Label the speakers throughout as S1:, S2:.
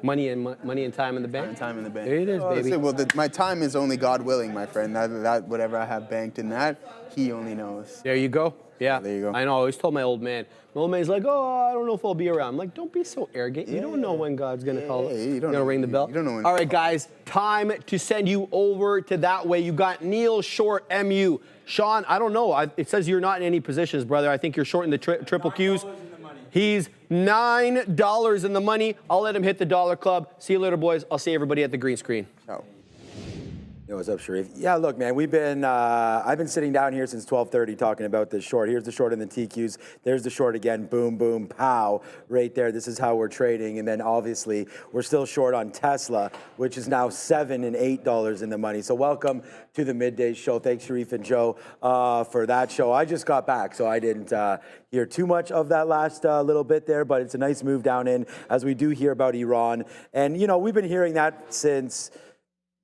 S1: Money and time in the bank.
S2: Time in the bank.
S1: There it is, baby.
S2: Well, my time is only God willing, my friend. That whatever I have banked in that, He only knows.
S1: There you go. Yeah.
S2: There you go.
S1: I know. I always told my old man. My old man's like, oh, I don't know if I'll be around. I'm like, don't be so arrogant. You don't know when God's gonna call it.
S2: You don't
S1: gonna
S2: know,
S1: ring the bell.
S2: You don't know when.
S1: All right, guys. Time to send you over to that way. You got Neil short MU. Sean, I don't know. It says you're not in any positions, brother. I think you're short in the triple Qs. He's $9 in the money. I'll let him hit the dollar club. See you later, boys. I'll see everybody at the green screen.
S2: Ciao.
S3: Yo, what's up, Sharif? Yeah, look, man, I've been sitting down here since 12:30 talking about this short. Here's the short in the TQs. There's the short again. Boom, boom, pow, right there. This is how we're trading. And then obviously we're still short on Tesla, which is now $7 and $8 in the money. So welcome to the Midday show. Thanks, Sharif and Joe, for that show. I just got back, so I didn't hear too much of that last little bit there, but it's a nice move down in as we do hear about Iran. And, you know, we've been hearing that since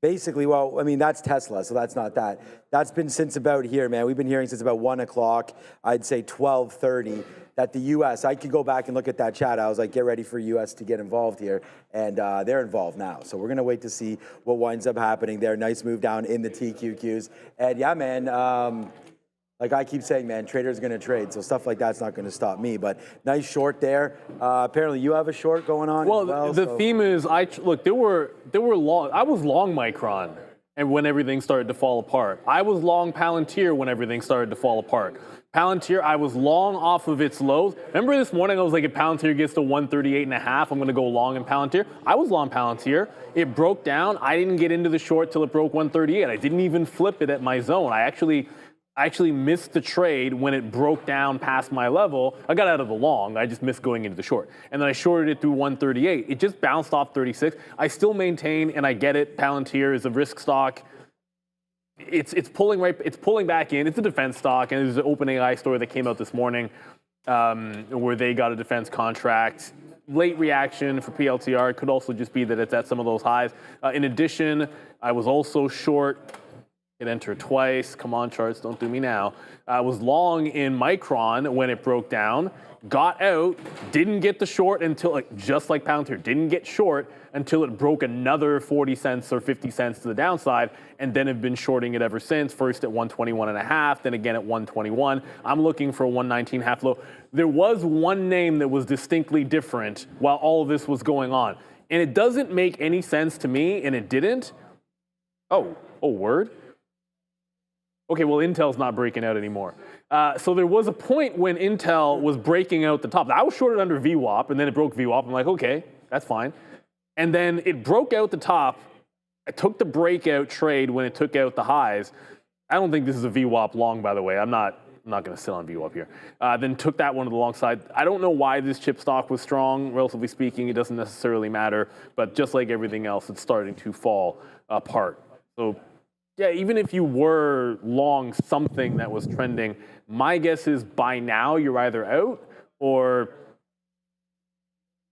S3: basically, well, I mean, that's Tesla, so that's not that. That's been since about here, man. We've been hearing since about 1 o'clock, I'd say 12:30, that the U.S., I could go back and look at that chat. I was like, get ready for U.S. to get involved here. And they're involved now. So we're going to wait to see what winds up happening there. Nice move down in the TQQs. And yeah, man, like I keep saying, man, traders going to trade, so stuff like that's not going to stop me. But nice short there. Apparently, you have a short going on.
S4: Well,
S3: as well,
S4: the theme is, look, there were long. I was long Micron, and when everything started to fall apart, I was long Palantir when everything started to fall apart. Palantir, I was long off of its lows. Remember this morning, I was like, if Palantir gets to 138.5, I'm going to go long in Palantir. I was long Palantir. It broke down. I didn't get into the short till it broke 138. I didn't even flip it at my zone. I actually missed the trade when it broke down past my level. I got out of the long. I just missed going into the short. And then I shorted it through 138. It just bounced off 36. I still maintain, and I get it, Palantir is a risk stock. It's pulling back in. It's a defense stock, and there's an OpenAI story that came out this morning where they got a defense contract. Late reaction for PLTR. It could also just be that it's at some of those highs. In addition, I was also short. Hit enter twice. Come on, charts, don't do me now. I was long in Micron when it broke down. Got out, didn't get the short until, just like Palantir, didn't get short until it broke another 40 cents or 50 cents to the downside, and then have been shorting it ever since. First at 121.5, then again at 121. I'm looking for a 119 half low. There was one name that was distinctly different while all of this was going on. And it doesn't make any sense to me, and it didn't. Oh, word? Okay, well, Intel's not breaking out anymore. So there was a point when Intel was breaking out the top. I was shorted under VWAP, and then it broke VWAP. I'm like, okay, that's fine. And then it broke out the top. I took the breakout trade when it took out the highs. I don't think this is a VWAP long, by the way. I'm not going to sit on VWAP here. Then took that one to the long side. I don't know why this chip stock was strong. Relatively speaking, it doesn't necessarily matter. But just like everything else, it's starting to fall apart. So yeah, even if you were long something that was trending, my guess is by now you're either out or,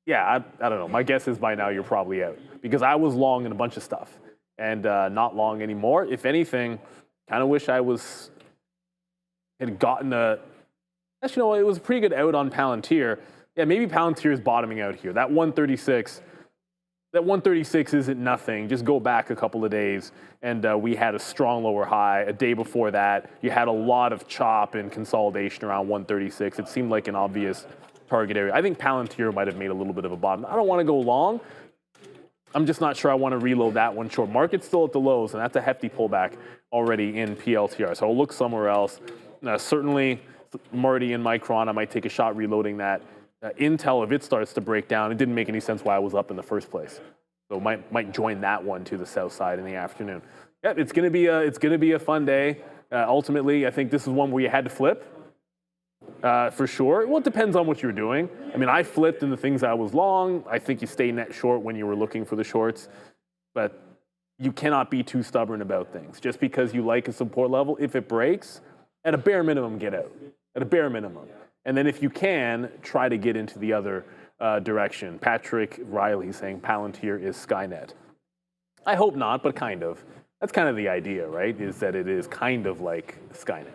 S4: yeah, I don't know. My guess is by now you're probably out because I was long in a bunch of stuff and not long anymore. If anything, kind of wish I had gotten actually, no, it was a pretty good out on Palantir. Yeah, maybe Palantir is bottoming out here. That 136 isn't nothing. Just go back a couple of days, and we had a strong lower high. A day before that, you had a lot of chop and consolidation around 136. It seemed like an obvious target area. I think Palantir might have made a little bit of a bottom. I don't want to go long. I'm just not sure I want to reload that one short. Market's still at the lows, and that's a hefty pullback already in PLTR. So I'll look somewhere else. Certainly, Marty and Micron, I might take a shot reloading that. Intel, if it starts to break down, it didn't make any sense why I was up in the first place. So might join that one to the south side in the afternoon. Yeah, it's gonna be a fun day. Ultimately, I think this is one where you had to flip for sure. Well, it depends on what you're doing. I mean, I flipped in the things I was long. I think you stay net short when you were looking for the shorts, but you cannot be too stubborn about things. Just because you like a support level, if it breaks, at a bare minimum, get out. At a bare minimum. And then if you can, try to get into the other direction. Patrick Riley saying Palantir is Skynet. I hope not, but kind of. That's kind of the idea, right? Is that it is kind of like Skynet.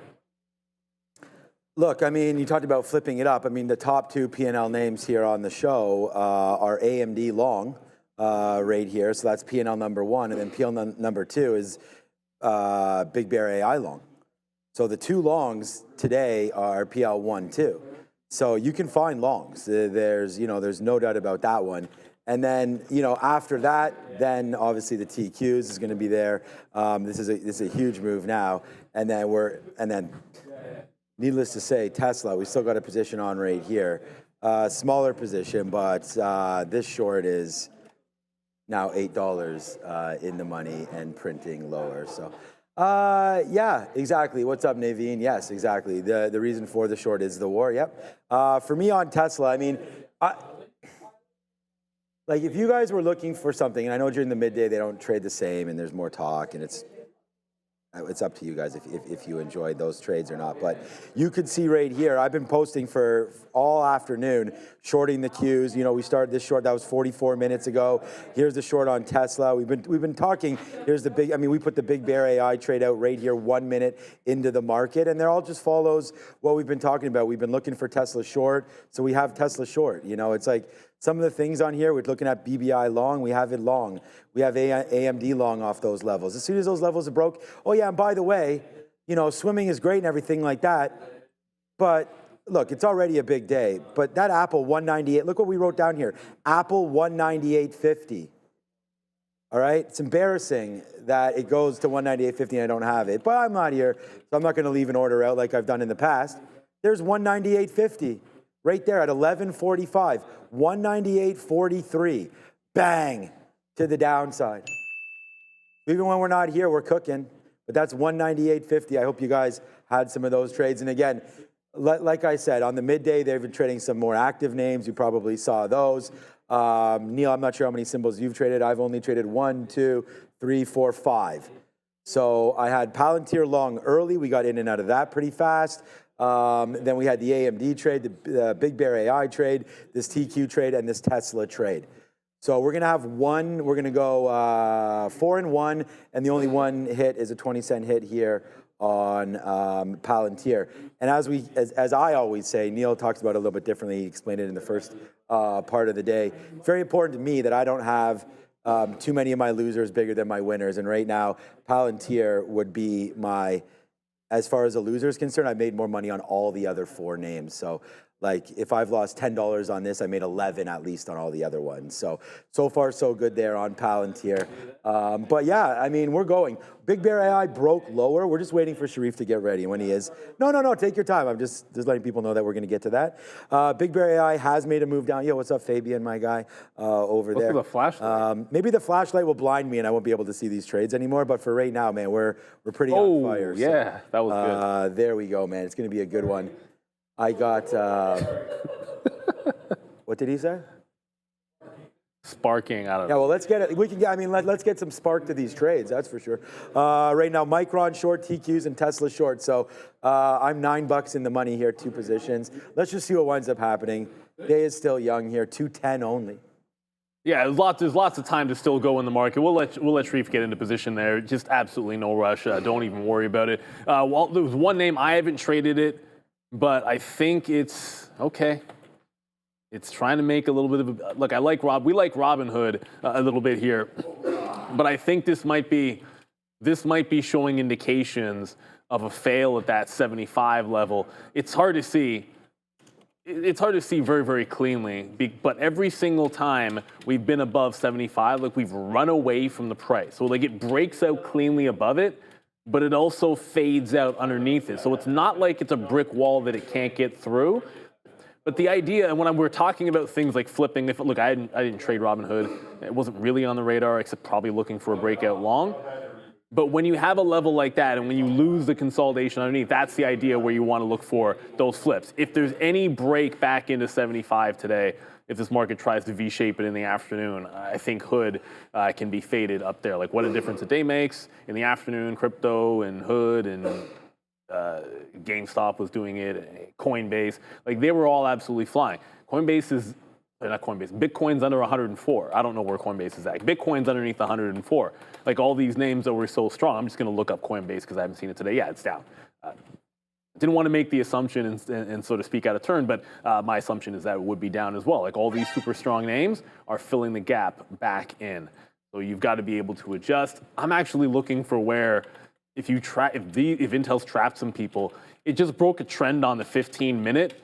S3: Look, I mean, you talked about flipping it up. I mean, the top two P&L names here on the show are AMD long right here. So that's P&L number one. And then P&L number two is Big Bear AI long. So the two longs today are PL 1, 2. So you can find longs. There's no doubt about that one. And then, after that, then obviously the TQs is going to be there. This is a huge move now. And then needless to say, Tesla, we still got a position on right here. Smaller position, but this short is now $8 in the money and printing lower. So, yeah, exactly. What's up, Naveen? Yes, exactly. The reason for the short is the war. Yep. For me on Tesla, I mean, like if you guys were looking for something, and I know during the midday they don't trade the same, and there's more talk, and it's up to you guys if you enjoyed those trades or not. But you could see right here, I've been posting for all afternoon, shorting the Qs. We started this short, that was 44 minutes ago. Here's the short on Tesla. We've been talking, here's the big, we put the Big Bear AI trade out right here 1 minute into the market, and there all just follows what we've been talking about. We've been looking for Tesla short, so we have Tesla short. It's like, some of the things on here, we're looking at BBI long, we have it long. We have AMD long off those levels. As soon as those levels are broke, oh yeah, and by the way, swimming is great and everything like that, but look, it's already a big day. But that Apple 198, look what we wrote down here, Apple 198.50. All right, it's embarrassing that it goes to 198.50 and I don't have it, but I'm not here, so I'm not gonna leave an order out like I've done in the past. There's 198.50. Right there at 11:45, 198.43, bang, to the downside. Even when we're not here, we're cooking, but that's 198.50. I hope you guys had some of those trades. And again, like I said, on the midday, they've been trading some more active names. You probably saw those. Neil, I'm not sure how many symbols you've traded. I've only traded 1, 2, 3, 4, 5. So I had Palantir long early. We got in and out of that pretty fast. Then we had the AMD trade, the Big Bear AI trade, this TQ trade, and this Tesla trade. So we're going to have we're going to go 4 and 1, and the only one hit is a 20-cent hit here on Palantir. And as I always say, Neil talks about it a little bit differently. He explained it in the first part of the day. It's very important to me that I don't have too many of my losers bigger than my winners. And right now, Palantir would be my... As far as a loser is concerned, I made more money on all the other 4 names. So like if I've lost $10 on this, I made 11 at least on all the other ones. So far so good there on Palantir. But yeah, we're going. Big Bear AI broke lower. We're just waiting for Sharif to get ready. And when he is, no, take your time. I'm just letting people know that we're going to get to that. Big Bear AI has made a move down. Yo, what's up, Fabian, my guy, over there.
S4: What's the flashlight?
S3: Maybe the flashlight will blind me and I won't be able to see these trades anymore. But for right now, man, we're pretty on fire.
S4: Yeah,
S3: so,
S4: that was good.
S3: There we go, man. It's going to be a good one. I got, what did he say?
S4: Sparking out of
S3: Yeah, well, let's get it. Let's get some spark to these trades. That's for sure. Right now, Micron short, TQs, and Tesla short. So I'm $9 in the money here, 2 positions. Let's just see what winds up happening. Day is still young here, 210 only.
S4: Yeah, there's lots of time to still go in the market. We'll let Sharif get into position there. Just absolutely no rush. Don't even worry about it. Well, there was one name I haven't traded it, but I think it's okay. It's trying to make a little bit of a look. We like Robinhood a little bit here, but I think this might be showing indications of a fail at that 75 level. It's hard to see. It's hard to see very, very cleanly, but every single time we've been above 75, like we've run away from the price. So like it breaks out cleanly above it, but it also fades out underneath it. So it's not like it's a brick wall that it can't get through. But the idea, and when we're talking about things like flipping, look, I didn't trade Robinhood. It wasn't really on the radar, except probably looking for a breakout long. But when you have a level like that, and when you lose the consolidation underneath, that's the idea where you want to look for those flips. If there's any break back into 75 today, if this market tries to V-shape it in the afternoon, I think Hood can be faded up there. Like what a difference a day makes in the afternoon, crypto and Hood and GameStop was doing it, Coinbase, like they were all absolutely flying. Bitcoin's under 104. I don't know where Coinbase is at. Bitcoin's underneath 104. Like all these names that were so strong, I'm just going to look up Coinbase because I haven't seen it today. Yeah, it's down. didn't want to make the assumption and so to speak out of turn, but my assumption is that it would be down as well. Like all these super strong names are filling the gap back in. So you've got to be able to adjust. I'm actually looking for where if Intel's trapped some people, it just broke a trend on the 15-minute,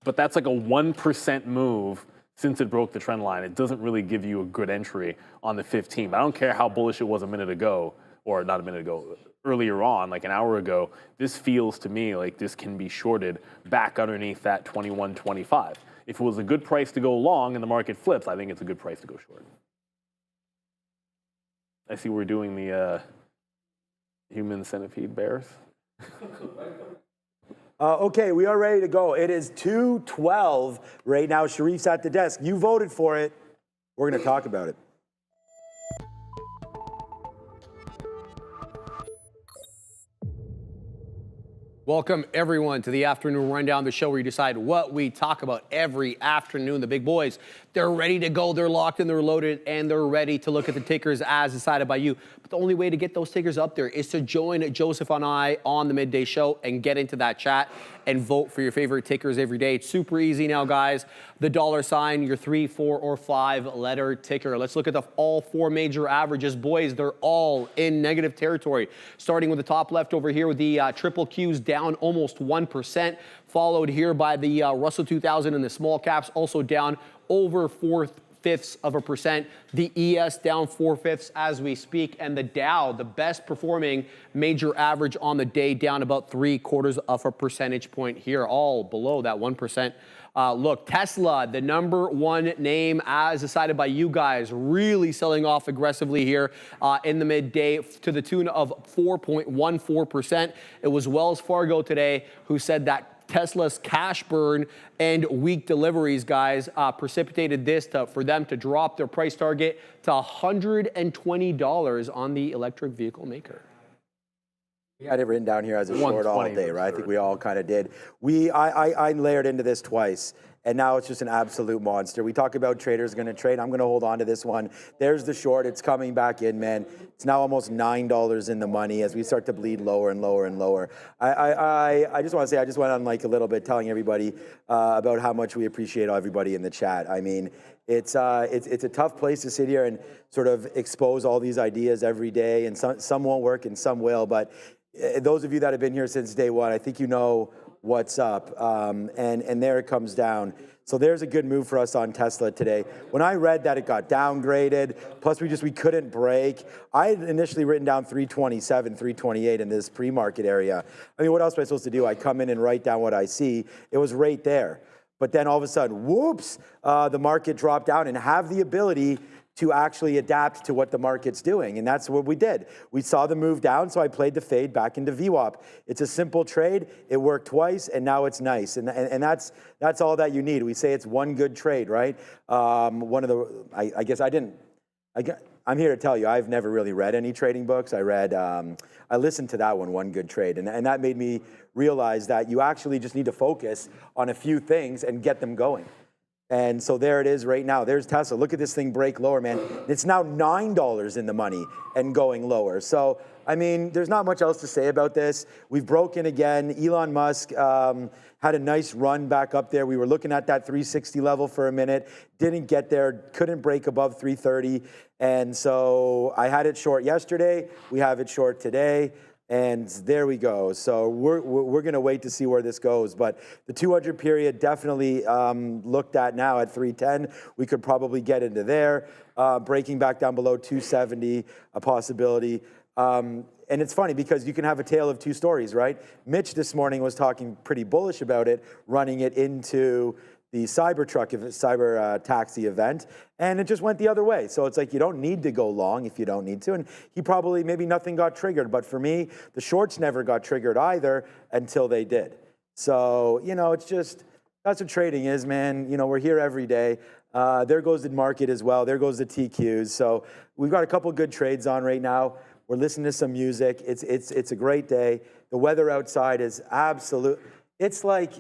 S4: but that's like a 1% move since it broke the trend line. It doesn't really give you a good entry on the 15. But I don't care how bullish it was a minute ago, or not a minute ago, earlier on, like an hour ago. This feels to me like this can be shorted back underneath that 21.25. If it was a good price to go long and the market flips, I think it's a good price to go short. I see we're doing the human centipede bears.
S3: Okay, we are ready to go. It is 2:12 right now. Sharif's at the desk. You voted for it. We're going to talk about it.
S1: Welcome, everyone, to the Afternoon Rundown, the show where you decide what we talk about every afternoon. The big boys, they're ready to go. They're locked and they're loaded, and they're ready to look at the tickers as decided by you. But the only way to get those tickers up there is to join Joseph and I on the Midday Show and get into that chat and vote for your favorite tickers every day. It's super easy now, guys. The $sign, your 3, 4, or 5-letter ticker. Let's look at all 4 major averages. Boys, they're all in negative territory. Starting with the top left over here with the triple Qs down almost 1%, followed here by the Russell 2000 and the small caps, also down over 0.4%. The ES down 0.4 as we speak, and the Dow, the best performing major average on the day, down about 0.75 percentage point here, all below that 1%. Look, Tesla, the #1 name as decided by you guys, really selling off aggressively here in the midday to the tune of 4.14%. It was Wells Fargo today who said that Tesla's cash burn and weak deliveries, guys, precipitated this for them to drop their price target to $120 on the electric vehicle maker.
S3: We had it written down here as a short all day, right? I think we all kind of did. I layered into this twice, and now it's just an absolute monster. We talk about traders going to trade. I'm going to hold on to this one. There's the short. It's coming back in, man. It's now almost $9 in the money as we start to bleed lower and lower and lower. I just want to say, I just went on like a little bit telling everybody about how much we appreciate everybody in the chat. I mean, it's a tough place to sit here and sort of expose all these ideas every day, and some won't work and some will, but those of you that have been here since day one, I think you know what's up, and there it comes down. So there's a good move for us on Tesla today. When I read that it got downgraded, plus we couldn't break, I had initially written down 327, 328 in this pre-market area. I mean, what else am I supposed to do? I come in and write down what I see. It was right there. But then all of a sudden, whoops, the market dropped down and have the ability to actually adapt to what the market's doing. And that's what we did. We saw the move down, so I played the fade back into VWAP. It's a simple trade. It worked twice, and now it's nice. And that's all that you need. We say it's one good trade, right? I'm here to tell you, I've never really read any trading books. I listened to that one good trade. And that made me realize that you actually just need to focus on a few things and get them going. And so there it is right now. There's Tesla. Look at this thing break lower, man. It's now $9 in the money and going lower. So, I mean, there's not much else to say about this. We've broken again. Elon Musk had a nice run back up there. We were looking at that 360 level for a minute. Didn't get there. Couldn't break above 330. And so I had it short yesterday. We have it short today. And there we go. So we're going to wait to see where this goes. But the 200 period definitely looked at now at 310. We could probably get into there. Breaking back down below 270, a possibility. And it's funny because you can have a tale of two stories, right? Mitch this morning was talking pretty bullish about it, running it into the cyber taxi event, and it just went the other way. So it's like you don't need to go long if you don't need to. And he probably, maybe nothing got triggered, but for me, the shorts never got triggered either until they did. So, you know, it's just, that's what trading is, man. You know, we're here every day. There goes the market as well. There goes the TQs. So we've got a couple good trades on right now. We're listening to some music. It's a great day. The weather outside is absolute. It's like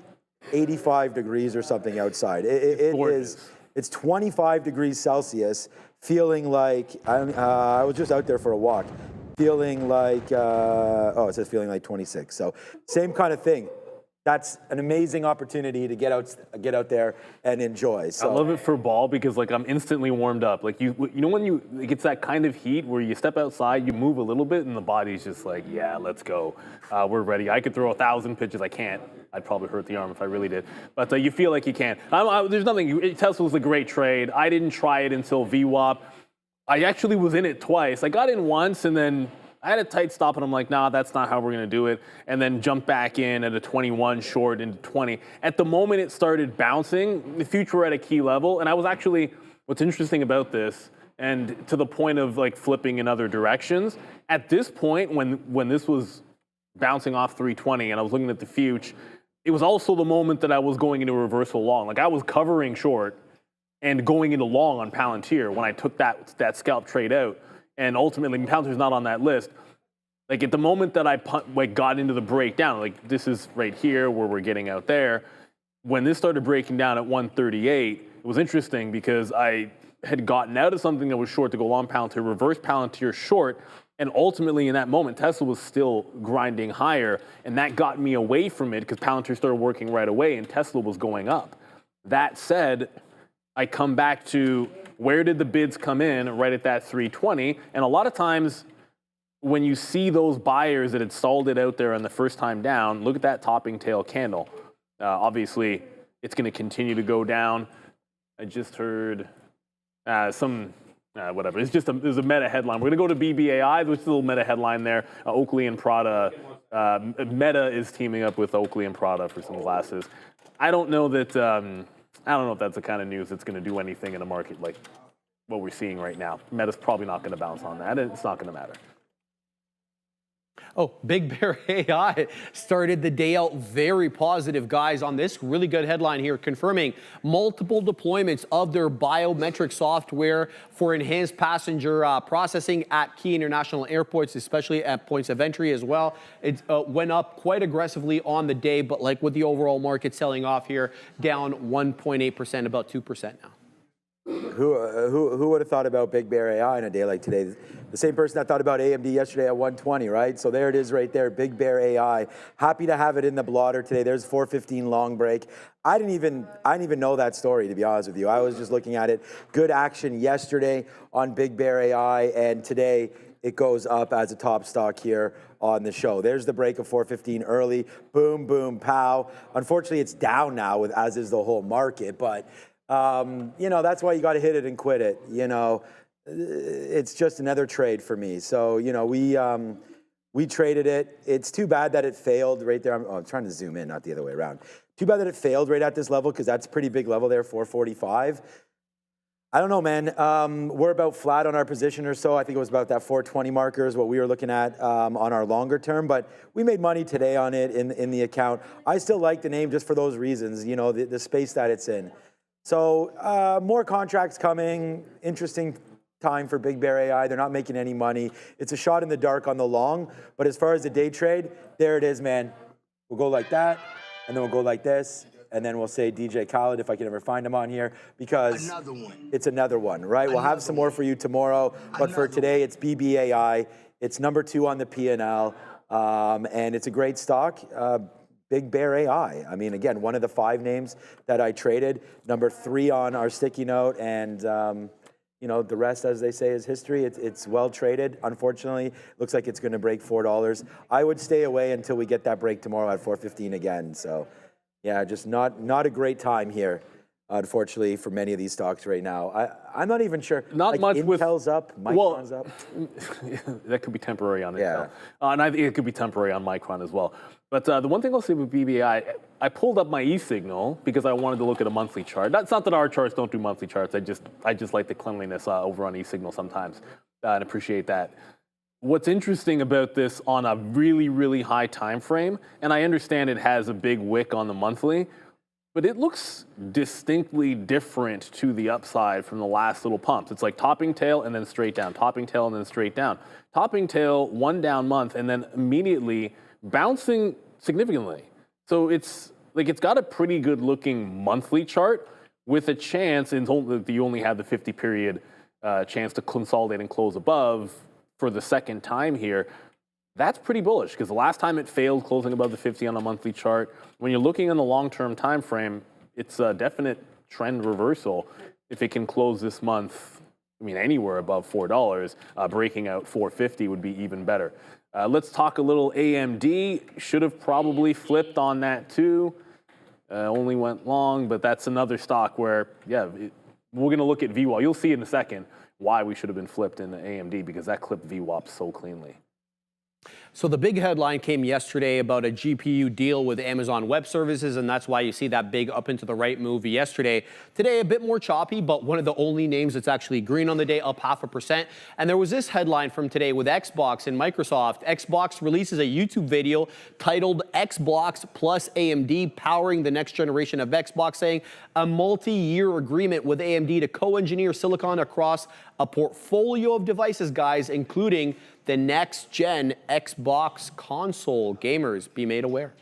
S3: 85 degrees or something outside. It's 25 degrees Celsius, feeling like, I was just out there for a walk, feeling like, it says feeling like 26. So same kind of thing. that's an amazing opportunity to get out there and enjoy. So
S4: I love it for ball because like I'm instantly warmed up. Like you know when it gets that kind of heat where you step outside, you move a little bit, and the body's just like, yeah, let's go. We're ready. I could throw 1,000 pitches. I can't. I'd probably hurt the arm if I really did. But you feel like you can. There's nothing. Tesla was a great trade. I didn't try it until VWAP. I actually was in it twice. I got in once, and then I had a tight stop, and I'm like, nah, that's not how we're going to do it. And then jumped back in at a 21 short into 20. At the moment it started bouncing, the future were at a key level. And I was actually, what's interesting about this, and to the point of like flipping in other directions, at this point when this was bouncing off 320 and I was looking at the future, it was also the moment that I was going into a reversal long. Like I was covering short and going into long on Palantir when I took that scalp trade out. And ultimately, Palantir's not on that list. Like at the moment that I got into the breakdown, like this is right here where we're getting out there. When this started breaking down at 138, it was interesting because I had gotten out of something that was short to go long Palantir, reverse Palantir short, and ultimately in that moment, Tesla was still grinding higher, and that got me away from it because Palantir started working right away and Tesla was going up. That said, I come back to where did the bids come in right at that 320? And a lot of times when you see those buyers that had stalled it out there on the first time down, look at that topping tail candle. Obviously, it's going to continue to go down. I just heard whatever. It's just there's a meta headline. We're going to go to BBAI, which is a little meta headline there. Oakley and Prada. Meta is teaming up with Oakley and Prada for some glasses. I don't know that. I don't know if that's the kind of news that's going to do anything in a market like what we're seeing right now. Meta's probably not going to bounce on that, and it's not going to matter.
S1: Oh, Big Bear AI started the day out very positive, guys, on this really good headline here, confirming multiple deployments of their biometric software for enhanced passenger processing at key international airports, especially at points of entry as well. It went up quite aggressively on the day, but like with the overall market selling off here, down 1.8%, about 2% now.
S3: Who would have thought about Big Bear AI on a day like today? The same person that thought about AMD yesterday at 120, right? So there it is right there, Big Bear AI. Happy to have it in the blotter today. There's 415 long break. I didn't even know that story, to be honest with you. I was just looking at it. Good action yesterday on Big Bear AI, and today it goes up as a top stock here on the show. There's the break of 415 early. Boom, boom, pow. Unfortunately, it's down now, as is the whole market, but that's why you got to hit it and quit it. It's just another trade for me. So, we traded it. It's too bad that it failed right there. I'm trying to zoom in, not the other way around. Too bad that it failed right at this level because that's a pretty big level there, 445. I don't know, man. We're about flat on our position or so. I think it was about that 420 marker is what we were looking at on our longer term, but we made money today on it in the account. I still like the name just for those reasons, the space that it's in. So more contracts coming, interesting time for Big Bear AI. They're not making any money. It's a shot in the dark on the long, but as far as the day trade, there it is, man. We'll go like that, and then we'll go like this, and then we'll say DJ Khaled if I can ever find him on here, because it's another one, right? We'll have some more for you tomorrow, but for today, it's BBAI. It's number 2 on the P&L, and it's a great stock. Big Bear AI. I mean, again, one of the 5 names that I traded, number 3 on our sticky note, and the rest, as they say, is history. It's well traded. Unfortunately, looks like it's going to break $4. I would stay away until we get that break tomorrow at 415 again. So, yeah, just not a great time here, unfortunately, for many of these stocks right now. I'm not even sure.
S4: Not much
S3: Intel's up, Micron's up.
S4: That could be temporary on Intel.
S3: Yeah.
S4: And I think it could be temporary on Micron as well. But the one thing I'll say with BBI, I pulled up my e-signal because I wanted to look at a monthly chart. That's not that our charts don't do monthly charts. I just like the cleanliness over on e-signal sometimes and appreciate that. What's interesting about this on a really, really high time frame, and I understand it has a big wick on the monthly, but it looks distinctly different to the upside from the last little pumps. It's like topping tail and then straight down, topping tail and then straight down. Topping tail, 1 down month, and then immediately bouncing significantly. So it's got a pretty good looking monthly chart with a chance, and you only have the 50 period chance to consolidate and close above for the second time here. that's pretty bullish because the last time it failed closing above the 50 on a monthly chart, when you're looking on the long-term time frame, it's a definite trend reversal. If it can close this month, I mean, anywhere above $4, breaking out 450 would be even better. Let's talk a little AMD. Should have probably flipped on that too. Only went long, but that's another stock where, yeah, we're going to look at VWAP. You'll see in a second why we should have been flipped in the AMD because that clipped VWAP so cleanly.
S1: So the big headline came yesterday about a GPU deal with Amazon Web Services, and that's why you see that big up into the right move yesterday. Today, a bit more choppy, but one of the only names that's actually green on the day, up 0.5%. And there was this headline from today with Xbox and Microsoft. Xbox releases a YouTube video titled Xbox plus AMD powering the next generation of Xbox, saying a multi-year agreement with AMD to co-engineer silicon across a portfolio of devices, guys, including the next-gen Xbox console. Gamers, be made aware.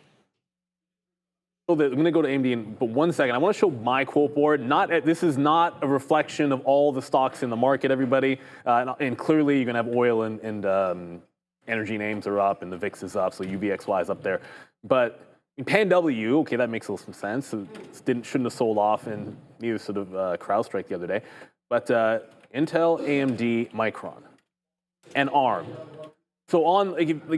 S4: I'm going to go to AMD but 1 second. I want to show my quote board. This is not a reflection of all the stocks in the market, everybody. And clearly, you're going to have oil and energy names are up, and the VIX is up, so UVXY is up there. But in PanW, okay, that makes a little sense. Shouldn't have sold off, and neither should have CrowdStrike the other day. But Intel, AMD, Micron, and ARM. So on,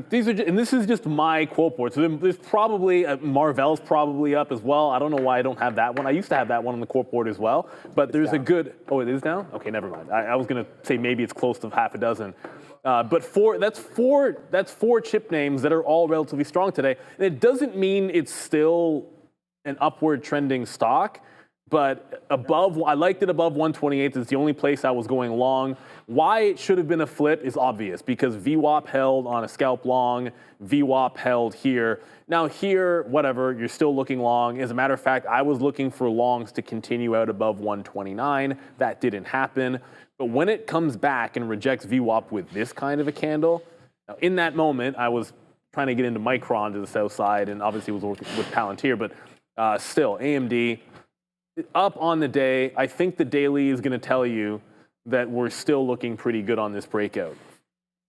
S4: these are, and this is just my quote board. So there's probably, Marvell's probably up as well. I don't know why I don't have that one. I used to have that one on the quote board as well. But there's a good, oh, it is down? Okay, never mind. I was going to say maybe it's close to half a dozen. But that's four chip names that are all relatively strong today. And it doesn't mean it's still an upward trending stock. But I liked it above 128. It's the only place I was going long. Why it should have been a flip is obvious because VWAP held on a scalp long, VWAP held here. Now here, whatever, you're still looking long. As a matter of fact, I was looking for longs to continue out above 129. That didn't happen. But when it comes back and rejects VWAP with this kind of a candle, now in that moment, I was trying to get into Micron to the south side and obviously was working with Palantir, but still, AMD, up on the day. I think the daily is going to tell you that we're still looking pretty good on this breakout.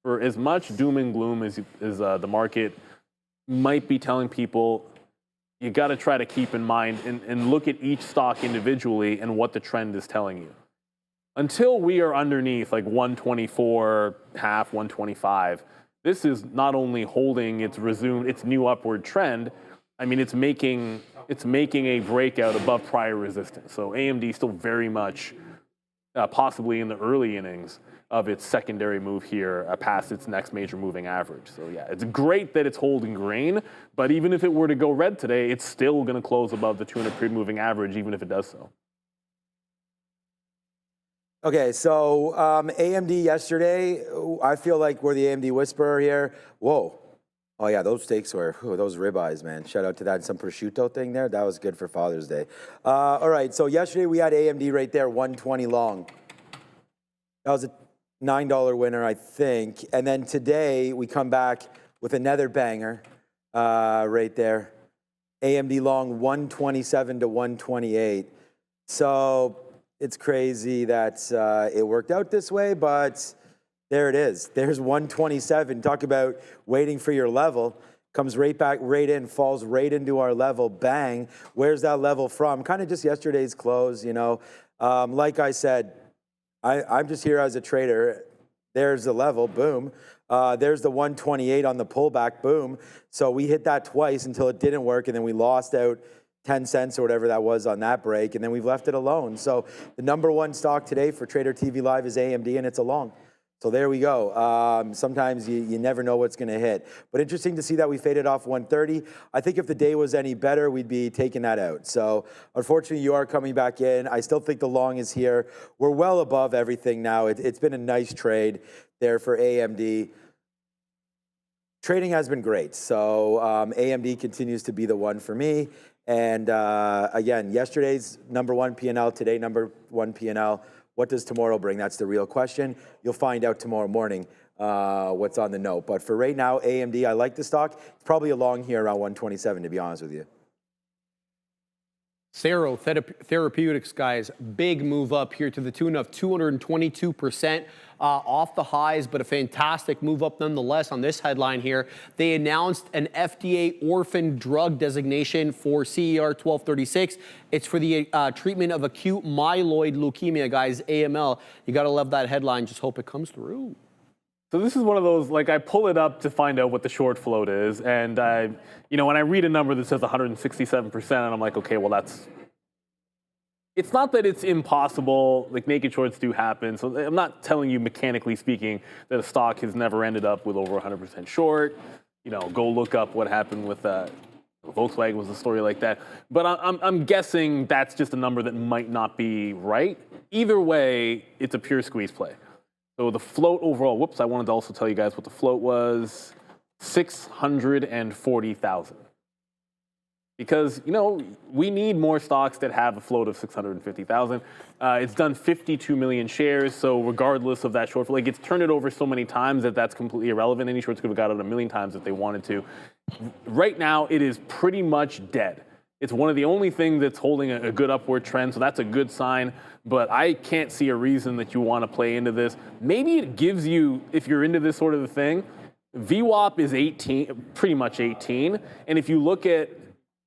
S4: For as much doom and gloom as the market might be telling people, you got to try to keep in mind and look at each stock individually and what the trend is telling you. Until we are underneath like 124, half, 125, this is not only holding its new upward trend, I mean, it's making a breakout above prior resistance. So AMD still very much possibly in the early innings of its secondary move here past its next major moving average. So yeah, it's great that it's holding green, but even if it were to go red today, it's still going to close above the 200 period moving average, even if it does so.
S3: Okay, so AMD yesterday, I feel like we're the AMD whisperer here. Whoa. Oh yeah, those steaks were, those ribeyes, man. Shout out to that, some prosciutto thing there. That was good for Father's Day. All right, so yesterday we had AMD right there, 120 long. That was a $9 winner, I think. And then today we come back with another banger right there. AMD long 127 to 128. So it's crazy that it worked out this way, but there it is. There's 127. Talk about waiting for your level. Comes right back, right in, falls right into our level. Bang. Where's that level from? Kind of just yesterday's close, you know. Like I said, I'm just here as a trader. There's the level. Boom. There's the 128 on the pullback. Boom. So we hit that twice until it didn't work, and then we lost out 10 cents or whatever that was on that break, and then we've left it alone. So the number one stock today for Trader TV Live is AMD, and it's a long. So there we go. Sometimes you never know what's going to hit. But interesting to see that we faded off 130. I think if the day was any better, we'd be taking that out. So unfortunately, you are coming back in. I still think the long is here. We're well above everything now. It's been a nice trade there for AMD. Trading has been great. So AMD continues to be the one for me. And again, yesterday's number one P&L, today number one P&L. What does tomorrow bring? That's the real question. You'll find out tomorrow morning what's on the note. But for right now, AMD, I like the stock. It's probably a long here around 127, to be honest with you.
S1: Cero Therapeutics, guys, big move up here to the tune of 222% off the highs, but a fantastic move up nonetheless on this headline here. They announced an FDA orphan drug designation for CER 1236. It's for the treatment of acute myeloid leukemia, guys, AML. You got to love that headline. Just hope it comes through.
S4: So this is one of those, like, I pull it up to find out what the short float is, and when I read a number that says 167%, and I'm like, okay, well, it's not that it's impossible, like naked shorts do happen, so I'm not telling you mechanically speaking that a stock has never ended up with over 100% short. Go look up what happened with Volkswagen was a story like that. But I'm guessing that's just a number that might not be right. Either way, it's a pure squeeze play. So the float overall, whoops, I wanted to also tell you guys what the float was, 640,000. Because, we need more stocks that have a float of 650,000. It's done 52 million shares, so regardless of that short float, it's turned it over so many times that that's completely irrelevant. Any shorts could have got it a million times if they wanted to. Right now, it is pretty much dead. It's one of the only things that's holding a good upward trend, so that's a good sign. But I can't see a reason that you want to play into this. Maybe it gives you, if you're into this sort of a thing, VWAP is 18, pretty much 18. And if you look at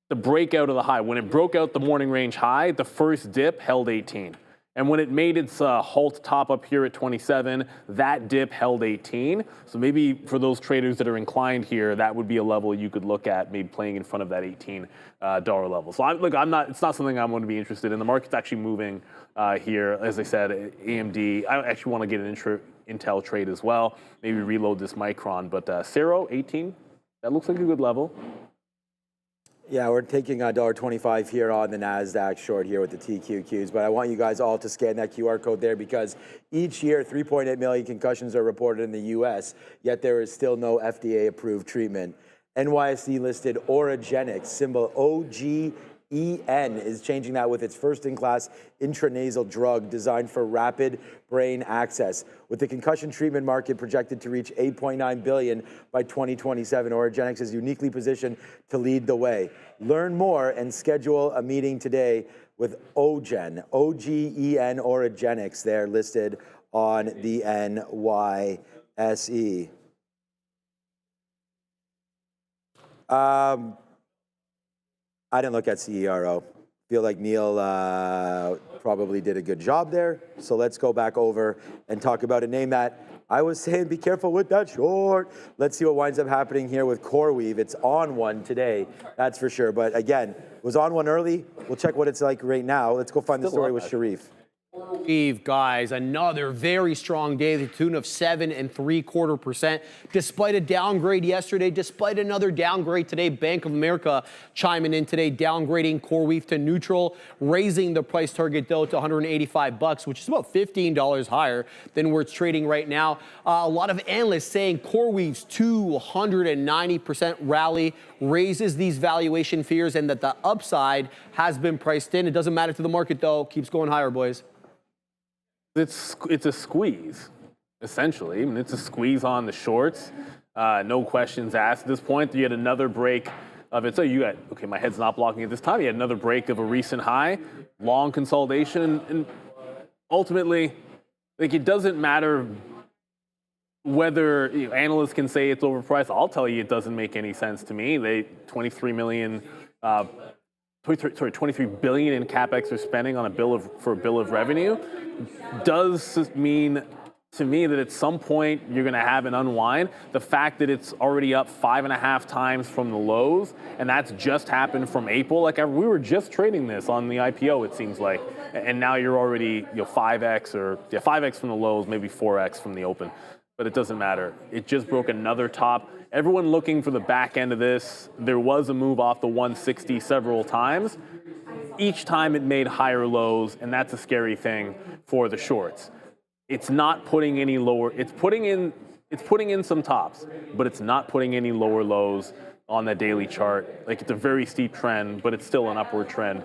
S4: the breakout of the high, when it broke out the morning range high, the first dip held 18. And when it made its halt top up here at 27, that dip held 18. So maybe for those traders that are inclined here, that would be a level you could look at, maybe playing in front of that $18 level. So it's not something I'm going to be interested in. The market's actually moving here. As I said, AMD, I actually want to get an Intel trade as well. Maybe reload this Micron, but Cero, 18, that looks like a good level.
S3: Yeah, we're taking $1.25 here on the Nasdaq short here with the TQQs, but I want you guys all to scan that QR code there because each year 3.8 million concussions are reported in the US, yet there is still no FDA-approved treatment. NYSE listed Oragenics, symbol OGEN, is changing that with its first-in-class intranasal drug designed for rapid brain access. With the concussion treatment market projected to reach $8.9 billion by 2027, Oragenics is uniquely positioned to lead the way. Learn more and schedule a meeting today with OGEN, OGEN Oragenics. They're listed on the NYSE. I didn't look at CERO. Feel like Neil probably did a good job there. So let's go back over and talk about a name that I was saying be careful with that short. Let's see what winds up happening here with CoreWeave. It's on one today, that's for sure. But again, it was on one early. We'll check what it's like right now. Let's go find the story with Sharif.
S1: CoreWeave, guys, another very strong day, the tune of 7.75%. Despite a downgrade yesterday, despite another downgrade today, Bank of America chiming in today, downgrading CoreWeave to neutral, raising the price target though to $185, which is about $15 higher than where it's trading right now. A lot of analysts saying CoreWeave's 290% rally raises these valuation fears and that the upside has been priced in. It doesn't matter to the market though, keeps going higher, boys.
S4: It's a squeeze, essentially. I mean, it's a squeeze on the shorts. No questions asked at this point. You had another break of it. So you got, okay, my head's not blocking at this time. You had another break of a recent high, long consolidation. And ultimately, like, it doesn't matter whether analysts can say it's overpriced. I'll tell you it doesn't make any sense to me. 23 billion in capex they're spending on for a bill of revenue does mean to me that at some point you're going to have an unwind. The fact that it's already up 5.5 times from the lows, and that's just happened from April. Like, we were just trading this on the IPO, it seems like, and now you're already 5x or 5x from the lows, maybe 4x from the open. But it doesn't matter. It just broke another top. Everyone looking for the back end of this. There was a move off the 160 several times. Each time it made higher lows, and that's a scary thing for the shorts. It's not putting any lower. It's putting in some tops, but it's not putting any lower lows on the daily chart. Like, it's a very steep trend, but it's still an upward trend.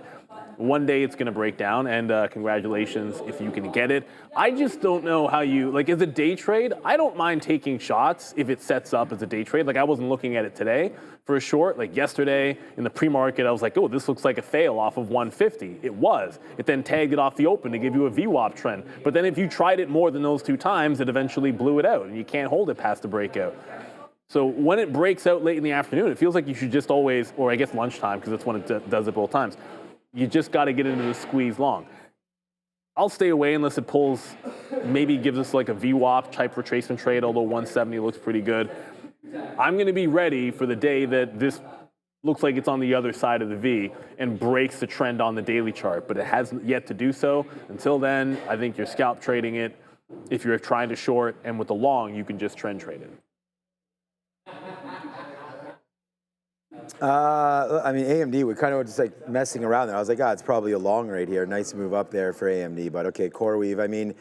S4: One day it's going to break down, and congratulations if you can get it. I just don't know how you, like, as a day trade, I don't mind taking shots if it sets up as a day trade. Like, I wasn't looking at it today for a short. Like, yesterday in the pre-market, I was like, oh, this looks like a fail off of 150. It was. It then tagged it off the open to give you a VWAP trend. But then if you tried it more than those 2 times, it eventually blew it out, and you can't hold it past the breakout. So when it breaks out late in the afternoon, it feels like you should just always, or I guess lunchtime, because that's when it does it both times. You just got to get into the squeeze long. I'll stay away unless it pulls, maybe gives us like a VWAP type retracement trade, although 170 looks pretty good. I'm going to be ready for the day that this looks like it's on the other side of the V and breaks the trend on the daily chart, but it hasn't yet to do so. Until then, I think you're scalp trading it. If you're trying to short and with the long, you can just trend trade it.
S3: I mean, AMD, we kind of were just like messing around there. I was like, it's probably a long right here. Nice move up there for AMD, but okay, CoreWeave. I mean,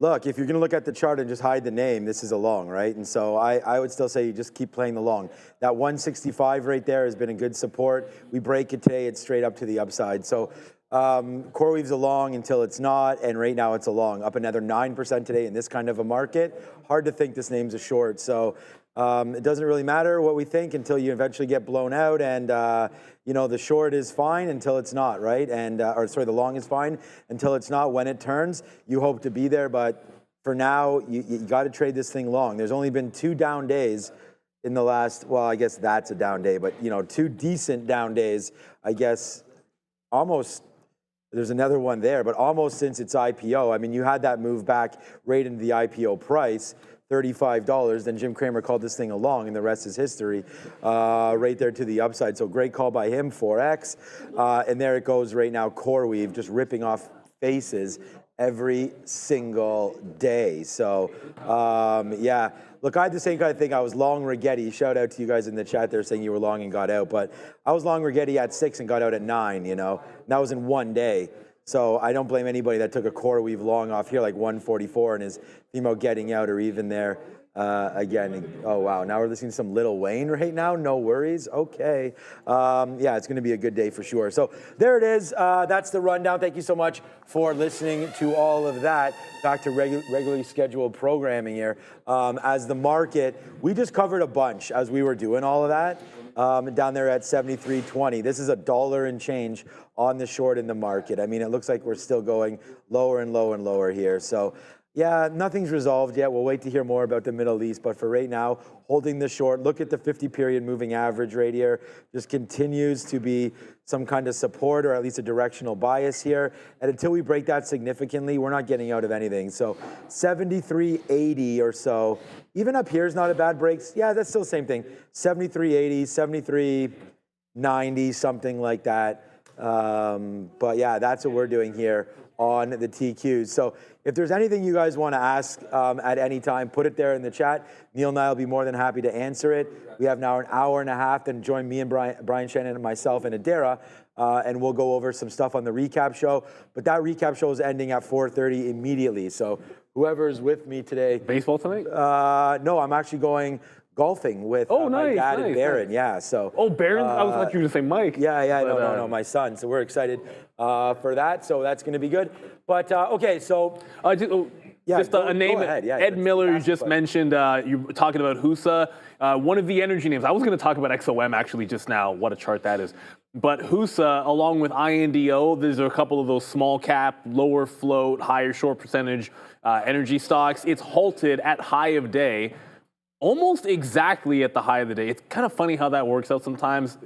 S3: look, if you're going to look at the chart and just hide the name, this is a long, right? And so I would still say you just keep playing the long. That 165 right there has been a good support. We break it today, it's straight up to the upside. So CoreWeave's a long until it's not, and right now it's a long. Up another 9% today in this kind of a market. Hard to think this name's a short. So it doesn't really matter what we think until you eventually get blown out, and you know, the short is fine until it's not, right? And or sorry, the long is fine until it's not. When it turns, you hope to be there, but for now, you got to trade this thing long. There's only been 2 down days in the last, well, I guess that's a down day, but you know, 2 decent down days, I guess, almost. There's another one there, but almost since its IPO. I mean, you had that move back right into the IPO price, $35. Then Jim Cramer called this thing a long, and the rest is history, right there to the upside. So great call by him, 4X. And there it goes right now, CoreWeave, just ripping off faces every single day. So, yeah. Look, I had the same kind of thing. I was long Rigetti. Shout out to you guys in the chat there saying you were long and got out. But I was long Rigetti at 6 and got out at 9, you know. And that was in one day. So I don't blame anybody that took a CoreWeave long off here like 144 and is thinking about getting out, or even there again. Oh, wow. Now we're listening to some Lil Wayne right now. No worries. Okay. Yeah, it's going to be a good day for sure. So there it is. That's the rundown. Thank you so much for listening to all of that. Back to regularly scheduled programming here. As the market, we just covered a bunch as we were doing all of that. Down there at 73.20. This is $1 and change on the short in the market. I mean, it looks like we're still going lower and lower and lower here. So yeah, nothing's resolved yet. We'll wait to hear more about the Middle East. But for right now, holding the short, look at the 50-period moving average right here. Just continues to be some kind of support, or at least a directional bias here. And until we break that significantly, we're not getting out of anything. So 73.80 or so. Even up here is not a bad break. Yeah, that's still the same thing. 73.80, 73.90, something like that. But yeah, that's what we're doing here on the TQs. So if there's anything you guys want to ask at any time, put it there in the chat. Neil and I will be more than happy to answer it. We have now an hour and a half, then join me and Brian Shannon and myself and Adara, and we'll go over some stuff on the recap show. But that recap show is ending at 4:30 immediately. So whoever's with me today.
S4: Baseball tonight?
S3: No, I'm actually going golfing with my dad and Barron. Nice. Yeah, so.
S4: Oh, Barron? I thought you were going to say Mike.
S3: Yeah, but, no, my son. So we're excited for that. So that's going to be good. But okay, so.
S4: Just a name. Ed Miller, you just mentioned, you were talking about HUSA. One of the energy names. I was going to talk about XOM actually just now. What a chart that is. But HUSA, along with INDO, there's a couple of those small cap, lower float, higher short percentage energy stocks. It's halted at high of day, almost exactly at the high of the day. It's kind of funny how that works out sometimes.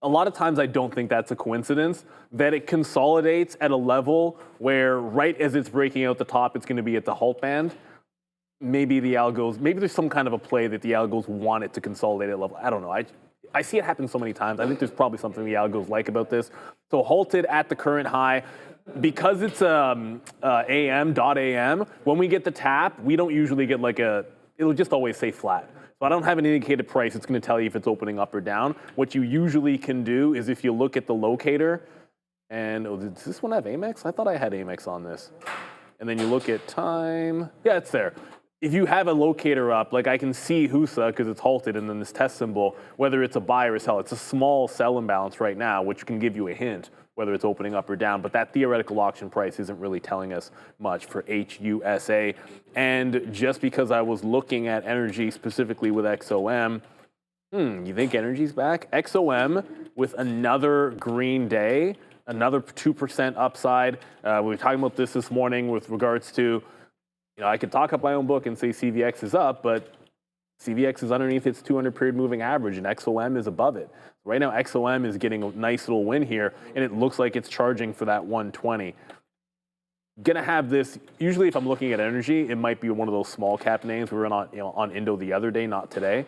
S4: A lot of times I don't think that's a coincidence, that it consolidates at a level where right as it's breaking out the top, it's going to be at the halt band. Maybe the algos, maybe there's some kind of a play that the algos want it to consolidate at level. I don't know. I see it happen so many times. I think there's probably something the algos like about this. So halted at the current high. Because it's AM.AM, when we get the tap, we don't usually get like it'll just always say flat. So I don't have an indicated price. It's going to tell you if it's opening up or down. What you usually can do is if you look at the locator, and does this one have Amex? I thought I had Amex on this. And then you look at time. Yeah, it's there. If you have a locator up, like I can see HUSA because it's halted, and then this test symbol, whether it's a buy or a sell. It's a small sell imbalance right now, which can give you a hint whether it's opening up or down, but that theoretical auction price isn't really telling us much for HUSA. And just because I was looking at energy specifically with XOM, you think energy's back? XOM with another green day, another 2% upside. We were talking about this morning with regards to, I could talk up my own book and say CVX is up, but CVX is underneath its 200 period moving average and XOM is above it. Right now, XOM is getting a nice little win here, and it looks like it's charging for that 120. Gonna have this, usually if I'm looking at energy, it might be one of those small cap names. We were on Indo the other day, not today.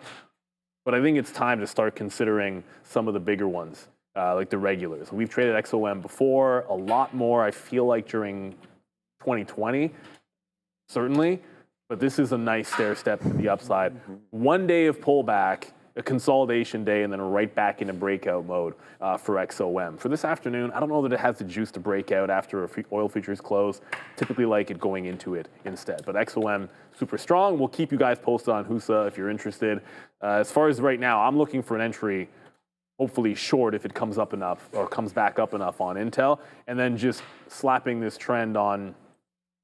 S4: But I think it's time to start considering some of the bigger ones, like the regulars. We've traded XOM before, a lot more, I feel like, during 2020, certainly. But this is a nice stair step to the upside. 1 day of pullback, a consolidation day, and then right back into breakout mode for XOM. For this afternoon, I don't know that it has the juice to break out after oil futures close. Typically like it going into it instead. But XOM, super strong. We'll keep you guys posted on HUSA if you're interested. As far as right now, I'm looking for an entry, hopefully short if it comes up enough or comes back up enough on Intel. And then just slapping this trend on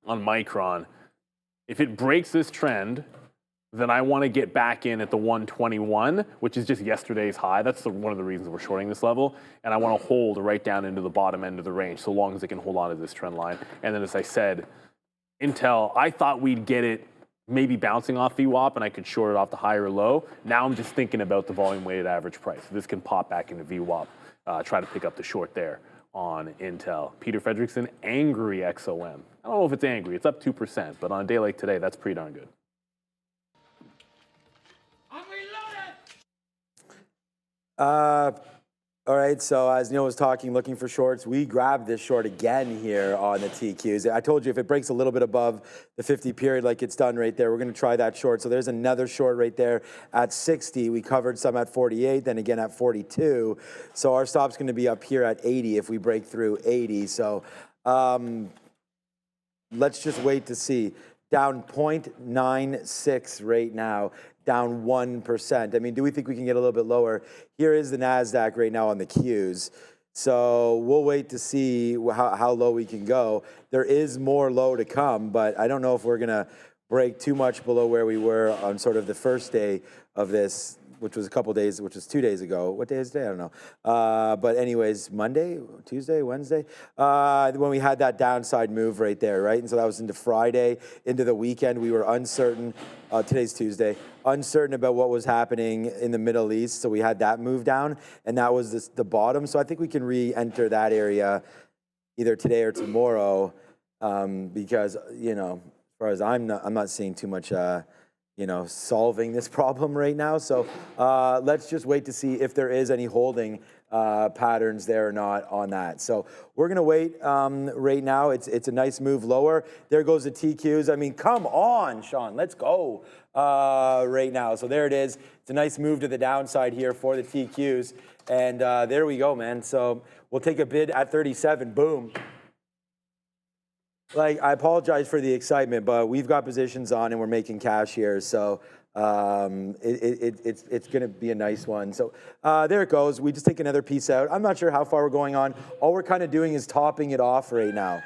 S4: Micron. If it breaks this trend, then I want to get back in at the 121, which is just yesterday's high. That's one of the reasons we're shorting this level. And I want to hold right down into the bottom end of the range, so long as it can hold on to this trend line. And then, as I said, Intel, I thought we'd get it maybe bouncing off VWAP and I could short it off the high or low. Now I'm just thinking about the volume weighted average price. This can pop back into VWAP, try to pick up the short there on Intel. Peter Fredrickson, angry XOM. I don't know if it's angry. It's up 2%, but on a day like today, that's pretty darn good.
S3: All right, so as Neil was talking, looking for shorts, we grabbed this short again here on the TQs. I told you if it breaks a little bit above the 50 period like it's done right there, we're going to try that short. So there's another short right there at 60. We covered some at 48, then again at 42. So our stop's going to be up here at 80 if we break through 80. So let's just wait to see. Down 0.96 right now, down 1%. I mean, do we think we can get a little bit lower? Here is the Nasdaq right now on the Qs. So we'll wait to see how low we can go. There is more low to come, but I don't know if we're going to break too much below where we were on sort of the first day of this, which was a couple days, which was 2 days ago. What day is today? I don't know. But anyways, Monday, Tuesday, Wednesday, when we had that downside move right there, right? And so that was into Friday, into the weekend. We were uncertain. Today's Tuesday. Uncertain about what was happening in the Middle East. So we had that move down, and that was the bottom. So I think we can re-enter that area either today or tomorrow because, as far as I'm not seeing too much solving this problem right now. So let's just wait to see if there is any holding patterns there or not on that. So we're going to wait right now. It's a nice move lower. There goes the TQs. I mean, come on, Sean, let's go right now. So there it is. It's a nice move to the downside here for the TQs. And there we go, man. So we'll take a bid at 37. Boom. I apologize for the excitement, but we've got positions on and we're making cash here. So it's going to be a nice one. So there it goes. We just take another piece out. I'm not sure how far we're going on. All we're kind of doing is topping it off right now.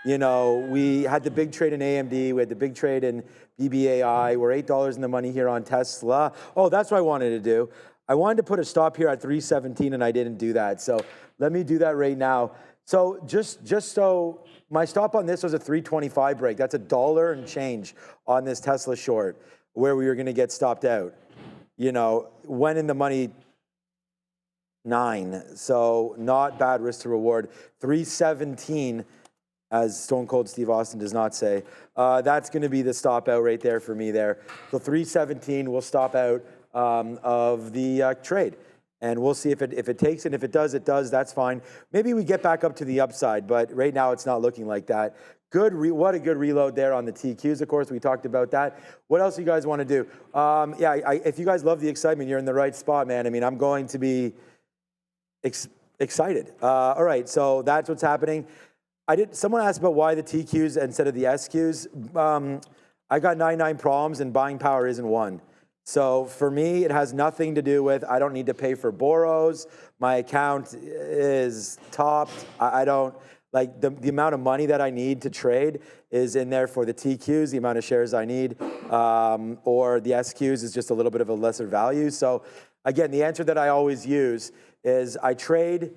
S3: We had the big trade in AMD. We had the big trade in BBAI. We're $8 in the money here on Tesla. Oh, that's what I wanted to do. I wanted to put a stop here at 317 and I didn't do that. So let me do that right now. So just so my stop on this was a 325 break. That's $1 and change on this Tesla short where we were going to get stopped out. When in the money 9. So not bad risk to reward. 317, as Stone Cold Steve Austin does not say. That's going to be the stop out right there for me there. So 317 will stop out of the trade. And we'll see if it takes, and if it does, that's fine. Maybe we get back up to the upside, but right now it's not looking like that. What a good reload there on the TQs, of course. We talked about that. What else you guys want to do? If you guys love the excitement, you're in the right spot, man. I mean, I'm going to be excited. All right, so that's what's happening. Someone asked about why the TQs instead of the SQs. I got 99 problems, and buying power isn't one. So for me, it has nothing to do with, I don't need to pay for borrows. My account is topped. I don't, like the amount of money that I need to trade is in there for the TQs, the amount of shares I need, or the SQs is just a little bit of a lesser value. So again, the answer that I always use is I trade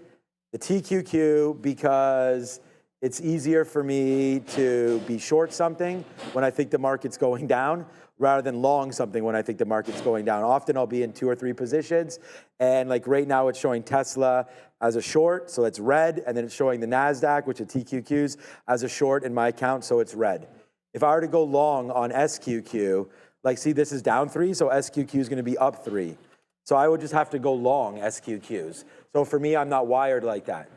S3: the TQQ because it's easier for me to be short something when I think the market's going down rather than long something when I think the market's going down. Often I'll be in 2 or 3 positions, and like right now it's showing Tesla as a short, so it's red, and then it's showing the Nasdaq, which is TQQs, as a short in my account, so it's red. If I were to go long on SQQ, like see this is down 3, so SQQ is gonna be up 3. So I would just have to go long SQQs. So for me, I'm not wired like that.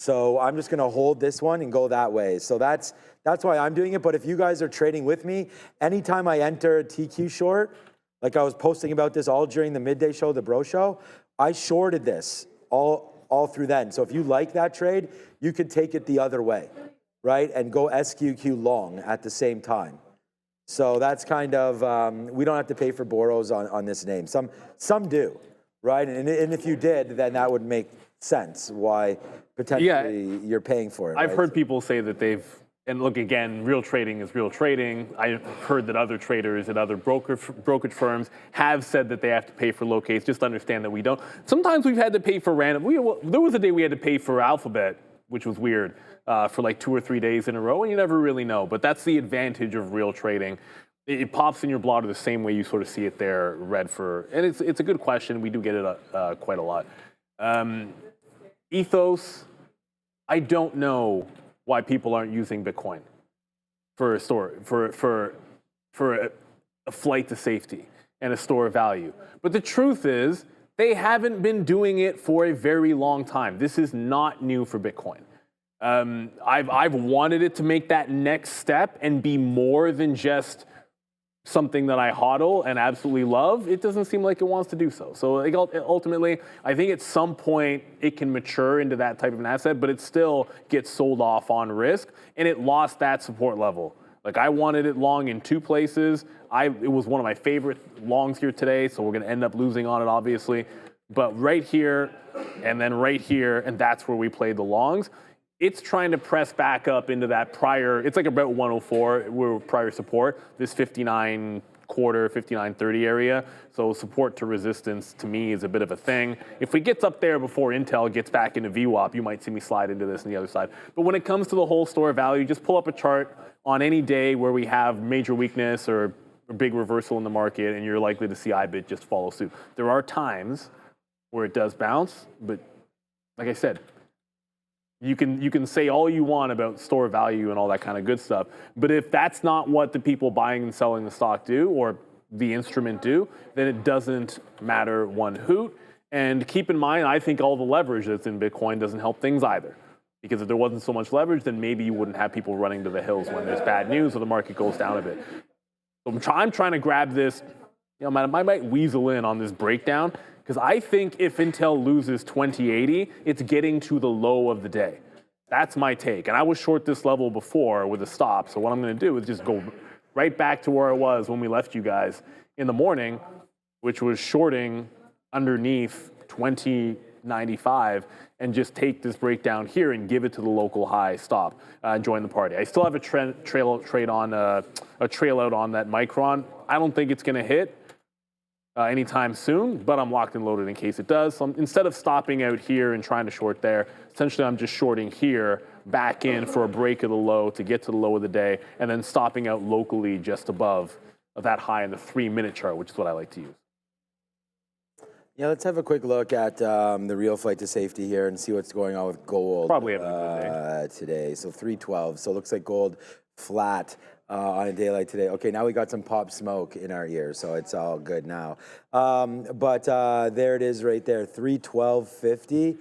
S3: So I'm just gonna hold this one and go that way. So that's why I'm doing it. But if you guys are trading with me, anytime I enter a TQ short, like I was posting about this all during the midday show, the bro show, I shorted this all through then. So if you like that trade, you could take it the other way, right? And go SQQ long at the same time. So that's kind of, we don't have to pay for borrows on this name. Some do, right? And if you did, then that would make sense why potentially you're paying for it.
S4: I've
S3: right?
S4: heard people say that they've, and look again, real trading is real trading. I've heard that other traders at other brokerage firms have said that they have to pay for locates. Just understand that we don't. Sometimes we've had to pay for random. There was a day we had to pay for Alphabet, which was weird, for like 2 or 3 days in a row, and you never really know. But that's the advantage of real trading. It pops in your blotter the same way you sort of see it there, red for, and it's a good question. We do get it quite a lot. Ethos, I don't know why people aren't using Bitcoin for a store, for a flight to safety and a store of value. But the truth is, they haven't been doing it for a very long time. This is not new for Bitcoin. I've wanted it to make that next step and be more than just something that I hodl and absolutely love. It doesn't seem like it wants to do so. So ultimately, I think at some point it can mature into that type of an asset, but it still gets sold off on risk, and it lost that support level. Like I wanted it long in 2 places. It was one of my favorite longs here today, so we're gonna end up losing on it obviously. But right here, and then right here, and that's where we played the longs. It's trying to press back up into that prior, it's like about 104, where prior support, this 59.25, 59.30 area. So support to resistance to me is a bit of a thing. If it gets up there before Intel gets back into VWAP, you might see me slide into this on the other side. But when it comes to the whole store value, just pull up a chart on any day where we have major weakness or a big reversal in the market, and you're likely to see IBIT just follow suit. There are times where it does bounce, but like I said, you can say all you want about store value and all that kind of good stuff, but if that's not what the people buying and selling the stock do or the instrument do, then it doesn't matter one hoot. And keep in mind, I think all the leverage that's in Bitcoin doesn't help things either. Because if there wasn't so much leverage, then maybe you wouldn't have people running to the hills when there's bad news or the market goes down a bit. So I'm trying to grab this, I might weasel in on this breakdown, because I think if Intel loses 2080, it's getting to the low of the day. That's my take. And I was short this level before with a stop. So what I'm going to do is just go right back to where I was when we left you guys in the morning, which was shorting underneath 2095, and just take this breakdown here and give it to the local high stop and join the party. I still have a trail out on that Micron. I don't think it's going to hit anytime soon, but I'm locked and loaded in case it does. So instead of stopping out here and trying to short there, essentially I'm just shorting here back in for a break of the low to get to the low of the day, and then stopping out locally just above that high in the 3-minute chart, which is what I like to use.
S3: Yeah, let's have a quick look at the real flight to safety here and see what's going on with gold.
S4: Probably having a good day
S3: today. So 312. So it looks like gold flat on a day like today. Okay, now we got some pop smoke in our ears, so it's all good now. But there it is right there, 312.50.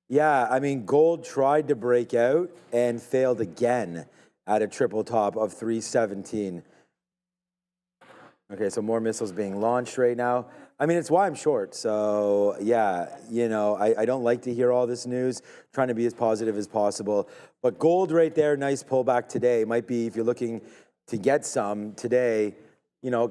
S3: Yeah, I mean, gold tried to break out and failed again at a triple top of 317. Okay, so more missiles being launched right now. I mean, it's why I'm short. So yeah, I don't like to hear all this news, trying to be as positive as possible. But gold right there, nice pullback today. Might be, if you're looking to get some today,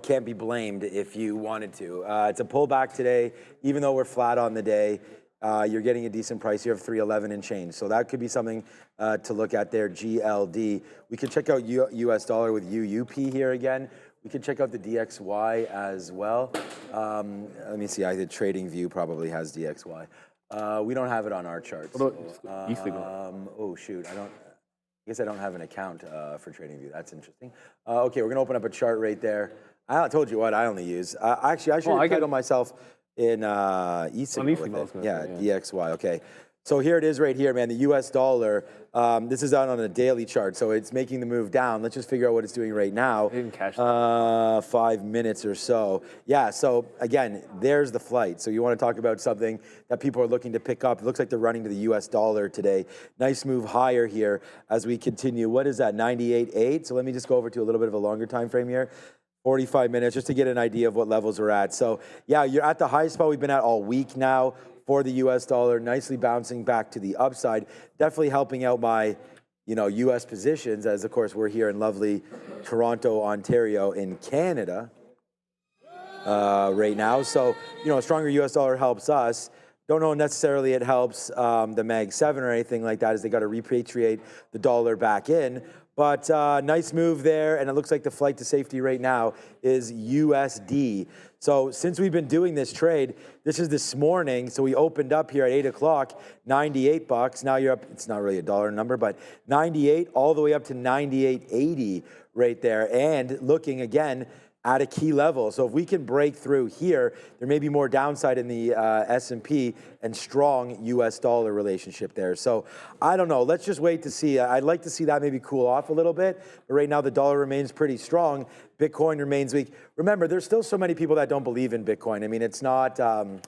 S3: can't be blamed if you wanted to. It's a pullback today, even though we're flat on the day. You're getting a decent price here of 311 and change. So that could be something to look at there, GLD. We could check out US dollar with UUP here again. We could check out the DXY as well. Let me see, I think Trading View probably has DXY. We don't have it on our charts. Oh shoot, I guess I don't have an account for TradingView. That's interesting. Okay, we're gonna open up a chart right there. I told you what I only use. Actually, I should title myself in e-signal. Yeah, DXY. Okay. So here it is right here, man. The US dollar. This is out on a daily chart, so it's making the move down. Let's just figure out what it's doing right now.
S4: I didn't catch that.
S3: 5 minutes or so. Yeah, so again, there's the flight. So you want to talk about something that people are looking to pick up. It looks like they're running to the US dollar today. Nice move higher here as we continue. What is that, 98.8? So let me just go over to a little bit of a longer time frame here. 45 minutes just to get an idea of what levels we're at. So yeah, you're at the highest spot we've been at all week now for the US dollar, nicely bouncing back to the upside, definitely helping out my, US positions, as of course we're here in lovely Toronto, Ontario in Canada right now. So, a stronger US dollar helps us. Don't know necessarily it helps the Mag 7 or anything like that, as they got to repatriate the dollar back in. But nice move there, and it looks like the flight to safety right now is USD. So since we've been doing this trade, this is this morning, so we opened up here at 8 o'clock, 98 bucks. Now you're up, it's not really a dollar number, but 98 all the way up to 98.80 right there, and looking again at a key level. So if we can break through here, there may be more downside in the S&P and strong US dollar relationship there. So I don't know. Let's just wait to see. I'd like to see that maybe cool off a little bit. But right now the dollar remains pretty strong. Bitcoin remains weak. Remember, there's still so many people that don't believe in Bitcoin. I mean, it's not the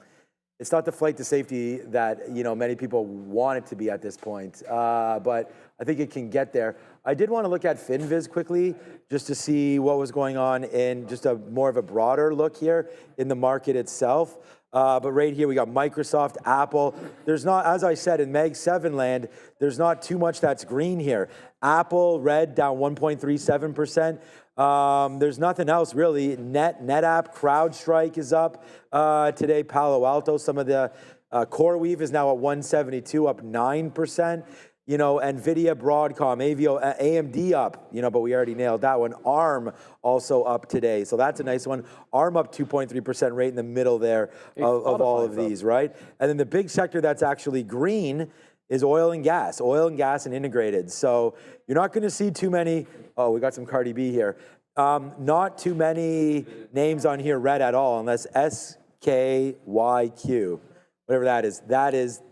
S3: flight to safety that many people want it to be at this point. But I think it can get there. I did want to look at FinViz quickly just to see what was going on in just a more of a broader look here in the market itself. But right here we got Microsoft, Apple. There's not, as I said, in Mag 7 land, there's not too much that's green here. Apple, red, down 1.37%. There's nothing else really. NetApp, CrowdStrike is up today. Palo Alto, some of the CoreWeave is now at 172, up 9%. NVIDIA, Broadcom, AMD up, but we already nailed that one. ARM also up today. So that's a nice one. ARM up 2.3% right in the middle there of all of these, right? And then the big sector that's actually green is oil and gas and integrated. So you're not going to see too many. Oh, we got some Cardi B here. Not too many names on here red at all, unless SKYQ, whatever that is.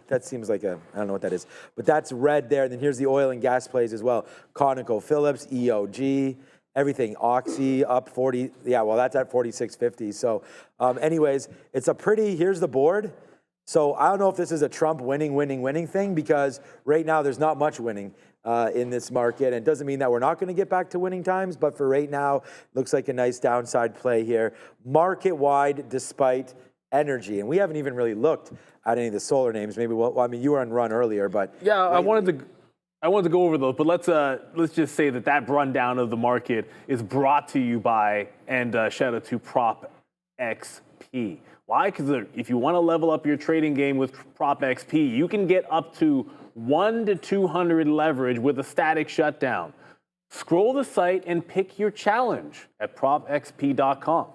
S3: That seems like I don't know what that is, but that's red there. And then here's the oil and gas plays as well. ConocoPhillips, EOG, everything. Oxy up 40. Yeah, well, that's at 46.50. So anyways, it's a pretty, here's the board. So I don't know if this is a Trump winning thing, because right now there's not much winning in this market. And it doesn't mean that we're not going to get back to winning times, but for right now, looks like a nice downside play here. Market-wide, despite energy. And we haven't even really looked at any of the solar names. Maybe, you were on run earlier, but
S4: yeah, I wanted to go over those, but let's just say that rundown of the market is brought to you by, and shout out to Prop XP. Why? Because if you want to level up your trading game with Prop XP, you can get up to 1 to 200 leverage with a static shutdown. Scroll the site and pick your challenge at propxp.com.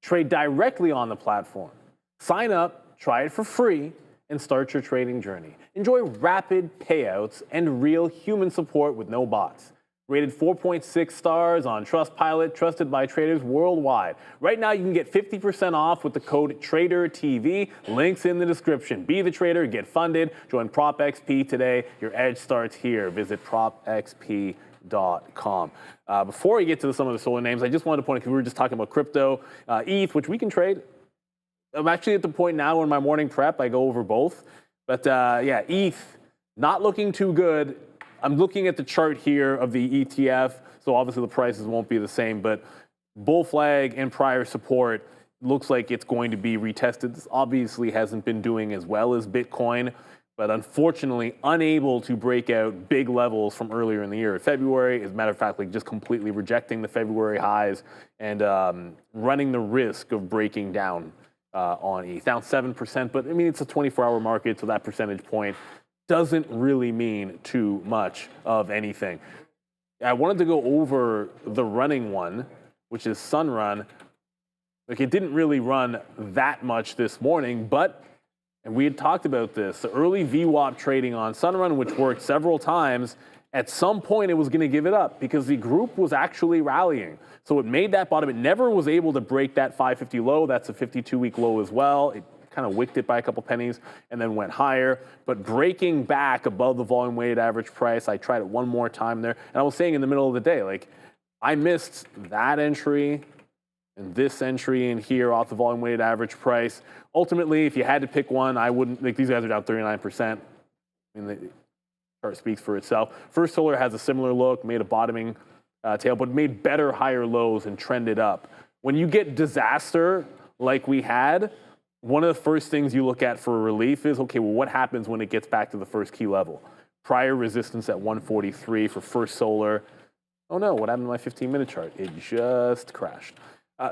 S4: Trade directly on the platform. Sign up, try it for free, and start your trading journey. Enjoy rapid payouts and real human support with no bots. Rated 4.6 stars on Trustpilot, trusted by traders worldwide. Right now, you can get 50% off with the code TraderTV. Links in the description. Be the trader, get funded. Join Prop XP today. Your edge starts here. Visit propxp.com. Before we get to some of the solar names, I just wanted to point out, because we were just talking about crypto, ETH, which we can trade. I'm actually at the point now in my morning prep, I go over both. But yeah, ETH, not looking too good. I'm looking at the chart here of the ETF, so obviously the prices won't be the same, but bull flag and prior support looks like it's going to be retested. This obviously hasn't been doing as well as Bitcoin, but unfortunately unable to break out big levels from earlier in the year. February, as a matter of fact, like just completely rejecting the February highs and running the risk of breaking down on ETH. Down 7%, but I mean, it's a 24-hour market, so that percentage point doesn't really mean too much of anything. I wanted to go over the running one, which is Sunrun. Like, it didn't really run that much this morning, but, and we had talked about this, the early VWAP trading on Sunrun, which worked several times, at some point it was going to give it up because the group was actually rallying. So it made that bottom. It never was able to break that 550 low. That's a 52-week low as well. It kind of wicked it by a couple pennies and then went higher. But breaking back above the volume weighted average price, I tried it one more time there. And I was saying in the middle of the day, like, I missed that entry and this entry in here off the volume weighted average price. Ultimately, if you had to pick one, I wouldn't, like, these guys are down 39%. I mean, the chart speaks for itself. First Solar has a similar look, made a bottoming tail, but made better higher lows and trended up. When you get disaster like we had, one of the first things you look at for relief is, okay, well, what happens when it gets back to the first key level? Prior resistance at 143 for First Solar. Oh no, what happened to my 15-minute chart? It just crashed.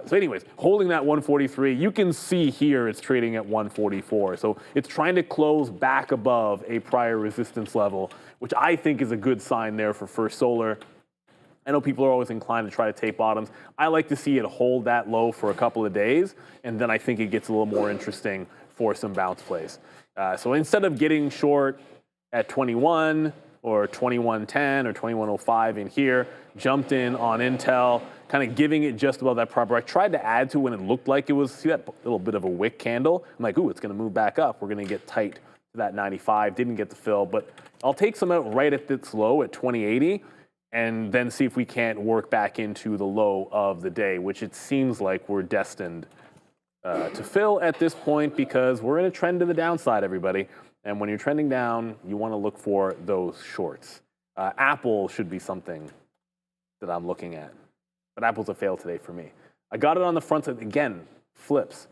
S4: So anyways, holding that 143, you can see here it's trading at 144. So it's trying to close back above a prior resistance level, which I think is a good sign there for First Solar. I know people are always inclined to try to take bottoms. I like to see it hold that low for a couple of days, and then I think it gets a little more interesting for some bounce plays. So instead of getting short at 21 or 2110 or 2105 in here, jumped in on Intel, kind of giving it just above that proper. I tried to add to when it looked like it was, see that little bit of a wick candle? I'm like, ooh, it's going to move back up. We're going to get tight to that 95. Didn't get the fill, but I'll take some out right at this low at 2080. And then see if we can't work back into the low of the day, which it seems like we're destined to fill at this point because we're in a trend to the downside, everybody. And when you're trending down, you want to look for those shorts. Apple should be something that I'm looking at. But Apple's a fail today for me. I got it on the front side. Again, flips.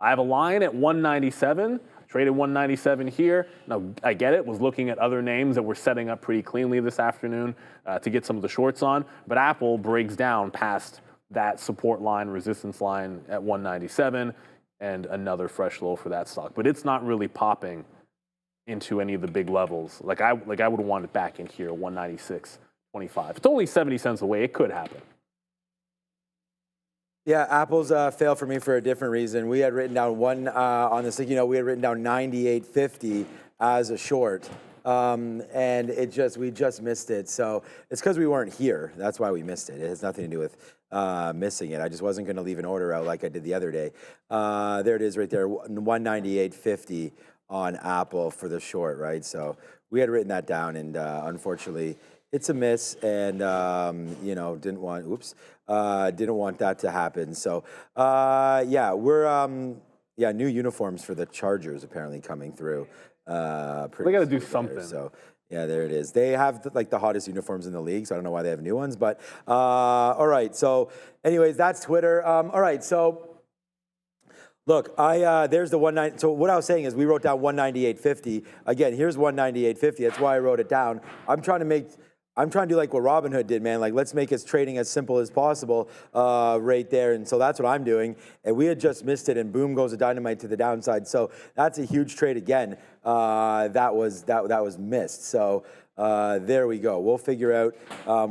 S4: I have a line at 197. Traded 197 here. Now, I get it, was looking at other names that were setting up pretty cleanly this afternoon to get some of the shorts on, but Apple breaks down past that support line, resistance line at 197, and another fresh low for that stock. But it's not really popping into any of the big levels. Like I would want it back in here, 196.25. It's only 70 cents away. It could happen.
S3: Yeah, Apple's fail for me for a different reason. We had written down one on this, we had written down 98.50 as a short, and we just missed it. So it's because we weren't here. That's why we missed it. It has nothing to do with missing it. I just wasn't going to leave an order out like I did the other day. There it is right there, 198.50 on Apple for the short, right? So we had written that down, and unfortunately, it's a miss, and didn't want that to happen. So yeah, we're new uniforms for the Chargers apparently coming through.
S4: They got to do something.
S3: So yeah, there it is. They have the hottest uniforms in the league, so I don't know why they have new ones, but all right. So anyways, that's Twitter. All right, so. Look, there's the 190. So what I was saying is we wrote down 198.50. Again, here's 198.50. That's why I wrote it down. I'm trying to do like what Robinhood did, man. Like, let's make its trading as simple as possible right there. And so that's what I'm doing. And we had just missed it, and boom goes a dynamite to the downside. So that's a huge trade again. That was missed. So there we go. We'll figure out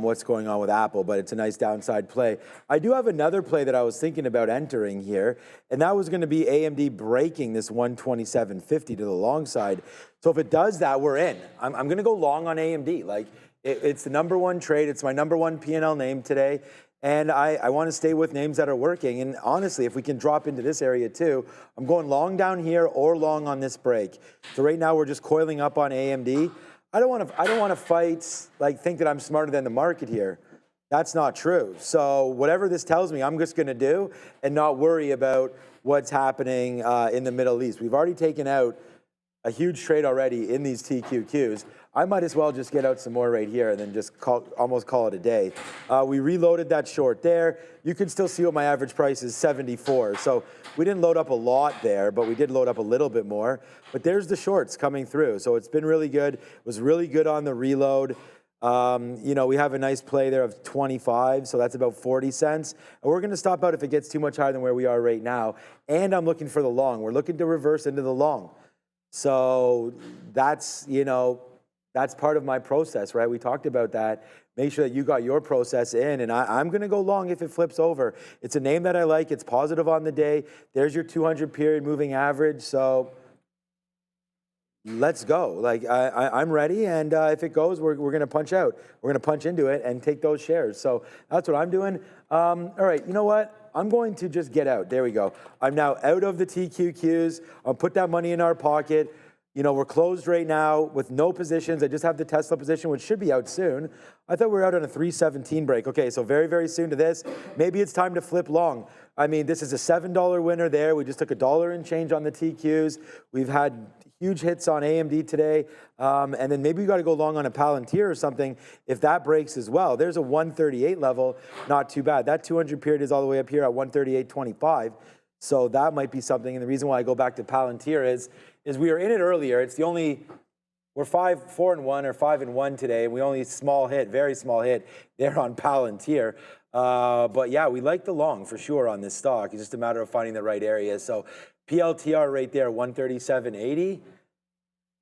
S3: what's going on with Apple, but it's a nice downside play. I do have another play that I was thinking about entering here, and that was going to be AMD breaking this 127.50 to the long side. So if it does that, we're in. I'm going to go long on AMD. Like, it's the number one trade. It's my number one P&L name today. And I want to stay with names that are working. And honestly, if we can drop into this area too, I'm going long down here or long on this break. So right now we're just coiling up on AMD. I don't want to fight, think that I'm smarter than the market here. That's not true. So whatever this tells me, I'm just going to do and not worry about what's happening in the Middle East. We've already taken out a huge trade already in these TQQs. I might as well just get out some more right here and then just almost call it a day. We reloaded that short there. You can still see what my average price is, 74. So we didn't load up a lot there, but we did load up a little bit more. But there's the shorts coming through. So it's been really good. It was really good on the reload. You know, we have a nice play there of 25, so that's about 40 cents. And we're going to stop out if it gets too much higher than where we are right now. And I'm looking for the long. We're looking to reverse into the long. So that's, you know, that's part of my process, right? We talked about that. Make sure that you got your process in, and I'm going to go long if it flips over. It's a name that I like. It's positive on the day. There's your 200 period moving average. So let's go. Like I'm ready, and if it goes, we're going to punch out. We're going to punch into it and take those shares. So that's what I'm doing. All right, you know what? I'm going to just get out. There we go. I'm now out of the TQQs. I'll put that money in our pocket. You know, we're closed right now with no positions. I just have the Tesla position, which should be out soon. I thought we were out on a 317 break. Okay, so very, very soon to this. Maybe it's time to flip long. I mean, this is a $7 winner there. We just took $1 and change on the TQs. We've had huge hits on AMD today. And then maybe we got to go long on a Palantir or something if that breaks as well. There's a 138 level, not too bad. That 200 period is all the way up here at 138.25. So that might be something. And the reason why I go back to Palantir is we were in it earlier. It's the only, we're 4-1 or 5-1 today. We only small hit, very small hit there on Palantir. But yeah, we like the long for sure on this stock. It's just a matter of finding the right area. So PLTR right there, 137.80.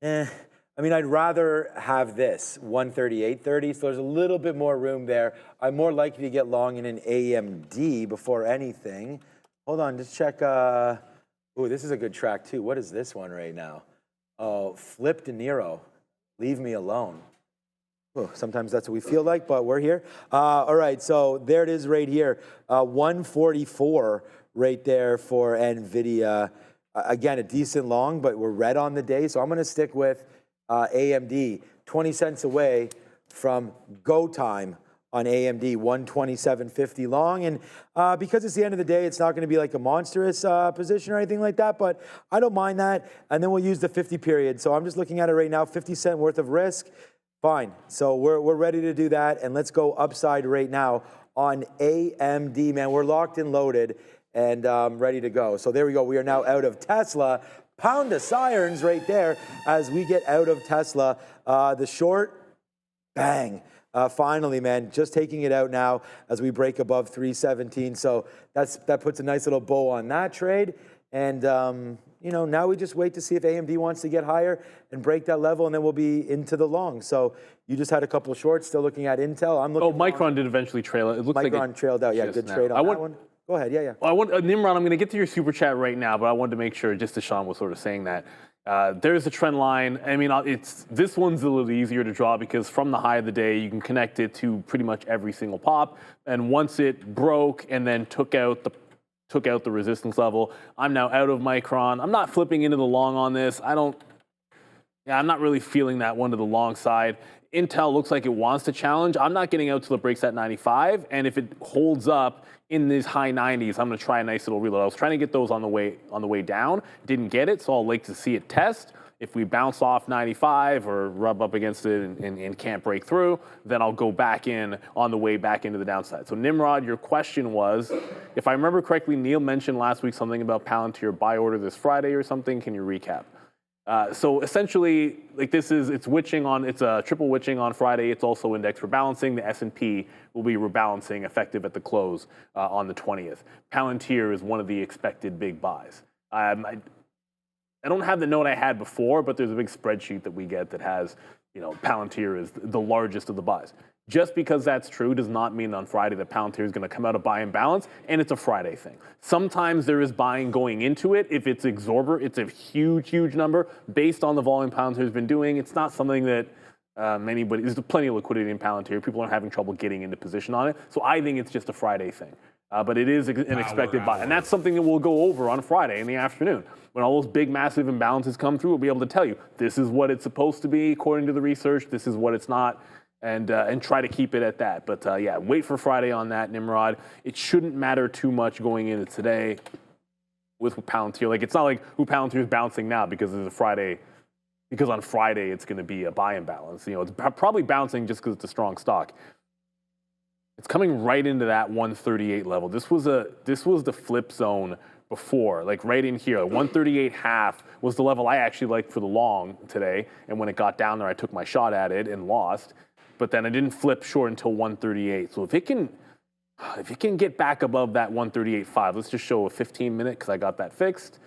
S3: I mean, I'd rather have this, 138.30. So there's a little bit more room there. I'm more likely to get long in an AMD before anything. Hold on, just check. Ooh, this is a good track too. What is this one right now? Oh, Flip De Niro. Leave me alone. Ooh, sometimes that's what we feel like, but we're here. All right, so there it is right here. 144 right there for NVIDIA. Again, a decent long, but we're red on the day. So I'm going to stick with AMD. 20 cents away from go time on AMD, 127.50 long. And because it's the end of the day, it's not going to be like a monstrous position or anything like that, but I don't mind that. And then we'll use the 50 period. So I'm just looking at it right now, 50 cent worth of risk. Fine. So we're ready to do that. And let's go upside right now on AMD, man. We're locked and loaded and ready to go. So there we go. We are now out of Tesla. Pound of sirens right there as we get out of Tesla. The short, bang. Finally, man, just taking it out now as we break above 317. So that puts a nice little bow on that trade. And, you know, now we just wait to see if AMD wants to get higher and break that level, and then we'll be into the long. So you just had a couple of shorts, still looking at Intel. I'm looking.
S4: Oh, Micron did eventually trail it. It looks like
S3: Micron trailed out. Yeah, good trade on that one. Go ahead. Yeah, yeah.
S4: I want Nimrod. I'm going to get to your super chat right now, but I wanted to make sure, just as Sean was sort of saying that. There's a trend line. I mean, this one's a little easier to draw because from the high of the day, you can connect it to pretty much every single pop. And once it broke and then took out the resistance level, I'm now out of Micron. I'm not flipping into the long on this. I'm not really feeling that one to the long side. Intel looks like it wants to challenge. I'm not getting out till it breaks at 95. And if it holds up in these high 90s, I'm going to try a nice little reload. I was trying to get those on the way down. Didn't get it, so I'll like to see it test. If we bounce off 95 or rub up against it and can't break through, then I'll go back in on the way back into the downside. So Nimrod, your question was, if I remember correctly, Neil mentioned last week something about Palantir buy order this Friday or something. Can you recap? So essentially, like it's a triple witching on Friday. It's also indexed for balancing. The S&P will be rebalancing effective at the close on the 20th. Palantir is one of the expected big buys. I don't have the note I had before, but there's a big spreadsheet that we get that has, you know, Palantir is the largest of the buys. Just because that's true does not mean on Friday that Palantir is going to come out of buy and balance, and it's a Friday thing. Sometimes there is buying going into it. If it's it's a huge, huge number based on the volume Palantir has been doing. It's not something that there's plenty of liquidity in Palantir. People aren't having trouble getting into position on it. So I think it's just a Friday thing. But it is an expected buy. And that's something that we'll go over on Friday in the afternoon. When all those big, massive imbalances come through, we'll be able to tell you, this is what it's supposed to be according to the research. This is what it's not. And try to keep it at that. But yeah, wait for Friday on that, Nimrod. It shouldn't matter too much going into today with Palantir. Like, it's not like who Palantir is bouncing now because it's a Friday because on Friday it's going to be a buy imbalance. You know, it's probably bouncing just because it's a strong stock. It's coming right into that 138 level. This was the flip zone before, like right in here. 138.5 was the level I actually liked for the long today. And when it got down there, I took my shot at it and lost. But then I didn't flip short until 138. So if it can get back above that 138.5, let's just show a 15-minute because I got that fixed.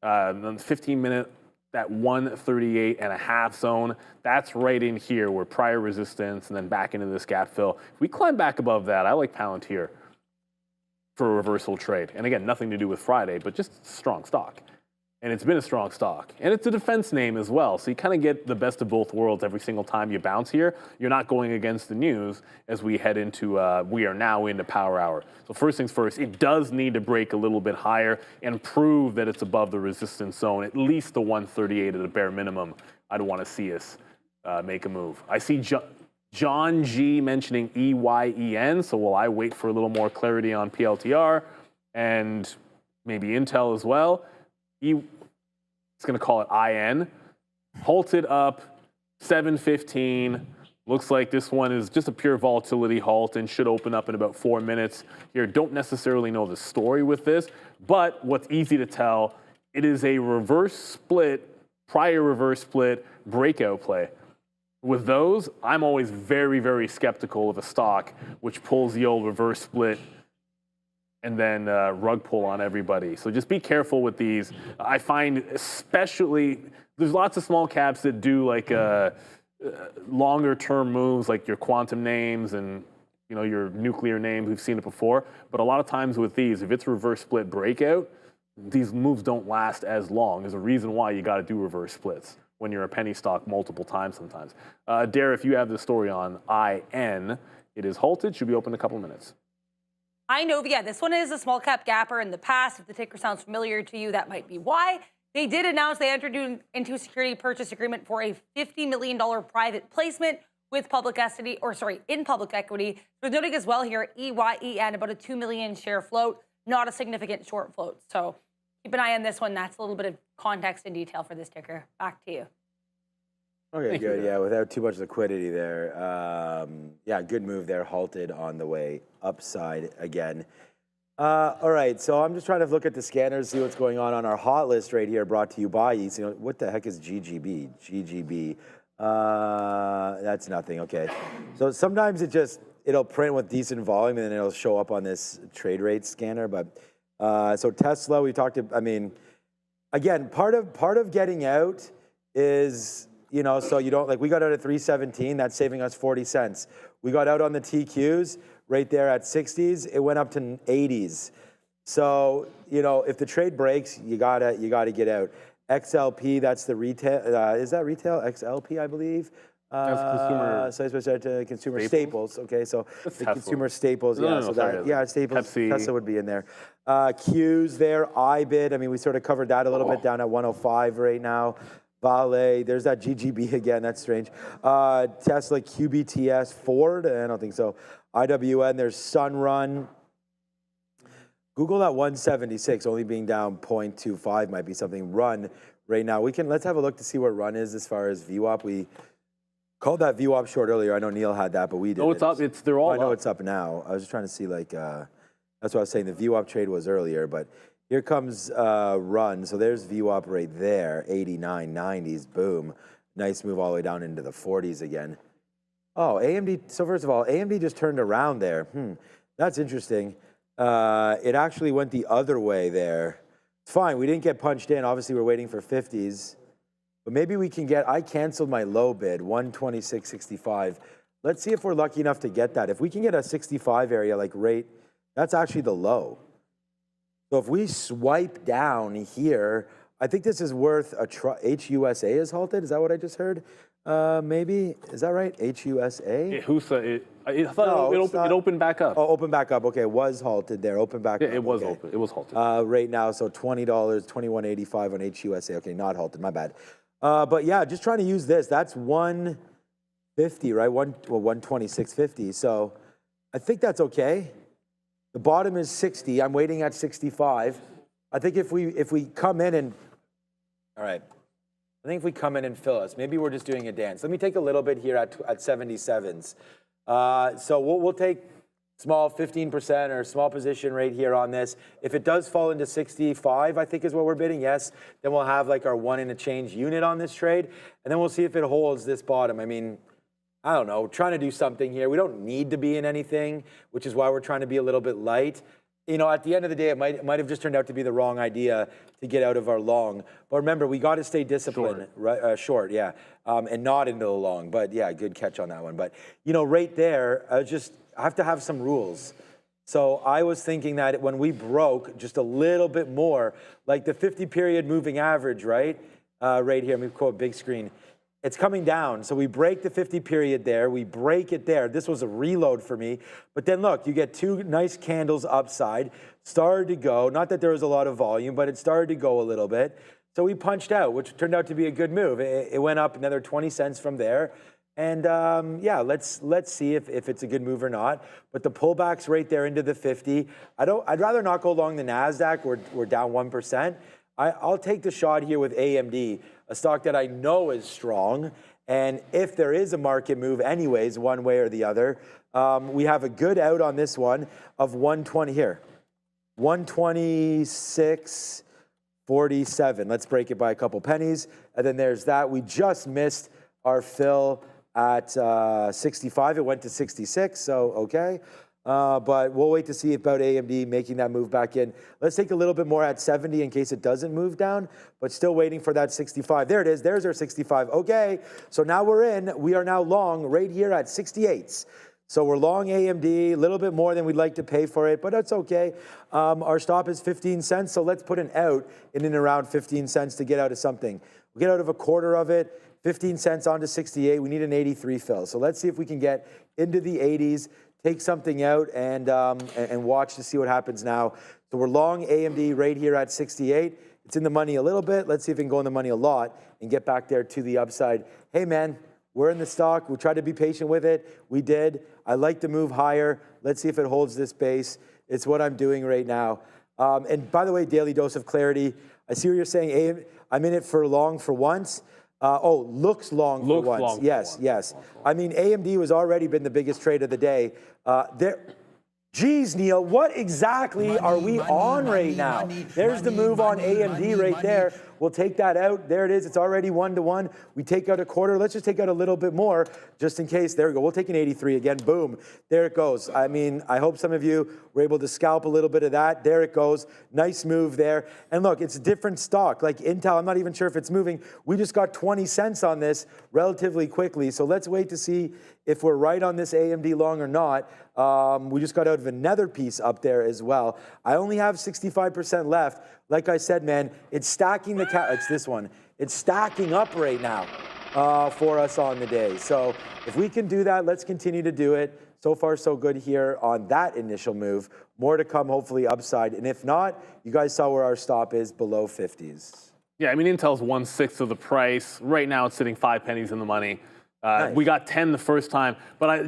S4: Then the 15-minute, that 138.5 zone, that's right in here where prior resistance and then back into this gap fill. If we climb back above that, I like Palantir for a reversal trade. And again, nothing to do with Friday, but just strong stock. And it's been a strong stock. And it's a defense name as well. So you kind of get the best of both worlds every single time you bounce here. You're not going against the news as we head into, we are now into power hour. So first things first, it does need to break a little bit higher and prove that it's above the resistance zone, at least the 138 at a bare minimum. I'd want to see us make a move. I see John G mentioning EYEN, so while I wait for a little more clarity on PLTR and maybe Intel as well, it's going to call it IN, halted up 7:15. Looks like this one is just a pure volatility halt and should open up in about 4 minutes here. Don't necessarily know the story with this, but what's easy to tell, it is a reverse split, prior reverse split breakout play. With those, I'm always very, very skeptical of a stock which pulls the old reverse split and then rug pull on everybody. So just be careful with these. I find especially, there's lots of small caps that do like longer term moves, like your quantum names and your nuclear name, we've seen it before. But a lot of times with these, if it's reverse split breakout, these moves don't last as long. There's a reason why you got to do reverse splits when you're a penny stock multiple times sometimes. Dare, if you have the story on IN, it is halted, should be open in a couple of minutes.
S5: I know, yeah, this one is a small cap gapper in the past. If the ticker sounds familiar to you, that might be why. They did announce they entered into a security purchase agreement for a $50 million private placement with public equity, in public equity. We're noting as well here, EYEN, about a 2 million share float, not a significant short float. So keep an eye on this one. That's a little bit of context and detail for this ticker. Back to you.
S3: Okay, good. Yeah, without too much liquidity there. Yeah, good move there. Halted on the way upside again. All right, so I'm just trying to look at the scanners, see what's going on our hot list right here, brought to you by East. What the heck is GGB? GGB. That's nothing. Okay. So sometimes it'll print with decent volume and then it'll show up on this trade rate scanner. But so Tesla, we talked. Again, part of getting out is. So you don't we got out at 317, that's saving us 40 cents. We got out on the TQs right there at 60s, it went up to 80s. So, if the trade breaks, you gotta get out. XLP, that's the retail, is that retail? XLP, I believe.
S4: Consumer.
S3: So I suppose to consumer staples. Okay, so
S4: that's
S3: the
S4: Tesla.
S3: Consumer staples,
S4: No,
S3: staples.
S4: Pepsi.
S3: Tesla would be in there. Qs there, IBIT. We sort of covered that a little bit down at 105 right now. Vale, there's that GGB again, that's strange. Tesla, QBTS, Ford, I don't think so. IWN, there's Sunrun. Google at 176, only being down 0.25 might be something. Run right now. Let's have a look to see where Run is as far as VWAP. We called that VWAP short earlier. I know Neil had that, but we didn't.
S4: Oh, it's up. They're all
S3: I know
S4: up.
S3: it's up now. I was just trying to see that's what I was saying. The VWAP trade was earlier, but here comes Run. So there's VWAP right there, 89, 90s, boom. Nice move all the way down into the 40s again. Oh, AMD. So first of all, AMD just turned around there. That's interesting. It actually went the other way there. It's fine. We didn't get punched in. Obviously, we're waiting for 50s. But maybe we can I canceled my low bid, 126.65. Let's see if we're lucky enough to get that. If we can get a 65 area, that's actually the low. So if we swipe down here, I think this is worth HUSA is halted. Is that what I just heard? Maybe. Is that right? HUSA?
S4: I thought it opened back up.
S3: Oh, open back up. Okay, it was halted there. Open back up.
S4: It was
S3: okay.
S4: open. It was halted.
S3: Right now, so $20, $21.85 on HUSA. Okay, not halted. My bad. But yeah, just trying to use this. That's 150, right? 126.50. So I think that's okay. The bottom is 60. I'm waiting at 65. I think if we come in and all right, I think if we come in and fill us, maybe we're just doing a dance. Let me take a little bit here at 77s. So we'll take small 15% or small position right here on this. If it does fall into 65, I think is what we're bidding, yes, then we'll have like our 1 and a change unit on this trade. And then we'll see if it holds this bottom. I mean, I don't know, trying to do something here. We don't need to be in anything, which is why we're trying to be a little bit light. You know, at the end of the day, it might have just turned out to be the wrong idea to get out of our long. But remember, we got to stay disciplined, right? Short, yeah, and not into the long. But yeah, good catch on that one. But you know, right there, I have to have some rules. So I was thinking that when we broke just a little bit more, like the 50-period moving average, right? Right here, let me quote big screen. It's coming down, so we break the 50 period there, we break it there. This was a reload for me, but then look, you get 2 nice candles upside, started to go, not that there was a lot of volume, but it started to go a little bit. So we punched out, which turned out to be a good move. It went up another 20 cents from there. And yeah, let's see if it's a good move or not. But the pullback's right there into the 50. I'd rather not go long the Nasdaq, we're down 1%. I'll take the shot here with AMD, a stock that I know is strong. And if there is a market move anyways, one way or the other, we have a good out on this one of 120 here. 126.47. Let's break it by a couple pennies. And then there's that. We just missed our fill at 65. It went to 66, so okay. But we'll wait to see about AMD making that move back in. Let's take a little bit more at 70 in case it doesn't move down, but still waiting for that 65. There it is. There's our 65. Okay, so now we're in. We are now long right here at 68s. So we're long AMD, a little bit more than we'd like to pay for it, but that's okay. Our stop is 15 cents, so let's put an out in and around 15 cents to get out of something. We'll get out of a quarter of it, 15 cents onto 68. We need an 83 fill. So let's see if we can get into the 80s. Take something out and watch to see what happens now. So we're long AMD right here at 68. It's in the money a little bit. Let's see if we can go in the money a lot and get back there to the upside. Hey, man, we're in the stock. We tried to be patient with it. We did. I like to move higher. Let's see if it holds this base. It's what I'm doing right now. And by the way, daily dose of clarity. I see what you're saying. I'm in it for long for once. Looks long for once. Yes. I mean, AMD has already been the biggest trade of the day. Geez, Neil, what exactly are we on right now? There's the move on AMD right there. We'll take that out. There it is. It's already 1-to-1. We take out a quarter. Let's just take out a little bit more just in case. There we go. We'll take an 83 again. Boom. There it goes. I mean, I hope some of you were able to scalp a little bit of that. There it goes. Nice move there. And look, it's a different stock. Like Intel, I'm not even sure if it's moving. We just got 20 cents on this relatively quickly. So let's wait to see if we're right on this AMD long or not. We just got out of another piece up there as well. I only have 65% left. Like I said, man, it's stacking it's this one. It's stacking up right now for us on the day. So if we can do that, let's continue to do it. So far, so good here on that initial move. More to come, hopefully upside. And if not, you guys saw where our stop is, below 50s.
S4: Yeah, I mean, Intel's 1/6 of the price. Right now, it's sitting 5 pennies in the money. Nice. We got 10 the first time, but I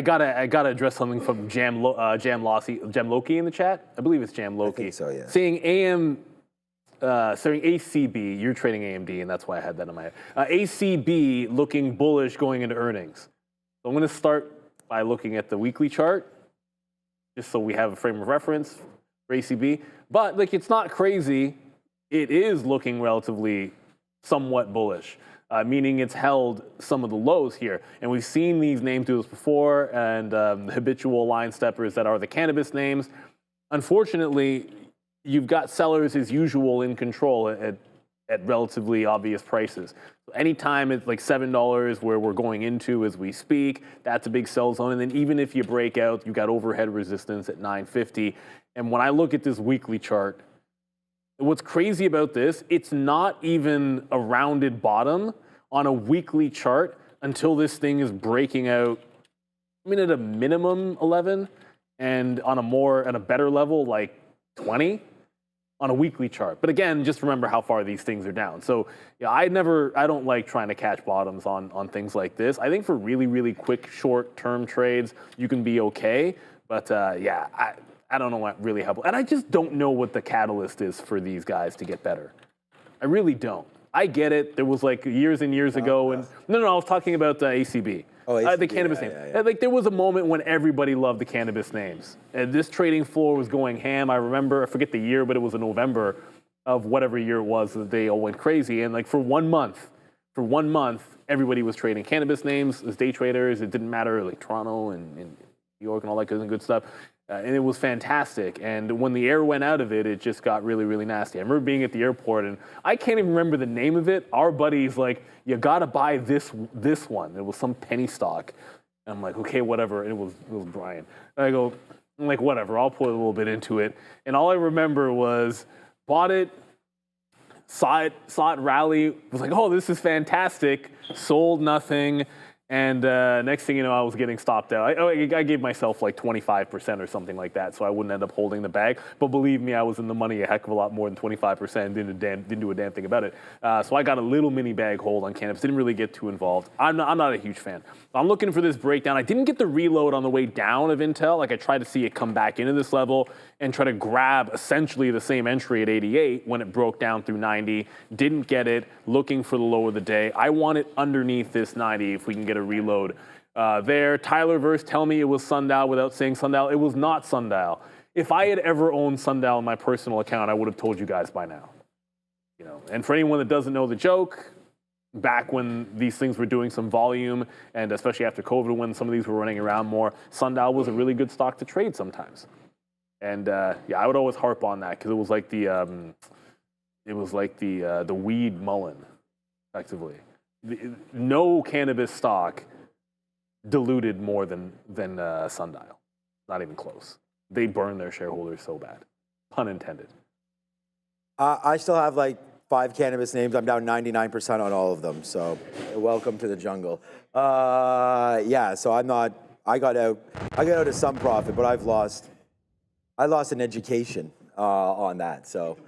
S4: gotta address something from Jam Loki in the chat. I believe it's Jam Loki.
S3: I think so, yeah.
S4: Saying saying ACB, you're trading AMD, and that's why I had that in my head. ACB looking bullish going into earnings. So I'm gonna start by looking at the weekly chart, just so we have a frame of reference for ACB. But like, it's not crazy. It is looking relatively somewhat bullish. Meaning it's held some of the lows here. And we've seen these names do this before, and the habitual line steppers that are the Cannabis names. Unfortunately, you've got sellers as usual in control at relatively obvious prices. So anytime it's like $7 where we're going into as we speak, that's a big sell zone. And then even if you break out, you've got overhead resistance at 950. And when I look at this weekly chart, what's crazy about this, it's not even a rounded bottom on a weekly chart until this thing is breaking out, I mean, at a minimum 11, and on a better level, like 20 on a weekly chart. But again, just remember how far these things are down. So yeah, I don't like trying to catch bottoms on things like this. I think for really, really quick, short-term trades, you can be okay. But yeah, I don't know what really helped. And I just don't know what the catalyst is for these guys to get better. I really don't. I get it. There was like years and years ago, and no, I was talking about the ACB.
S3: Oh, ACB,
S4: the cannabis
S3: yeah,
S4: name.
S3: yeah.
S4: Like there was a moment when everybody loved the cannabis names, and this trading floor was going ham. I remember, I forget the year, but it was in November of whatever year it was that they all went crazy. And like for 1 month, everybody was trading cannabis names as day traders. It didn't matter, like Toronto and New York and all that good stuff. And it was fantastic. And when the air went out of it, it just got really, really nasty. I remember being at the airport, and I can't even remember the name of it. Our buddy's like, you gotta buy this one. It was some penny stock. And I'm like, okay, whatever. And it was Brian. And I'm like, whatever, I'll put a little bit into it. And all I remember was, bought it, saw it rally, was like, oh, this is fantastic, sold nothing. And next thing you know, I was getting stopped out. I gave myself like 25% or something like that, so I wouldn't end up holding the bag. But believe me, I was in the money a heck of a lot more than 25%. Didn't do a damn thing about it. So I got a little mini bag hold on Cannabis. Didn't really get too involved. I'm not a huge fan. I'm looking for this breakdown. I didn't get the reload on the way down of Intel. Like I tried to see it come back into this level and try to grab essentially the same entry at 88 when it broke down through 90. Didn't get it. Looking for the low of the day. I want it underneath this 90 if we can get a reload there. Tyler Verse, tell me it was Sundial without saying Sundial. It was not Sundial. If I had ever owned Sundial in my personal account, I would have told you guys by now. You know, and for anyone that doesn't know the joke, back when these things were doing some volume, and especially after COVID, when some of these were running around more, Sundial was a really good stock to trade sometimes. And yeah, I would always harp on that because it was like the weed mullen, effectively. No cannabis stock diluted more than Sundial. Not even close. They burn their shareholders so bad. Pun intended.
S3: I still have like 5 cannabis names. I'm down 99% on all of them. So welcome to the jungle. Yeah, so I got out at some profit, but I lost an education on that. So,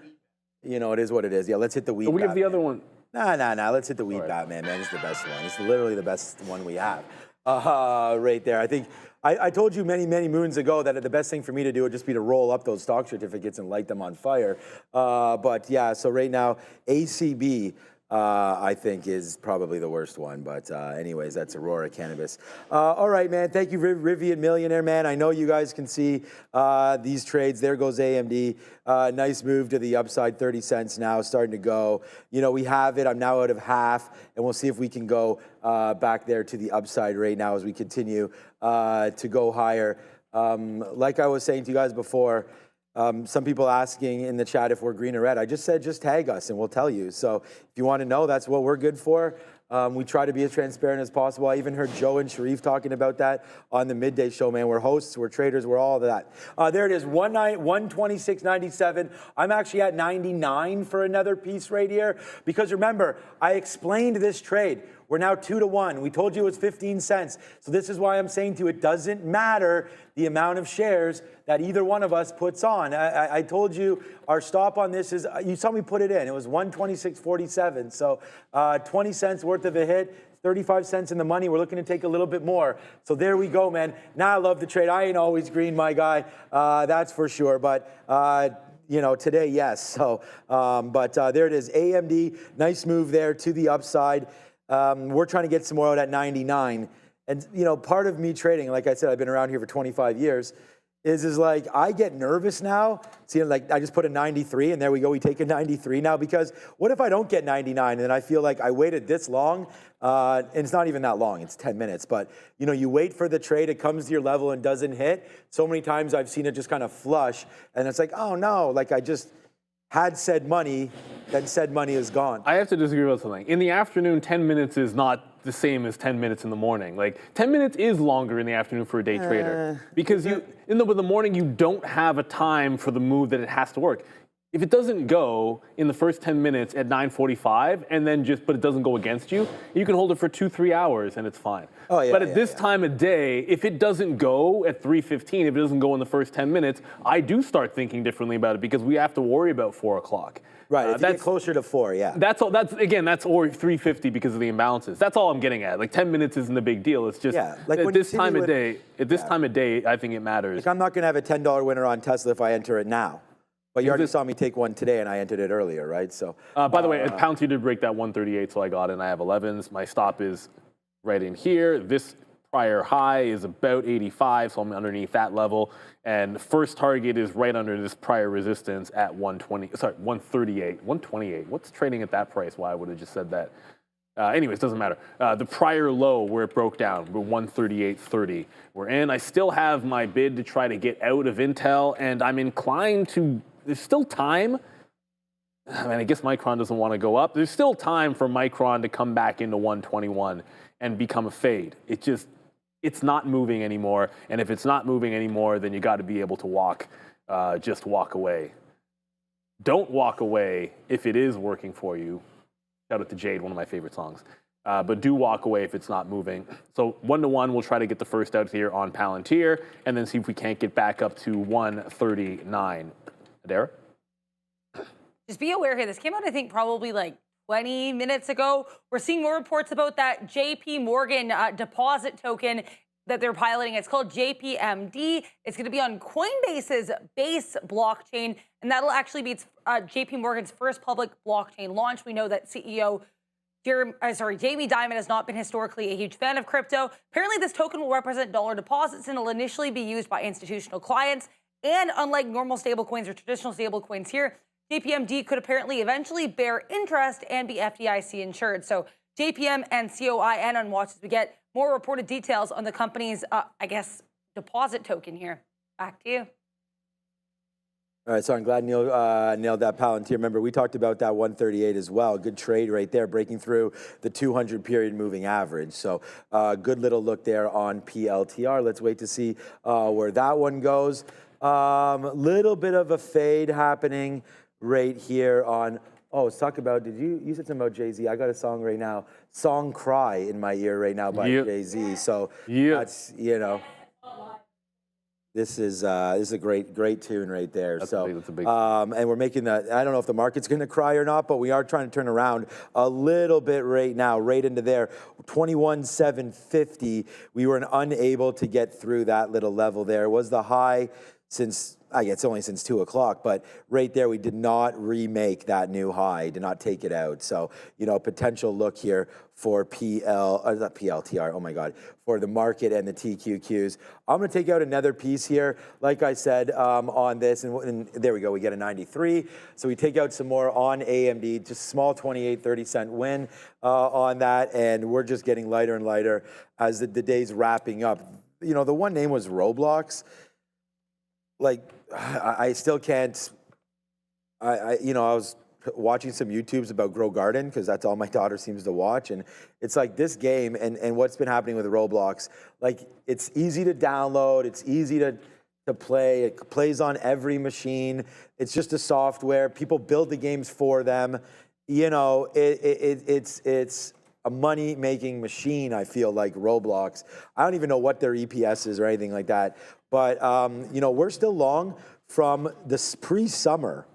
S3: you know, it is what it is. Yeah, let's hit the weed.
S4: We have the other one.
S3: Nah. Let's hit the weed Batman, man. It's the best one. It's literally the best one we have. Right there. I think I told you many moons ago that the best thing for me to do would just be to roll up those stock certificates and light them on fire. But yeah, so right now, ACB, I think is probably the worst one. But anyways, that's Aurora Cannabis. All right, man. Thank you, Rivian Millionaire, man. I know you guys can see these trades. There goes AMD. Nice move to the upside, 30 cents now, starting to go. You know, we have it. I'm now out of half, and we'll see if we can go back there to the upside right now as we continue to go higher. Like I was saying to you guys before, some people asking in the chat if we're green or red. I just said just tag us and we'll tell you. So if you want to know, that's what we're good for. We try to be as transparent as possible. I even heard Joe and Sharif talking about that on the Midday show, man. We're hosts, we're traders, we're all of that. There it is, 126.97. I'm actually at 99 for another piece right here. Because remember, I explained this trade. We're now 2-1. We told you it was 15 cents. So this is why I'm saying to you, it doesn't matter the amount of shares that either one of us puts on. I told you our stop on this is, you saw me put it in. It was 126.47. So 20 cents worth of a hit, 35 cents in the money. We're looking to take a little bit more. So there we go, man. Now I love the trade. I ain't always green, my guy. That's for sure. But you know, today, yes. So, but there it is. AMD, nice move there to the upside. We're trying to get some more out at 99. And, you know, part of me trading, like I said, I've been around here for 25 years, is like I get nervous now. See, like I just put a 93 and there we go. We take a 93 now because what if I don't get 99 and then I feel like I waited this long? And it's not even that long. It's 10 minutes. But, you know, you wait for the trade. It comes to your level and doesn't hit. So many times I've seen it just kind of flush. And it's like, oh, no, like I just had said money, then said money is gone.
S4: I have to disagree with something. In the afternoon, 10 minutes is not the same as 10 minutes in the morning. Like 10 minutes is longer in the afternoon for a day trader because in the morning you don't have a time for the move that it has to work. If it doesn't go in the first 10 minutes at 9:45 and then but it doesn't go against you, you can hold it for 2-3 hours and it's fine.
S3: Oh, yeah,
S4: but at this time of day, if it doesn't go at 3:15, if it doesn't go in the first 10 minutes, I do start thinking differently about it because we have to worry about 4 o'clock.
S3: Right, if you get closer to 4, yeah.
S4: That's all. That's or 3:50 because of the imbalances. That's all I'm getting at. Like 10 minutes isn't a big deal. It's just
S3: like
S4: at this time of day. At this time of day, I think it matters.
S3: Like I'm not going to have a $10 winner on Tesla if I enter it now. But you already saw me take one today, and I entered it earlier, right? So.
S4: By the way, Palantir did break that 138, so I got it, and I have 11s. My stop is right in here. This prior high is about 85, so I'm underneath that level. And first target is right under this prior resistance at 138. 128. What's trading at that price? Why I would have just said that. Anyways, doesn't matter. The prior low where it broke down, we're 138.30. We're in. I still have my bid to try to get out of Intel, and I'm inclined to. There's still time. I mean, I guess Micron doesn't want to go up. There's still time for Micron to come back into 121 and become a fade. It's not moving anymore. And if it's not moving anymore, then you got to be able to just walk away. Don't walk away if it is working for you. Shout out to Jade, one of my favorite songs. But do walk away if it's not moving. So 1-to-1, we'll try to get the first out here on Palantir and then see if we can't get back up to 139. Adara?
S5: Just be aware here. This came out, I think, probably like 20 minutes ago. We're seeing more reports about that JP Morgan deposit token that they're piloting. It's called JPMD. It's going to be on Coinbase's Base blockchain, and that'll actually be JP Morgan's first public blockchain launch. We know that CEO Jamie Dimon has not been historically a huge fan of crypto. Apparently, this token will represent dollar deposits, and it'll initially be used by institutional clients. And unlike normal stablecoins or traditional stablecoins here, JPMD could apparently eventually bear interest and be FDIC insured. So JPM and COIN on watch as we get more reported details on the company's, deposit token here. Back to you.
S3: All right, so I'm glad Neil nailed that Palantir. Remember, we talked about that 138 as well. Good trade right there, breaking through the 200 period moving average. So good little look there on PLTR. Let's wait to see where that one goes. Little bit of a fade happening right here on, let's talk about, you said something about Jay-Z. I got a song right now, Song Cry in my ear right now by Jay-Z. So that's, this is a great tune right there. That's a big and we're making that, I don't know if the market's going to cry or not, but we are trying to turn around a little bit right now, right into there. 21,750. We were unable to get through that little level there. It was the high since, it's only since 2 o'clock, but right there, we did not remake that new high, did not take it out. So, potential look here for not PLTR, oh my God, for the market and the TQQs. I'm gonna take out another piece here, like I said, on this, and there we go, we get a 93. So we take out some more on AMD, just small 28, 30-cent win on that, and we're just getting lighter and lighter as the day's wrapping up. The one name was Roblox. Like, I still can't, I was watching some YouTubes about Grow Garden because that's all my daughter seems to watch. And it's like this game and what's been happening with Roblox, like it's easy to download, it's easy to play, it plays on every machine. It's just a software. People build the games for them. It's a money-making machine, I feel like, Roblox. I don't even know what their EPS is or anything like that. But, we're still long from this pre-summer,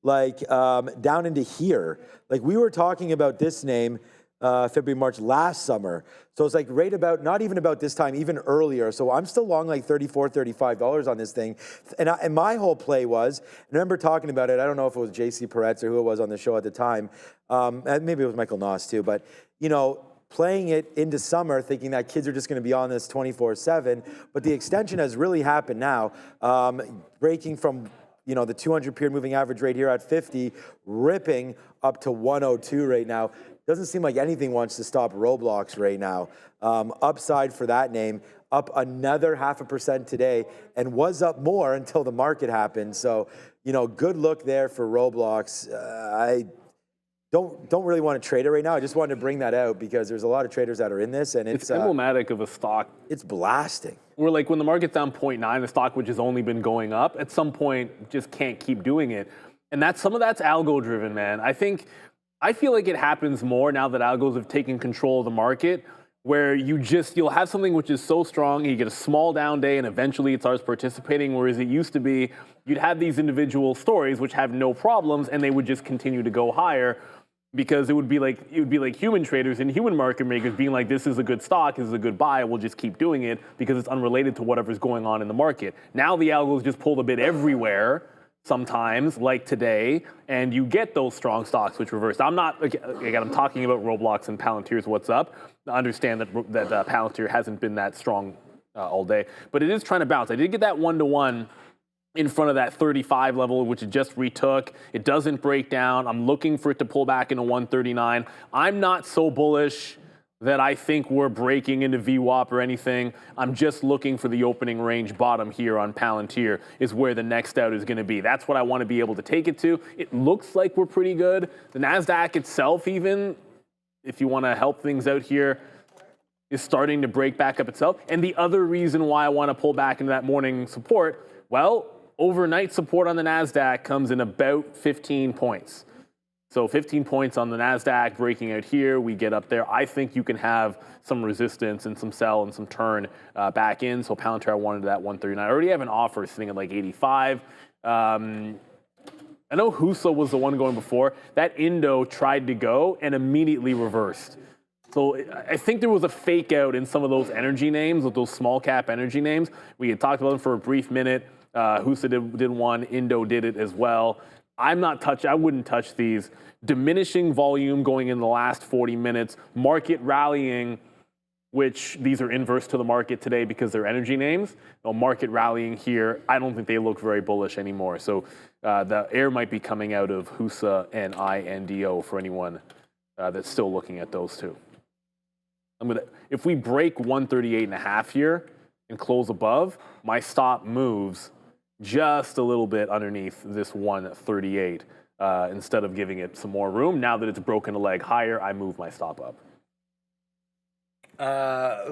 S3: like down into here. Like we were talking about this name February, March last summer. So it's like right about, not even about this time, even earlier. So I'm still long like $34, $35 on this thing. And my whole play was, I remember talking about it, I don't know if it was JC Peretz or who it was on the show at the time. Maybe it was Michael Noss too, but playing it into summer, thinking that kids are just going to be on this 24/7. But the extension has really happened now, breaking from the 200 period moving average right here at 50, ripping up to 102 right now. Doesn't seem like anything wants to stop Roblox right now. Upside for that name, up another 0.5% today, and was up more until the market happened. So, good look there for Roblox. I don't really want to trade it right now. I just wanted to bring that out because there's a lot of traders that are in this, and it's
S4: emblematic of a stock.
S3: It's blasting.
S4: We're like, when the market's down 0.9, the stock, which has only been going up, at some point just can't keep doing it. And some of that's algo driven, man. I feel like it happens more now that algos have taken control of the market, where you'll have something which is so strong, you get a small down day, and eventually it starts participating, whereas it used to be, you'd have these individual stories which have no problems, and they would just continue to go higher. Because it would be like human traders and human market makers being like, this is a good stock, this is a good buy, we'll just keep doing it because it's unrelated to whatever's going on in the market. Now the algos just pull the bid everywhere, sometimes, like today, and you get those strong stocks which reverse. I'm not, again, I'm talking about Roblox and Palantir's what's up. I understand that Palantir hasn't been that strong all day, but it is trying to bounce. I did get that 1-to-1 in front of that 35 level, which it just retook. It doesn't break down. I'm looking for it to pull back into 139. I'm not so bullish that I think we're breaking into VWAP or anything. I'm just looking for the opening range bottom here on Palantir is where the next out is gonna be. That's what I wanna be able to take it to. It looks like we're pretty good. The Nasdaq itself even, if you wanna help things out here, is starting to break back up itself. And the other reason why I wanna pull back into that morning support, well, overnight support on the Nasdaq comes in about 15 points. So 15 points on the Nasdaq, breaking out here, we get up there. I think you can have some resistance and some sell and some turn back in. So Palantir, I wanted that 139. I already have an offer sitting at like 85. I know Husa was the one going before. That Indo tried to go and immediately reversed. So I think there was a fake out in some of those energy names, with those small cap energy names. We had talked about them for a brief minute. Husa did one, Indo did it as well. I wouldn't touch these. Diminishing volume going in the last 40 minutes, market rallying, which these are inverse to the market today because they're energy names. No, market rallying here, I don't think they look very bullish anymore. So the air might be coming out of Husa and INDO for anyone that's still looking at those two. If we break 138.5 here and close above, my stop moves just a little bit underneath this 138 instead of giving it some more room. Now that it's broken a leg higher, I move my stop up.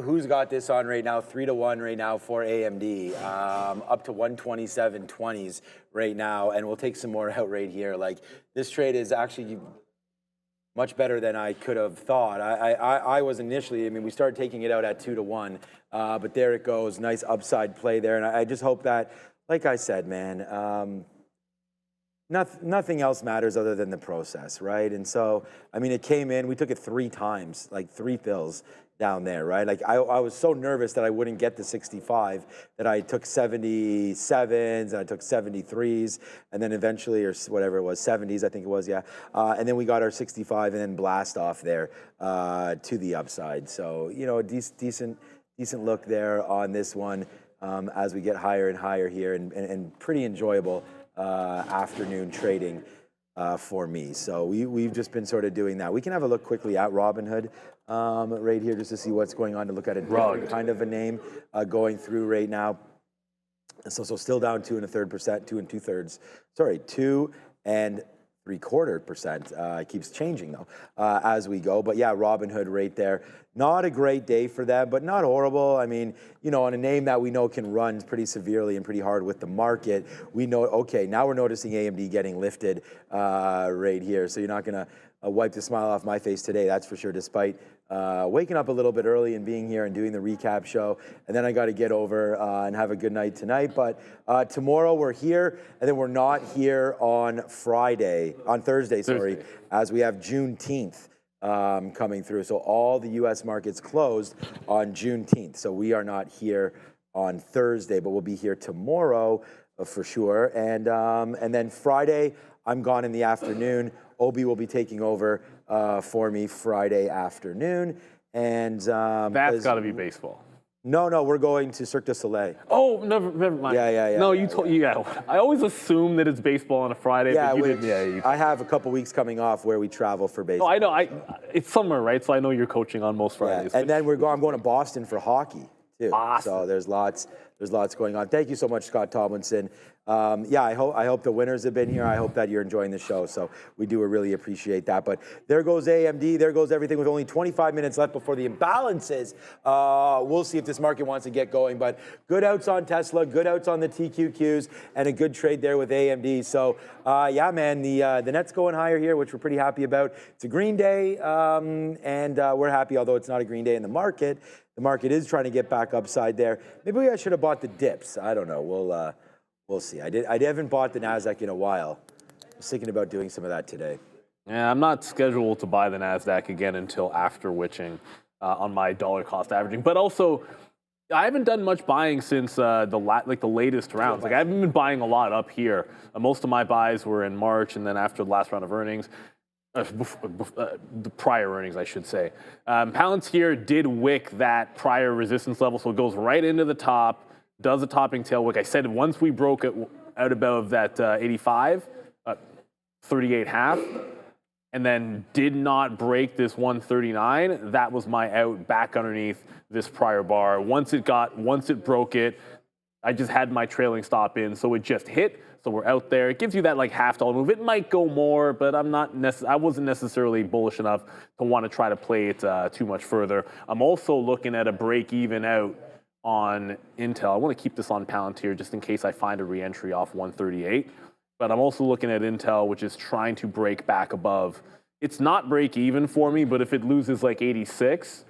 S3: Who's got this on right now? 3-to-1 right now for AMD, up to 127.20s right now, and we'll take some more out right here. Like, this trade is actually much better than I could have thought. I was initially, we started taking it out at 2-to-1, but there it goes. Nice upside play there, and I just hope that, like I said, man, nothing else matters other than the process, right? And so, it came in, we took it 3 times, like 3 fills down there, right? Like, I was so nervous that I wouldn't get the 65 that I took 77s and I took 73s and then eventually, or whatever it was, 70s, I think it was, yeah. And then we got our 65 and then blast off there to the upside. So, a decent look there on this one as we get higher and higher here, and pretty enjoyable afternoon trading for me. So we've just been sort of doing that. We can have a look quickly at Robinhood right here just to see what's going on, to look at a different kind of a name going through right now. So still down 2 3/4%. Keeps changing though as we go. But yeah, Robinhood right there. Not a great day for them, but not horrible. On a name that we know can run pretty severely and pretty hard with the market, we know, okay, now we're noticing AMD getting lifted right here. So you're not going to wipe the smile off my face today, that's for sure, despite waking up a little bit early and being here and doing the recap show. And then I got to get over and have a good night tonight. But tomorrow we're here, and then we're not here on Thursday, as we have Juneteenth coming through. So all the U.S. markets closed on Juneteenth. So we are not here on Thursday, but we'll be here tomorrow for sure. And then Friday, I'm gone in the afternoon. Obi will be taking over for me Friday afternoon. And
S4: that's got to be baseball.
S3: No, we're going to Cirque du Soleil.
S4: Oh, never mind.
S3: Yeah.
S4: No, I always assume that it's baseball on a Friday.
S3: Yeah,
S4: but you didn't.
S3: I have a couple weeks coming off where we travel for baseball.
S4: Oh, I know. It's summer, right? So I know you're coaching on most Fridays.
S3: Yeah. And then I'm going to Boston for hockey too.
S4: Awesome.
S3: So there's lots going on. Thank you so much, Scott Tomlinson. I hope the winners have been here. I hope that you're enjoying the show. So we do really appreciate that. But there goes AMD. There goes everything with only 25 minutes left before the imbalances. We'll see if this market wants to get going. But good outs on Tesla, good outs on the TQQs, and a good trade there with AMD. So yeah, man, the net's going higher here, which we're pretty happy about. It's a green day, and we're happy, although it's not a green day in the market. The market is trying to get back upside there. Maybe I should have bought the dips. I don't know. We'll see. I haven't bought the Nasdaq in a while. I was thinking about doing some of that today.
S4: Yeah, I'm not scheduled to buy the Nasdaq again until after witching on my dollar cost averaging. But also, I haven't done much buying since the latest rounds. Like I haven't been buying a lot up here. Most of my buys were in March and then after the last round of earnings. The prior earnings, I should say. Palantir did wick that prior resistance level, so it goes right into the top, does a topping tail wick. I said once we broke it out above that 85, 38.5, and then did not break this 139, that was my out back underneath this prior bar. Once it broke it, I just had my trailing stop in, so it just hit. So we're out there. It gives you that like $half move. It might go more, but I wasn't necessarily bullish enough to want to try to play it too much further. I'm also looking at a break even out on Intel. I want to keep this on Palantir just in case I find a re-entry off 138. But I'm also looking at Intel, which is trying to break back above. It's not break even for me, but if it loses like 86,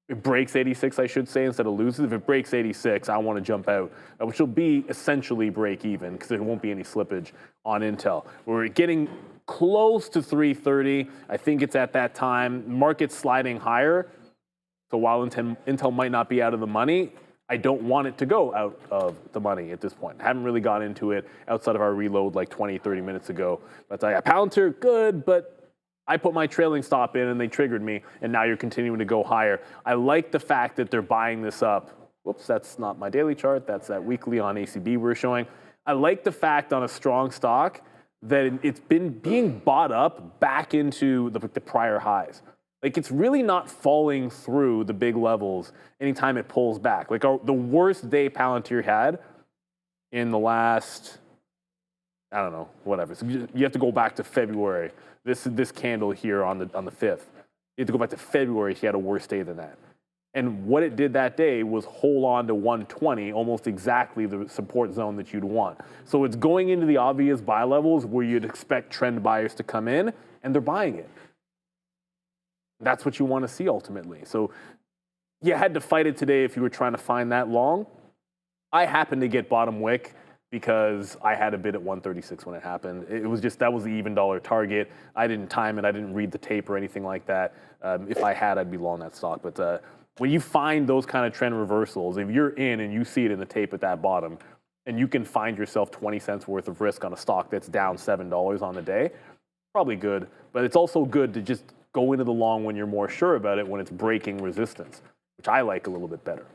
S4: it breaks 86, I should say, instead of loses. If it breaks 86, I want to jump out, which will be essentially break even because there won't be any slippage on Intel. We're getting close to 330. I think it's at that time. Market's sliding higher. So while Intel might not be out of the money, I don't want it to go out of the money at this point. I haven't really got into it outside of our reload like 20, 30 minutes ago. But Palantir, good, but I put my trailing stop in and they triggered me, and now you're continuing to go higher. I like the fact that they're buying this up. Whoops, that's not my daily chart. That's that weekly on ACB we're showing. I like the fact on a strong stock that it's been being bought up back into the prior highs. Like it's really not falling through the big levels anytime it pulls back. Like the worst day Palantir had in the last, I don't know, whatever. So you have to go back to February. This candle here on the 5th. You have to go back to February. She had a worse day than that. And what it did that day was hold on to 120, almost exactly the support zone that you'd want. So it's going into the obvious buy levels where you'd expect trend buyers to come in, and they're buying it. That's what you want to see ultimately. So you had to fight it today if you were trying to find that long. I happened to get bottom wick because I had a bid at 136 when it happened. It was just, that was the even dollar target. I didn't time it. I didn't read the tape or anything like that. If I had, I'd be long that stock. But when you find those kind of trend reversals, if you're in and you see it in the tape at that bottom, and you can find yourself 20 cents worth of risk on a stock that's down $7 on the day, probably good. But it's also good to just go into the long when you're more sure about it, when it's breaking resistance, which I like a little bit better.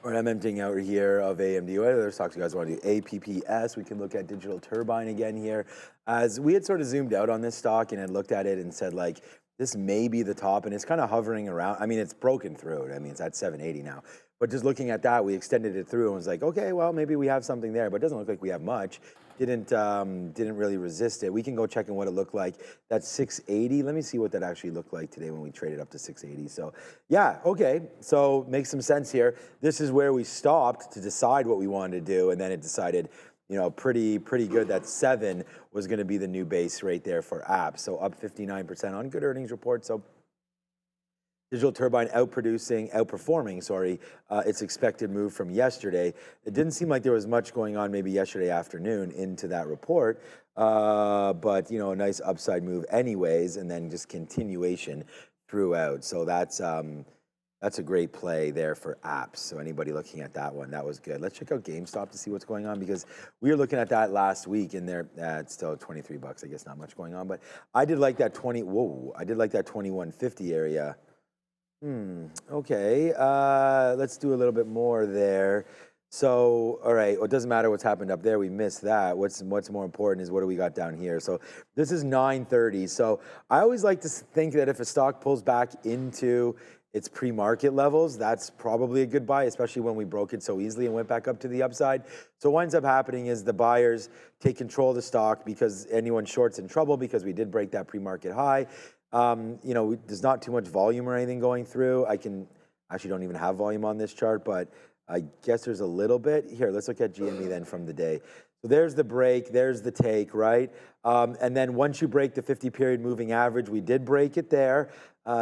S3: All right, I'm emptying out here of AMD. What other stocks you guys want to do? APPS, we can look at Digital Turbine again here. As we had sort of zoomed out on this stock and had looked at it and said, like, this may be the top, and it's kind of hovering around. I mean, it's broken through it. I mean, it's at 780 now. But just looking at that, we extended it through and was like, okay, well, maybe we have something there, but it doesn't look like we have much. Didn't really resist it. We can go check in what it looked like. That's 680. Let me see what that actually looked like today when we traded up to 680. So yeah, okay. So makes some sense here. This is where we stopped to decide what we wanted to do, and then it decided, you know, pretty good that 7 was going to be the new base right there for apps. So up 59% on good earnings report. So Digital Turbine outperforming, its expected move from yesterday. It didn't seem like there was much going on maybe yesterday afternoon into that report, but you know, a nice upside move anyways, and then just continuation throughout. So that's a great play there for apps. So anybody looking at that one, that was good. Let's check out GameStop to see what's going on, because we were looking at that last week, and there it's still $23. I guess not much going on, but I did like that I did like that 2150 area. Okay, let's do a little bit more there. So, all right, well, it doesn't matter what's happened up there. We missed that. What's more important is what do we got down here. So this is 930. So I always like to think that if a stock pulls back into its pre-market levels, that's probably a good buy, especially when we broke it so easily and went back up to the upside. So what ends up happening is the buyers take control of the stock because anyone short's in trouble because we did break that pre-market high. You know, there's not too much volume or anything going through. I actually don't even have volume on this chart, but I guess there's a little bit. Here, let's look at GME then from the day. So there's the break, there's the take, right? And then once you break the 50-period moving average, we did break it there.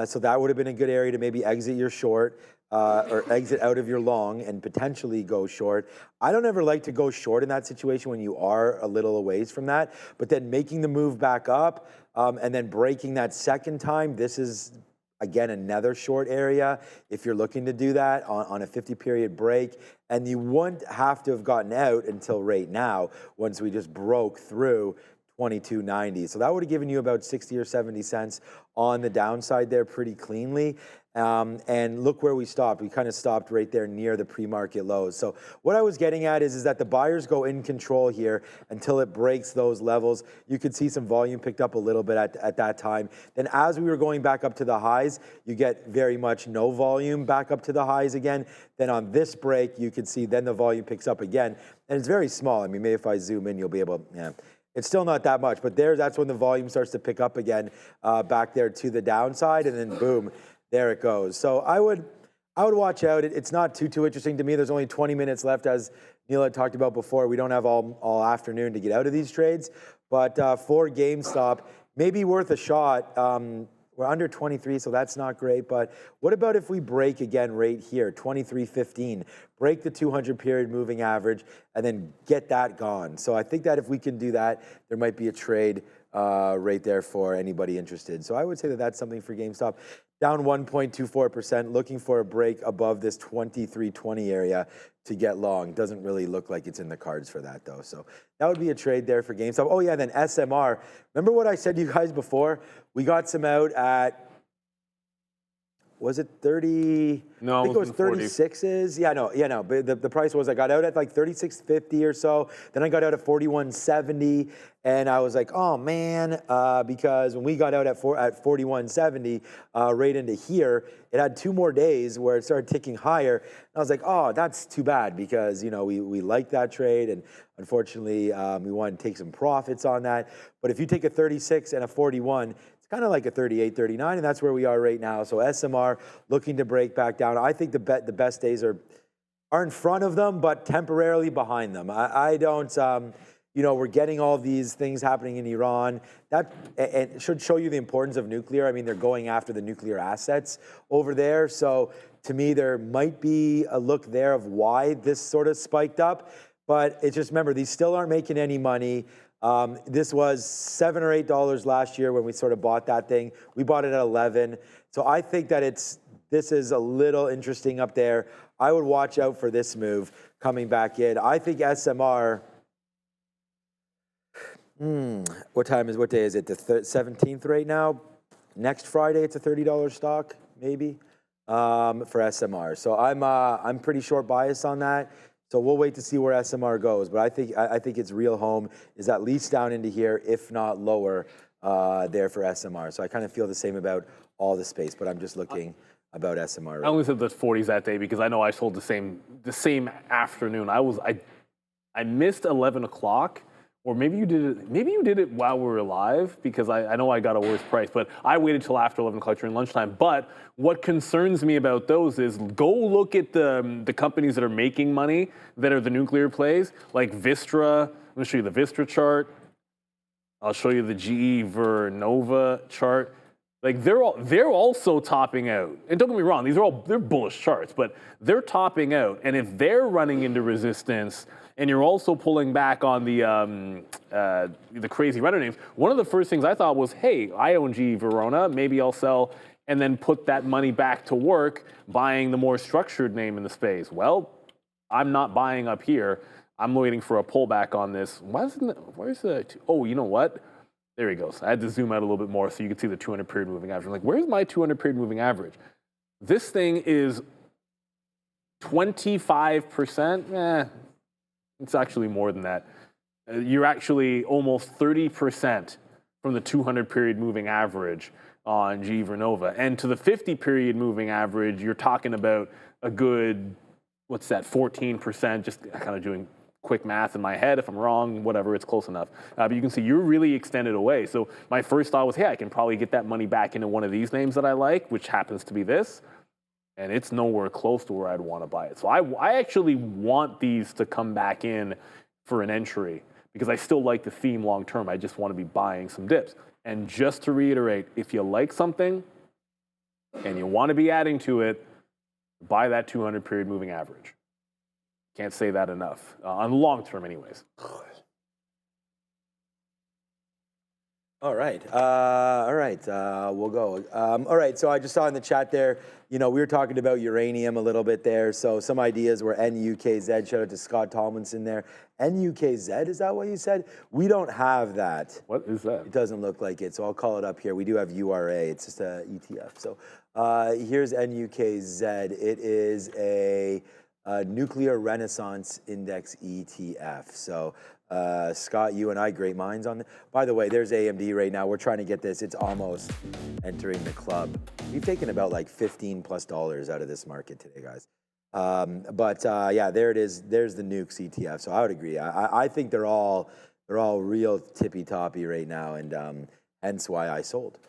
S3: So that would have been a good area to maybe exit your short or exit out of your long and potentially go short. I don't ever like to go short in that situation when you are a little a ways from that, but then making the move back up and then breaking that second time, this is again, another short area if you're looking to do that on a 50-period break. And you wouldn't have to have gotten out until right now once we just broke through 22.90. So that would have given you about 60 or 70 cents on the downside there pretty cleanly. And look where we stopped. We kind of stopped right there near the pre-market lows. So what I was getting at is that the buyers go in control here until it breaks those levels. You could see some volume picked up a little bit at that time. Then as we were going back up to the highs, you get very much no volume back up to the highs again. Then on this break, you can see then the volume picks up again. And it's very small. I mean, maybe if I zoom in, you'll be able, yeah. It's still not that much, but that's when the volume starts to pick up again back there to the downside, and then boom, there it goes. So I would watch out. It's not too interesting to me. There's only 20 minutes left, as Neil had talked about before. We don't have all afternoon to get out of these trades, but for GameStop, maybe worth a shot. We're under 23, so that's not great. But what about if we break again right here, 23.15, break the 200-period moving average, and then get that gone? So I think that if we can do that, there might be a trade right there for anybody interested. So I would say that that's something for GameStop. Down 1.24%, looking for a break above this 23.20 area to get long. Doesn't really look like it's in the cards for that, though. So that would be a trade there for GameStop. Oh, yeah, then SMR. Remember what I said to you guys before? We got some out at, was it 30?
S4: No,
S3: I think it was
S4: 40.
S3: 36s. Yeah, no. But the price was, I got out at like 36.50 or so. Then I got out at 41.70, and I was like, oh man, because when we got out at 41.70, right into here, it had 2 more days where it started ticking higher. And I was like, oh, that's too bad, because we liked that trade, and unfortunately, we wanted to take some profits on that. But if you take a 36 and a 41, kind of like a 38, 39, and that's where we are right now. So SMR looking to break back down. I think the best days are in front of them, but temporarily behind them. I don't, we're getting all these things happening in Iran. That and should show you the importance of nuclear. I mean, they're going after the nuclear assets over there. So to me, there might be a look there of why this sort of spiked up. But it's just, remember, these still aren't making any money. This was $7 or $8 last year when we sort of bought that thing. We bought it at 11. So I think that this is a little interesting up there. I would watch out for this move coming back in. I think SMR, what day is it? The 17th right now? Next Friday, it's a $30 stock, maybe, for SMR. So I'm pretty short bias on that. So we'll wait to see where SMR goes, but I think its real home is at least down into here, if not lower, there for SMR. So I kind of feel the same about all the space, but I'm just looking about SMR. Right
S4: I only said the 40s that day because I know I sold the same afternoon. I missed 11 o'clock. Or maybe you did it. Maybe you did it while we were live, because I know I got a worse price. But I waited till after 11 o'clock during lunchtime. But what concerns me about those is go look at the companies that are making money that are the nuclear plays, like Vistra. I'm going to show you the Vistra chart. I'll show you the GE Vernova chart. Like they're also topping out. And don't get me wrong, they're bullish charts, but they're topping out. And if they're running into resistance, and you're also pulling back on the crazy runner names, one of the first things I thought was, hey, I own GE Verona, maybe I'll sell and then put that money back to work buying the more structured name in the space. Well, I'm not buying up here. I'm waiting for a pullback on this. Where's the? Oh, you know what? There he goes. I had to zoom out a little bit more so you could see the 200-period moving average. I'm like, where's my 200-period moving average? This thing is 25%. It's actually more than that. You're actually almost 30% from the 200-period moving average on GE Vernova. And to the 50-period moving average, you're talking about a good, 14%, just kind of doing quick math in my head. If I'm wrong, whatever, it's close enough. But you can see you're really extended away. So my first thought was, hey, I can probably get that money back into one of these names that I like, which happens to be this. And it's nowhere close to where I'd want to buy it. So I actually want these to come back in for an entry because I still like the theme long term. I just want to be buying some dips. And just to reiterate, if you like something and you want to be adding to it, buy that 200-period moving average. Can't say that enough. On the long term anyways.
S3: All right. We'll go. All right. So I just saw in the chat there, we were talking about uranium a little bit there. So some ideas were NUKZ. Shout out to Scott Tomlinson there. NUKZ, is that what you said? We don't have that.
S4: What is that?
S3: It doesn't look like it. So I'll call it up here. We do have URA. It's just a ETF. So here's NUKZ. It is a Nuclear Renaissance Index ETF. So Scott, you and I, great minds on it. By the way, there's AMD right now. We're trying to get this. It's almost entering the club. We've taken about like $15+ out of this market today, guys. Yeah, there it is. There's the Nukes ETF. So I would agree. I think they're all real tippy toppy right now, and hence why I sold.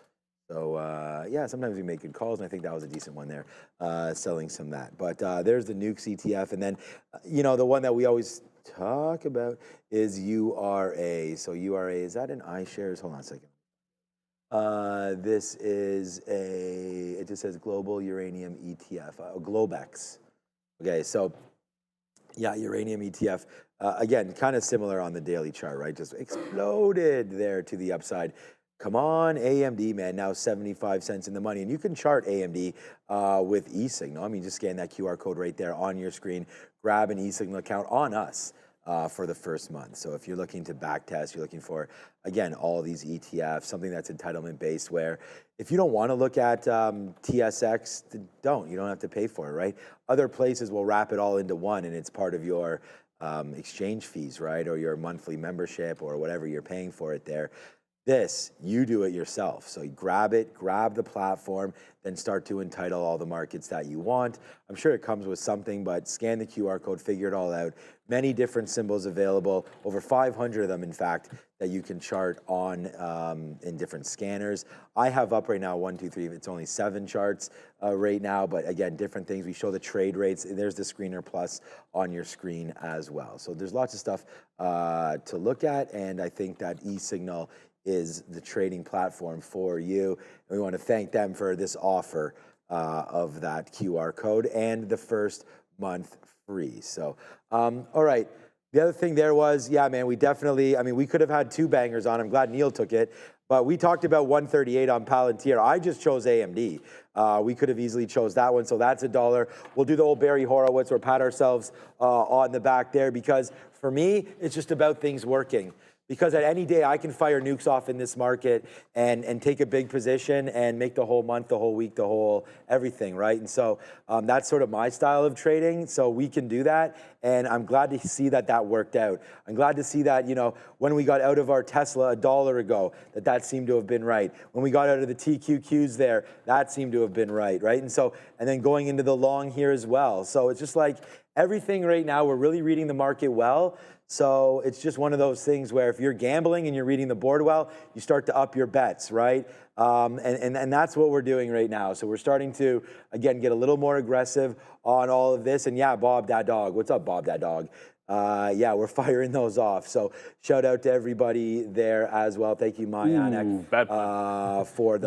S3: So yeah, sometimes we make good calls, and I think that was a decent one there, selling some of that. But there's the Nukes ETF, and then the one that we always talk about is URA. So URA, is that an iShares? Hold on a second. This is it just says Global Uranium ETF, Globex. Okay, so yeah, uranium ETF. Again, kind of similar on the daily chart, right? Just exploded there to the upside. Come on, AMD, man, now 75 cents in the money. And you can chart AMD with eSignal. I mean, just scan that QR code right there on your screen, grab an eSignal account on us for the first month. So if you're looking to backtest, you're looking for, again, all these ETFs, something that's entitlement-based, where if you don't want to look at TSX, you don't have to pay for it, right? Other places will wrap it all into one, and it's part of your exchange fees, right? Or your monthly membership or whatever you're paying for it there. This, you do it yourself. So you grab it, grab the platform, then start to entitle all the markets that you want. I'm sure it comes with something, but scan the QR code, figure it all out. Many different symbols available, over 500 of them, in fact, that you can chart on in different scanners. I have up right now 1, 2, 3. It's only 7 charts right now, but again, different things. We show the trade rates. There's the Screener Plus on your screen as well. So there's lots of stuff to look at, and I think that eSignal is the trading platform for you. And we want to thank them for this offer of that QR code and the first month free. So, all right. The other thing there was, yeah, man, we definitely, we could have had 2 bangers on. I'm glad Neil took it. But we talked about 138 on Palantir. I just chose AMD. We could have easily chose that one. So that's $1. We'll do the old Barry Horowitz or pat ourselves on the back there, because for me, it's just about things working. Because at any day, I can fire nukes off in this market and take a big position and make the whole month, the whole week, the whole everything, right? And so that's sort of my style of trading. So we can do that. And I'm glad to see that that worked out. I'm glad to see that, when we got out of our Tesla $1 ago, that seemed to have been right. When we got out of the TQQs there, that seemed to have been right? And so, and then going into the long here as well. So it's just like everything right now, we're really reading the market well. So it's just one of those things where if you're gambling and you're reading the board well, you start to up your bets, right? And that's what we're doing right now. So we're starting to, again, get a little more aggressive on all of this. And yeah, Bob, that dog. What's up, Bob, that dog? Yeah, we're firing those off. So shout out to everybody there as well. Thank you, Mayank, for the...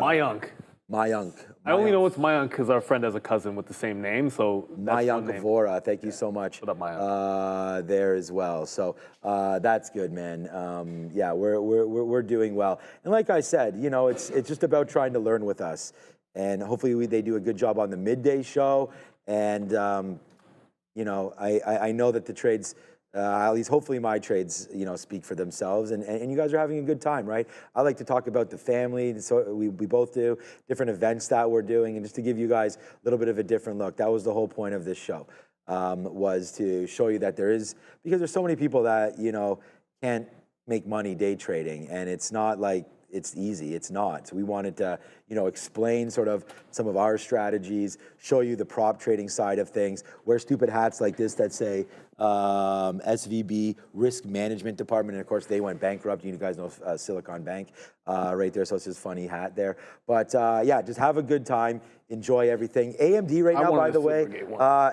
S3: Mayank.
S4: I only know it's Mayank because our friend has a cousin with the same name, so
S3: Mayank Vora, thank you so much.
S4: What up, Mayank?
S3: There as well. So that's good, man. Yeah, we're doing well. And like I said, it's just about trying to learn with us. And hopefully they do a good job on the midday show. And I know that the trades, at least hopefully my trades, speak for themselves, and you guys are having a good time, right? I like to talk about the family, so we both do, different events that we're doing, and just to give you guys a little bit of a different look. That was the whole point of this show, was to show you that because there's so many people that, can't make money day trading, and it's not like it's easy. It's not. So we wanted to, explain sort of some of our strategies, show you the prop trading side of things, wear stupid hats like this that say SVB, Risk Management Department, and of course they went bankrupt. You guys know Silicon Bank right there, so it's this funny hat there. But yeah, just have a good time, enjoy everything. AMD right now, by the way,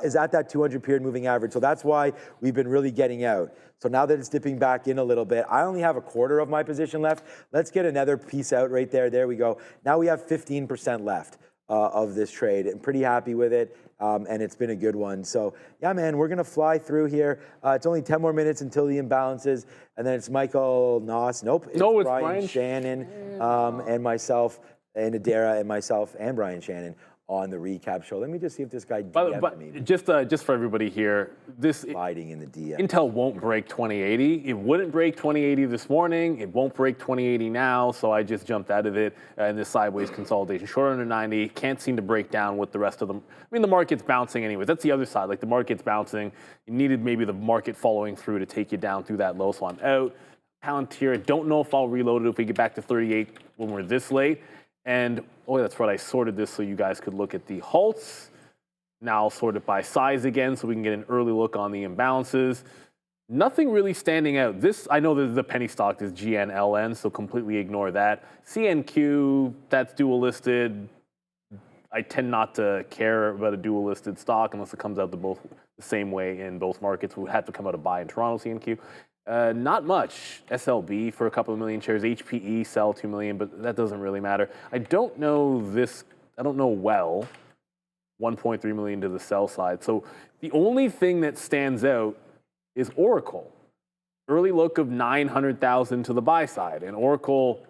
S3: is at that 200 period moving average, so that's why we've been really getting out. So now that it's dipping back in a little bit, I only have a quarter of my position left. Let's get another piece out right there. There we go. Now we have 15% left of this trade. I'm pretty happy with it, and it's been a good one. So yeah, man, we're gonna fly through here. It's only 10 more minutes until the imbalances, and then it's Michael Noss. Nope, it's Brian Shannon and myself, and Adara and myself and Brian Shannon on the recap show. Let me just see if this guy DM'd me.
S4: Just for everybody here, this
S3: sliding in the DM.
S4: Intel won't break 2080. It wouldn't break 2080 this morning. It won't break 2080 now, so I just jumped out of it in this sideways consolidation. Short under 90, can't seem to break down with the rest of them. I mean, the market's bouncing anyways. That's the other side. Like, the market's bouncing. You needed maybe the market following through to take you down through that low, so I'm out. Palantir, I don't know if I'll reload it if we get back to 38 when we're this late. And, oh, that's right, I sorted this so you guys could look at the halts. Now I'll sort it by size again so we can get an early look on the imbalances. Nothing really standing out. This, I know that the penny stock is GNLN, so completely ignore that. CNQ, that's dual listed. I tend not to care about a dual listed stock unless it comes out the same way in both markets. We had to come out of buy in Toronto CNQ. Not much. SLB for a couple of million shares. HPE sell 2 million, but that doesn't really matter. I don't know this. I don't know well. 1.3 million to the sell side. So the only thing that stands out is Oracle. Early look of 900,000 to the buy side. And Oracle,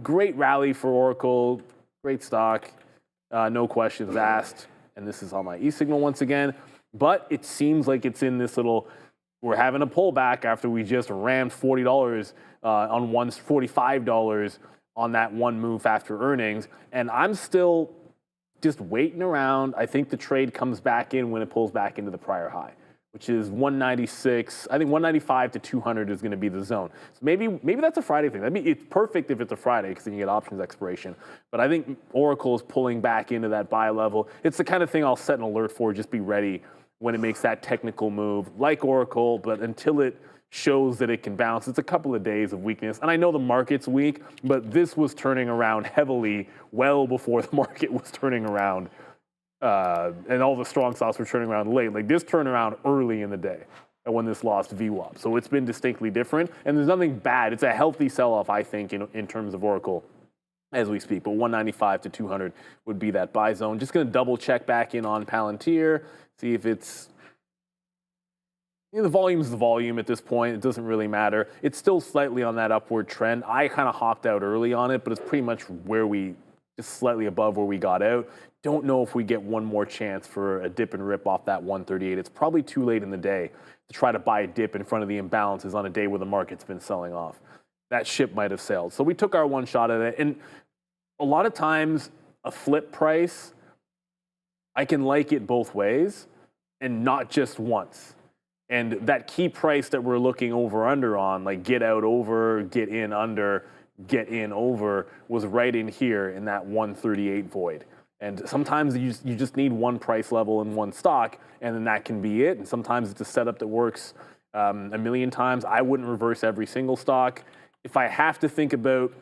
S4: great rally for Oracle. Great stock. No questions asked. And this is on my e-signal once again. But it seems like it's in this little... We're having a pullback after we just rammed $40 on $45 on that one move after earnings. And I'm still just waiting around. I think the trade comes back in when it pulls back into the prior high, which is 196. I think 195 to 200 is going to be the zone. So maybe that's a Friday thing. I mean, it's perfect if it's a Friday because then you get options expiration. But I think Oracle is pulling back into that buy level. It's the kind of thing I'll set an alert for. Just be ready when it makes that technical move, like Oracle, but until it shows that it can bounce, it's a couple of days of weakness. And I know the market's weak, but this was turning around heavily well before the market was turning around, and all the strong stocks were turning around late. Like, this turned around early in the day when this lost VWAP. So it's been distinctly different, and there's nothing bad. It's a healthy sell-off, I think, in terms of Oracle as we speak, but 195 to 200 would be that buy zone. Just going to double check back in on Palantir, see if it's, the volume's the volume at this point. It doesn't really matter. It's still slightly on that upward trend. I kind of hopped out early on it, but it's pretty much just slightly above where we got out. Don't know if we get one more chance for a dip and rip off that 138. It's probably too late in the day to try to buy a dip in front of the imbalances on a day where the market's been selling off. That ship might have sailed. So we took our one shot at it. And a lot of times, a flip price, I can like it both ways and not just once. And that key price that we're looking over under on, like get out over, get in under, get in over, was right in here in that 138 void. And sometimes you just need one price level in one stock, and then that can be it. And sometimes it's a setup that works a million times. I wouldn't reverse every single stock. If I have to think about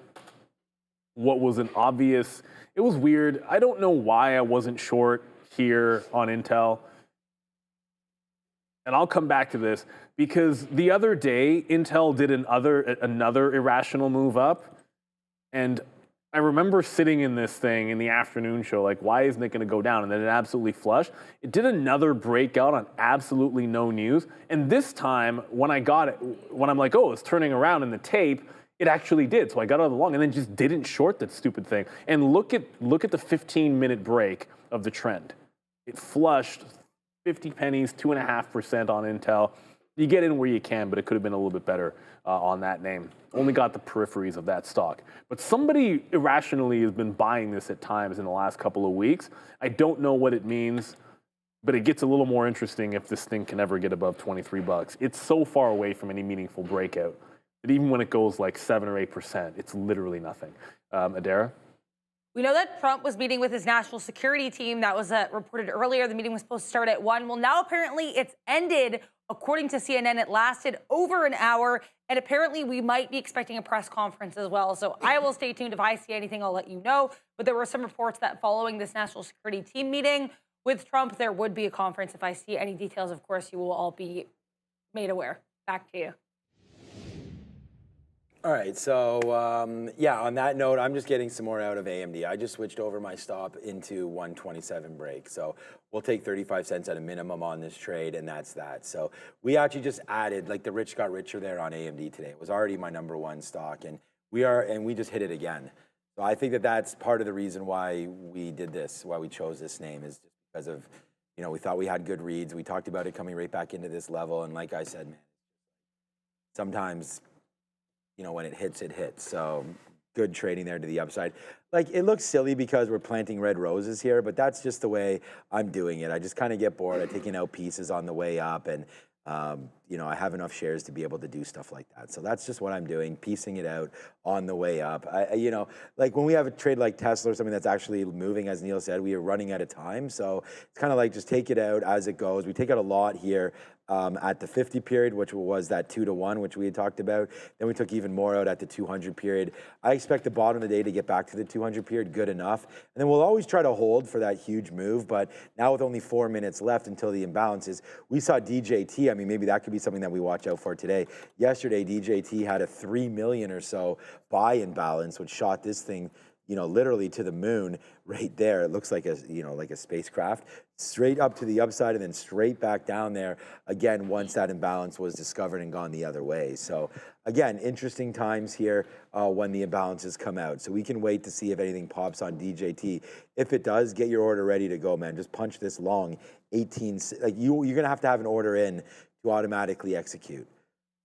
S4: what was an obvious, it was weird. I don't know why I wasn't short here on Intel. And I'll come back to this because the other day, Intel did another irrational move up. And I remember sitting in this thing in the afternoon show, like, why isn't it going to go down? And then it absolutely flushed. It did another breakout on absolutely no news. And this time, when I got it, when I'm like, oh, it's turning around in the tape, it actually did. So I got out of the long and then just didn't short that stupid thing. And look at the 15-minute break of the trend. It flushed 50 pennies, 2.5% on Intel. You get in where you can, but it could have been a little bit better on that name. Only got the peripheries of that stock. But somebody irrationally has been buying this at times in the last couple of weeks. I don't know what it means, but it gets a little more interesting if this thing can ever get above 23 bucks. It's so far away from any meaningful breakout that even when it goes like 7 or 8%, it's literally nothing. Adara?
S5: We know that Trump was meeting with his national security team. That was reported earlier. The meeting was supposed to start at 1. Well, now apparently it's ended. According to CNN, it lasted over an hour. And apparently we might be expecting a press conference as well. So I will stay tuned. If I see anything, I'll let you know. But there were some reports that following this national security team meeting with Trump, there would be a conference. If I see any details, of course, you will all be made aware. Back to you.
S3: All right, so yeah, on that note, I'm just getting some more out of AMD. I just switched over my stop into 127 break. So we'll take 35 cents at a minimum on this trade, and that's that. So we actually just added, like the rich got richer there on AMD today. It was already my #1 stock, and we just hit it again. So I think that that's part of the reason why we did this, why we chose this name, is just because of, you know, we thought we had good reads. We talked about it coming right back into this level, and like I said, man, sometimes, you know, when it hits, it hits. So good trading there to the upside. Like, it looks silly because we're planting red roses here, but that's just the way I'm doing it. I just kind of get bored. I'm taking out pieces on the way up, and you know, I have enough shares to be able to do stuff like that. So that's just what I'm doing, piecing it out on the way up. You know, like when we have a trade like Tesla or something that's actually moving, as Neil said, we are running out of time. So it's kind of like just take it out as it goes. We take out a lot here at the 50 period, which was that 2-to-1, which we had talked about. Then we took even more out at the 200 period. I expect the bottom of the day to get back to the 200 period good enough. And then we'll always try to hold for that huge move. But now with only 4 minutes left until the imbalances, we saw DJT. I mean, maybe that could be something that we watch out for today. Yesterday, DJT had a 3 million or so buy imbalance, which shot this thing, you know, literally to the moon right there. It looks like a, you know, like a spacecraft, straight up to the upside and then straight back down there again once that imbalance was discovered and gone the other way. So again, interesting times here when the imbalances come out. So we can wait to see if anything pops on DJT. If it does, get your order ready to go, man. Just punch this long 18, like you're gonna have to have an order in to automatically execute.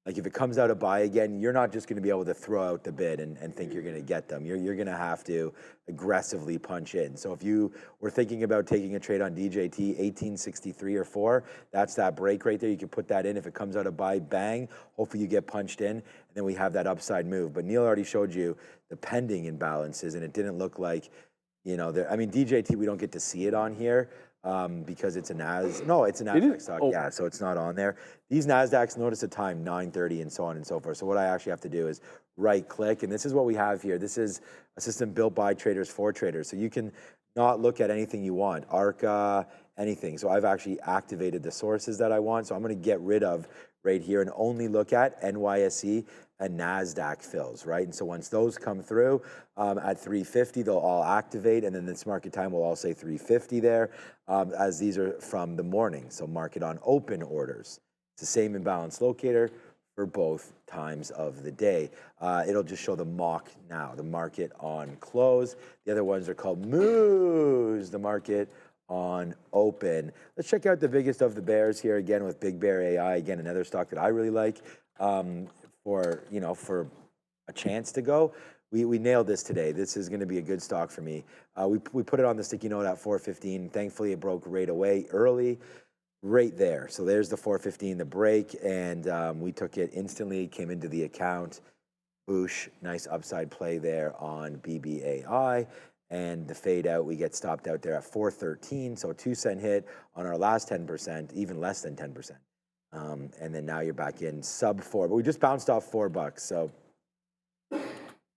S3: Like if it comes out a buy again, you're not just going to be able to throw out the bid and think you're going to get them. You're going to have to aggressively punch in. So if you were thinking about taking a trade on DJT 1863 or 4, that's that break right there. You can put that in. If it comes out a buy, bang, hopefully you get punched in, and then we have that upside move. But Neil already showed you the pending imbalances, and it didn't look like, you know, I mean, DJT, we don't get to see it on here. Because it's a it's a Nasdaq stock, yeah, so it's not on there. These Nasdaqs, notice the time, 9:30 and so on and so forth. So what I actually have to do is right click, and this is what we have here. This is a system built by traders for traders. So you can not look at anything you want, ARCA, anything. So I've actually activated the sources that I want. So I'm gonna get rid of right here and only look at NYSE and Nasdaq fills, right? And so once those come through at 350, they'll all activate, and then this market time will all say 350 there, as these are from the morning. So market on open orders. It's the same imbalance locator for both times of the day. It'll just show the mock now, the market on close. The other ones are called moves, the market on open. Let's check out the biggest of the bears here again with Big Bear AI. Again, another stock that I really like. For a chance to go. We nailed this today. This is going to be a good stock for me. We put it on the sticky note at 415. Thankfully, it broke right away early, right there. So there's the 415, the break, and we took it instantly, came into the account. Boosh, nice upside play there on BBAI. And the fade out, we get stopped out there at 413. So a 2-cent hit on our last 10%, even less than 10%. And then now you're back in sub 4, but we just bounced off $4. So,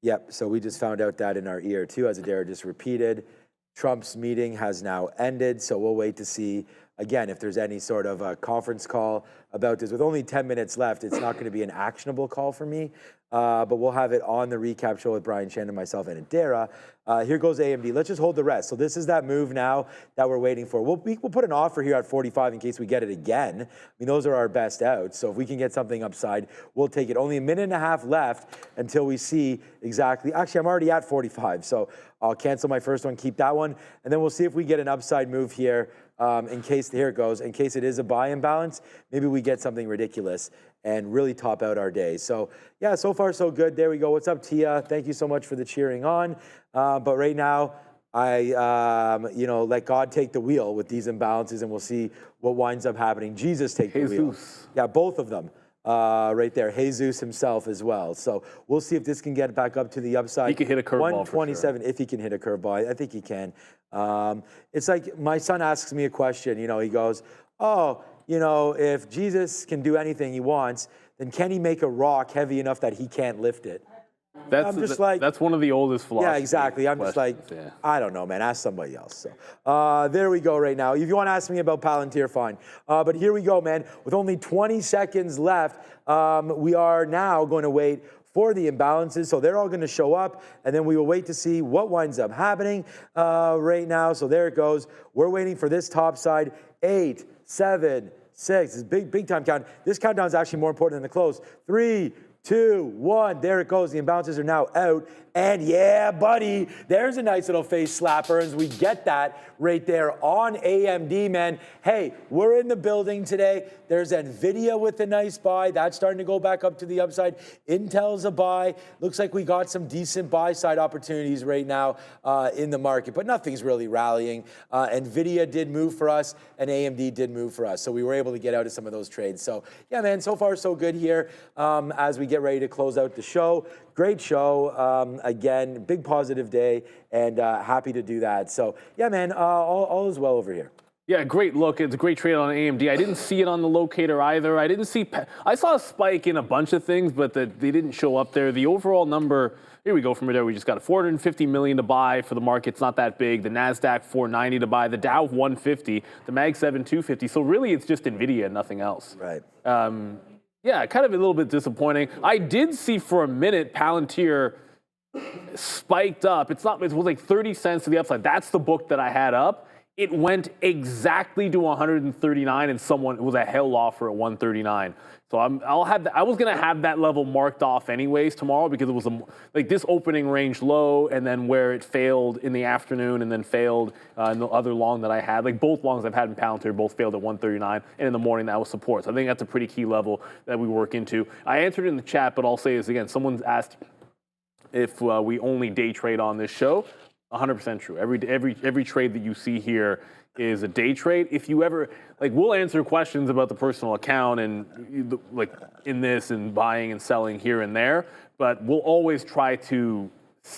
S3: yep. So we just found out that in our ear too, as Adair just repeated. Trump's meeting has now ended. So we'll wait to see again if there's any sort of a conference call about this. With only 10 minutes left, it's not going to be an actionable call for me. But we'll have it on the recap show with Brian Shannon, myself, and Adara. Here goes AMD. Let's just hold the rest. So this is that move now that we're waiting for. We'll put an offer here at 45 in case we get it again. I mean, those are our best outs. So if we can get something upside, we'll take it. Only a minute and a half left until we see exactly. Actually, I'm already at 45. So I'll cancel my first one, keep that one. And then we'll see if we get an upside move here in case, here it goes, in case it is a buy imbalance. Maybe we get something ridiculous and really top out our day. So yeah, so far so good. There we go. What's up, Tia? Thank you so much for the cheering on. But right now, I let God take the wheel with these imbalances, and we'll see what winds up happening. Jesus take the wheel. Yeah, both of them. Right there, Jesus himself as well. So we'll see if this can get back up to the upside.
S4: He can hit a curveball.
S3: 127, if he can hit a curveball. I think he can. It's like my son asks me a question. You know, he goes, "Oh, you know, if Jesus can do anything he wants, then can he make a rock heavy enough that he can't lift it?"
S4: That's one of the oldest philosophies.
S3: Yeah, exactly. I'm just like, I don't know, man. Ask somebody else. So there we go right now. If you want to ask me about Palantir, fine. But here we go, man. With only 20 seconds left, we are now going to wait for the imbalances. So they're all going to show up, and then we will wait to see what winds up happening right now. So there it goes. We're waiting for this top side. 8, 7, 6. It's big time count. This countdown is actually more important than the close. 3, 2, 1. There it goes. The imbalances are now out. And yeah, buddy, there's a nice little face slapper as we get that right there on AMD, man. Hey, we're in the building today. There's NVIDIA with a nice buy. That's starting to go back up to the upside. Intel's a buy. Looks like we got some decent buy side opportunities right now in the market, but nothing's really rallying. NVIDIA did move for us, and AMD did move for us. So we were able to get out of some of those trades. So yeah, man, so far so good here as we get ready to close out the show. Great show. Again, big positive day, and happy to do that. So yeah, man, all is well over here.
S4: Yeah, great look. It's a great trade on AMD. I didn't see it on the locator either. I saw a spike in a bunch of things, but they didn't show up there. The overall number, here we go from there. We just got 450 million to buy for the market. It's not that big. The Nasdaq 490 to buy. The Dow 150. The Mag 7 250. So really, it's just NVIDIA and nothing else.
S3: Right.
S4: Yeah, kind of a little bit disappointing. I did see for a minute Palantir spiked up. It was like 30 cents to the upside. That's the book that I had up. It went exactly to 139, and it was a hell offer at 139. So I was gonna have that level marked off anyways tomorrow because it was like this opening range low, and then where it failed in the afternoon, and then failed in the other long that I had. Like both longs I've had in Palantir both failed at 139, and in the morning that was support. So I think that's a pretty key level that we work into. I answered in the chat, but I'll say this again. Someone's asked if we only day trade on this show. 100% true. Every trade that you see here is a day trade. If you ever, we'll answer questions about the personal account and in this and buying and selling here and there, but we'll always try to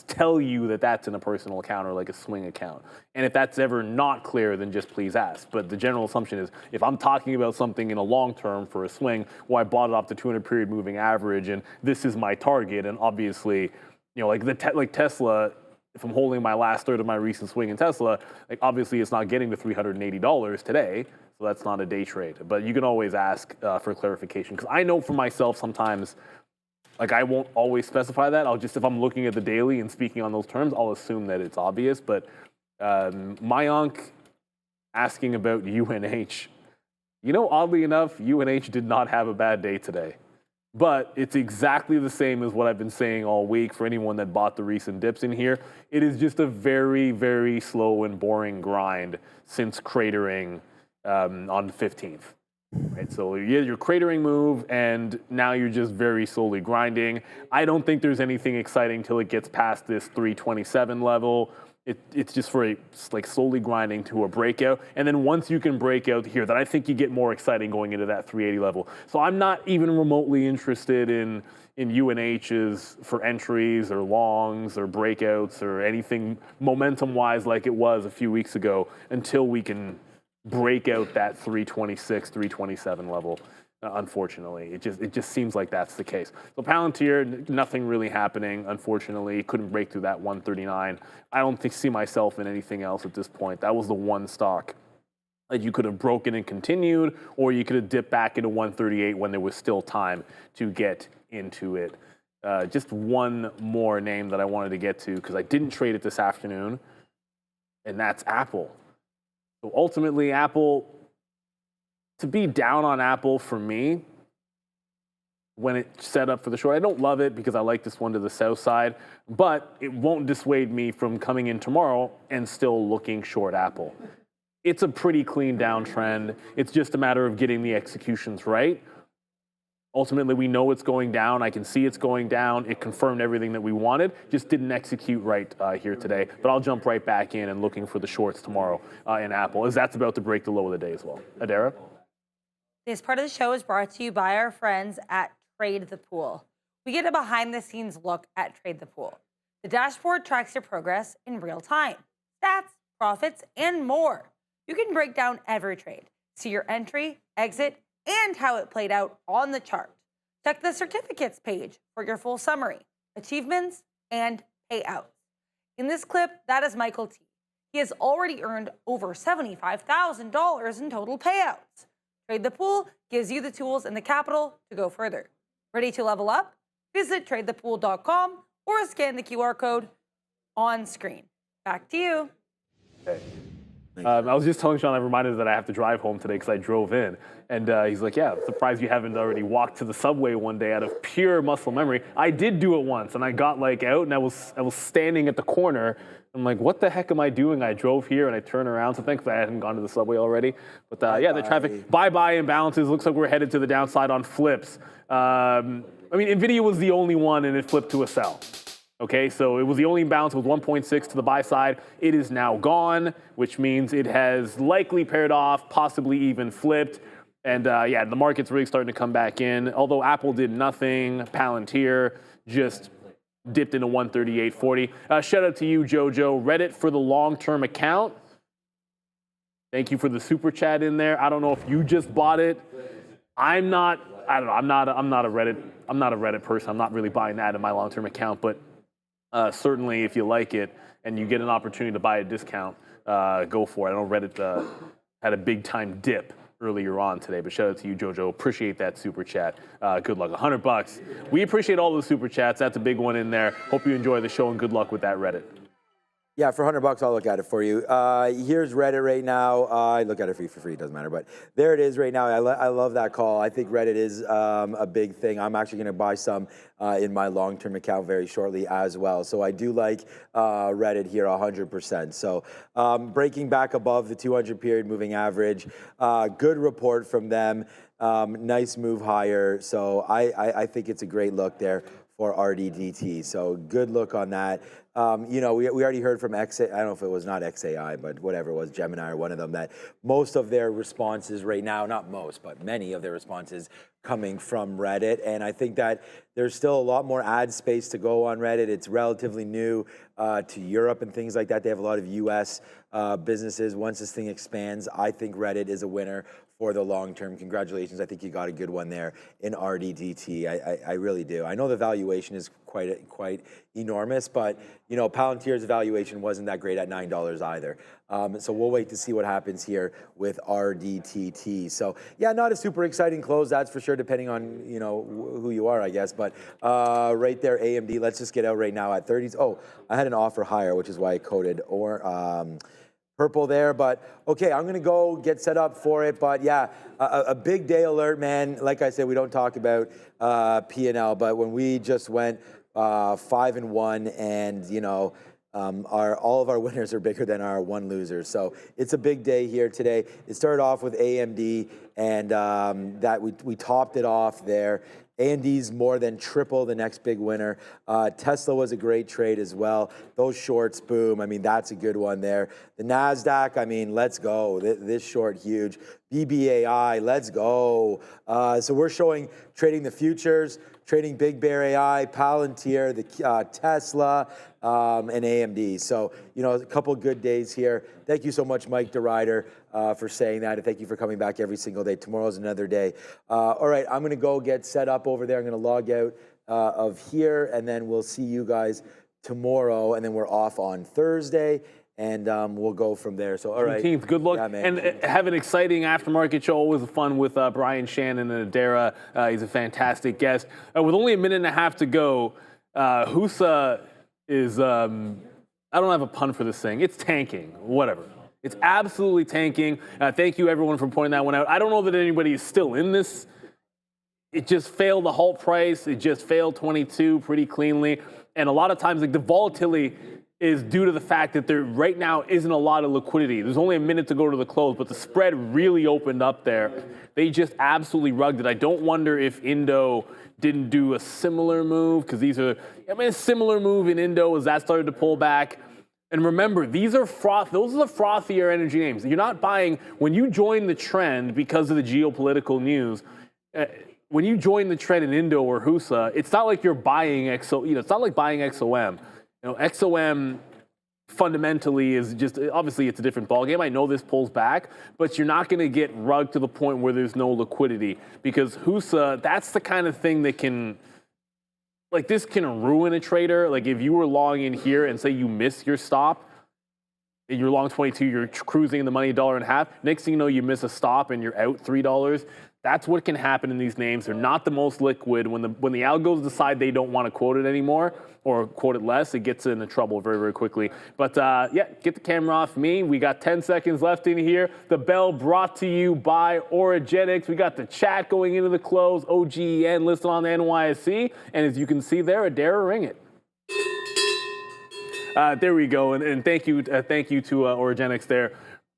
S4: tell you that that's in a personal account or like a swing account. And if that's ever not clear, then just please ask. But the general assumption is if I'm talking about something in a long term for a swing, well, I bought it off the 200 period moving average and this is my target. And obviously, like Tesla, if I'm holding my last third of my recent swing in Tesla, obviously it's not getting to $380 today, so that's not a day trade. But you can always ask for clarification, because I know for myself sometimes, I won't always specify that. If I'm looking at the daily and speaking on those terms, I'll assume that it's obvious. But Mayank asking about UNH, oddly enough, UNH did not have a bad day today. But it's exactly the same as what I've been saying all week for anyone that bought the recent dips in here. It is just a very, very slow and boring grind since cratering on the 15th. Right? So your cratering move, and now you're just very slowly grinding. I don't think there's anything exciting till it gets past this 327 level. It's just for slowly grinding to a breakout. And then once you can break out here, then I think you get more exciting going into that 380 level. So I'm not even remotely interested in UNHs for entries or longs or breakouts or anything momentum-wise like it was a few weeks ago until we can break out that 326, 327 level. Unfortunately, it just seems like that's the case. So Palantir, nothing really happening. Unfortunately, couldn't break through that 139. I don't see myself in anything else at this point. That was the one stock that you could have broken and continued, or you could have dipped back into 138 when there was still time to get into it. Just one more name that I wanted to get to because I didn't trade it this afternoon, and that's Apple. So ultimately, Apple. To be down on Apple for me, when it's set up for the short, I don't love it because I like this one to the south side, but it won't dissuade me from coming in tomorrow and still looking short Apple. It's a pretty clean downtrend. It's just a matter of getting the executions right. Ultimately, we know it's going down. I can see it's going down. It confirmed everything that we wanted, just didn't execute right here today. But I'll jump right back in and looking for the shorts tomorrow in Apple, as that's about to break the low of the day as well. Adara?
S5: This part of the show is brought to you by our friends at Trade the Pool. We get a behind-the-scenes look at Trade the Pool. The dashboard tracks your progress in real time, stats, profits, and more. You can break down every trade, see your entry, exit, and how it played out on the chart. Check the certificates page for your full summary, achievements, and payouts. In this clip, that is Michael T. He has already earned over $75,000 in total payouts. Trade the Pool gives you the tools and the capital to go further. Ready to level up? visit tradethepool.com or scan the QR code on screen. Back to you.
S4: I was just telling Sean, I'm reminded that I have to drive home today because I drove in. And he's like, yeah, I'm surprised you haven't already walked to the subway one day out of pure muscle memory. I did do it once, and I got like out, and I was standing at the corner. I'm like, what the heck am I doing? I drove here, and I turned around. So thankfully, I hadn't gone to the subway already. But yeah, the traffic, bye-bye imbalances. Looks like we're headed to the downside on flips. I mean, NVIDIA was the only one, and it flipped to a sell. Okay, so it was the only imbalance with 1.6 to the buy side. It is now gone, which means it has likely paired off, possibly even flipped. And yeah, the market's really starting to come back in. Although Apple did nothing, Palantir just dipped into 138.40. Shout out to you, Jojo. Reddit for the long-term account. Thank you for the super chat in there. I don't know if you just bought it. I'm not a Reddit person. I'm not really buying that in my long-term account, but certainly, if you like it and you get an opportunity to buy a discount, go for it. I know Reddit had a big-time dip earlier on today, but shout out to you, Jojo. Appreciate that super chat. Good luck. $100. We appreciate all the super chats. That's a big one in there. Hope you enjoy the show, and good luck with that Reddit.
S3: Yeah, for $100, I'll look at it for you. Here's Reddit right now. I look at it for free, doesn't matter, but there it is right now. I love that call. I think Reddit is a big thing. I'm actually going to buy some in my long-term account very shortly as well. So I do like Reddit here 100%. So breaking back above the 200 period moving average, good report from them. Nice move higher. So I think it's a great look there for RDDT. So good look on that. You know, we already heard from I don't know if it was not XAI, but whatever it was, Gemini or one of them, that most of their responses right now, not most, but many of their responses coming from Reddit. And I think that there's still a lot more ad space to go on Reddit. It's relatively new to Europe and things like that. They have a lot of US businesses. Once this thing expands, I think Reddit is a winner for the long term. Congratulations. I think you got a good one there in RDDT. I really do. I know the valuation is quite enormous, but you know, Palantir's valuation wasn't that great at $9 either. So we'll wait to see what happens here with RDTT. So yeah, not a super exciting close, that's for sure, depending on, you know, who you are, I guess. But right there, AMD, let's just get out right now at 30s. Oh, I had an offer higher, which is why I coded purple there, but okay, I'm gonna go get set up for it. But yeah, a big day alert, man. Like I said, we don't talk about P&L, but when we just went 5-1, and you know, all of our winners are bigger than our one losers. So it's a big day here today. It started off with AMD, and that we topped it off there. AMD's more than triple the next big winner. Tesla was a great trade as well. Those shorts, boom. I mean, that's a good one there. The Nasdaq, I mean, let's go. This short, huge. BBAI, let's go. So we're showing trading the futures, trading Big Bear AI, Palantir, the Tesla, and AMD. So, you know, a couple good days here. Thank you so much, Mike DeRider, for saying that, and thank you for coming back every single day. Tomorrow's another day. All right, I'm going to go get set up over there. I'm going to log out of here, and then we'll see you guys tomorrow, and then we're off on Thursday, and we'll go from there. So, all right.
S4: 18th, good luck.
S3: Yeah, man.
S4: And have an exciting aftermarket show. Always fun with Brian Shannon and Adara. He's a fantastic guest. With only a minute and a half to go, Husa is, I don't have a pun for this thing. It's tanking, whatever. It's absolutely tanking. Thank you, everyone, for pointing that one out. I don't know that anybody is still in this. It just failed the halt price. It just failed 22 pretty cleanly. And a lot of times, like, the volatility is due to the fact that there right now isn't a lot of liquidity. There's only a minute to go to the close, but the spread really opened up there. They just absolutely rugged it. I don't wonder if Indo didn't do a similar move, because these are, I mean, a similar move in Indo as that started to pull back. And remember, these are those are the frothier energy names. You're not buying, when you join the trend because of the geopolitical news, when you join the trend in Indo or Husa, it's not like you're buying it's not like buying XOM. You know, XOM fundamentally is just, obviously it's a different ballgame. I know this pulls back, but you're not going to get rugged to the point where there's no liquidity, because Husa, that's the kind of thing that can, like, this can ruin a trader. Like, if you were long in here and say you miss your stop, You're long 22, you're cruising in the money $1.50. Next thing you know, you miss a stop and you're out $3. That's what can happen in these names. They're not the most liquid. When the algos decide they don't want to quote it anymore or quote it less, it gets into trouble very, very quickly. But yeah, get the camera off me. We got 10 seconds left in here. The bell brought to you by Orogenics. We got the chat going into the close. OGEN listed on the NYSE. And as you can see there, Adara ring it. There we go, and thank you to Orogenics there.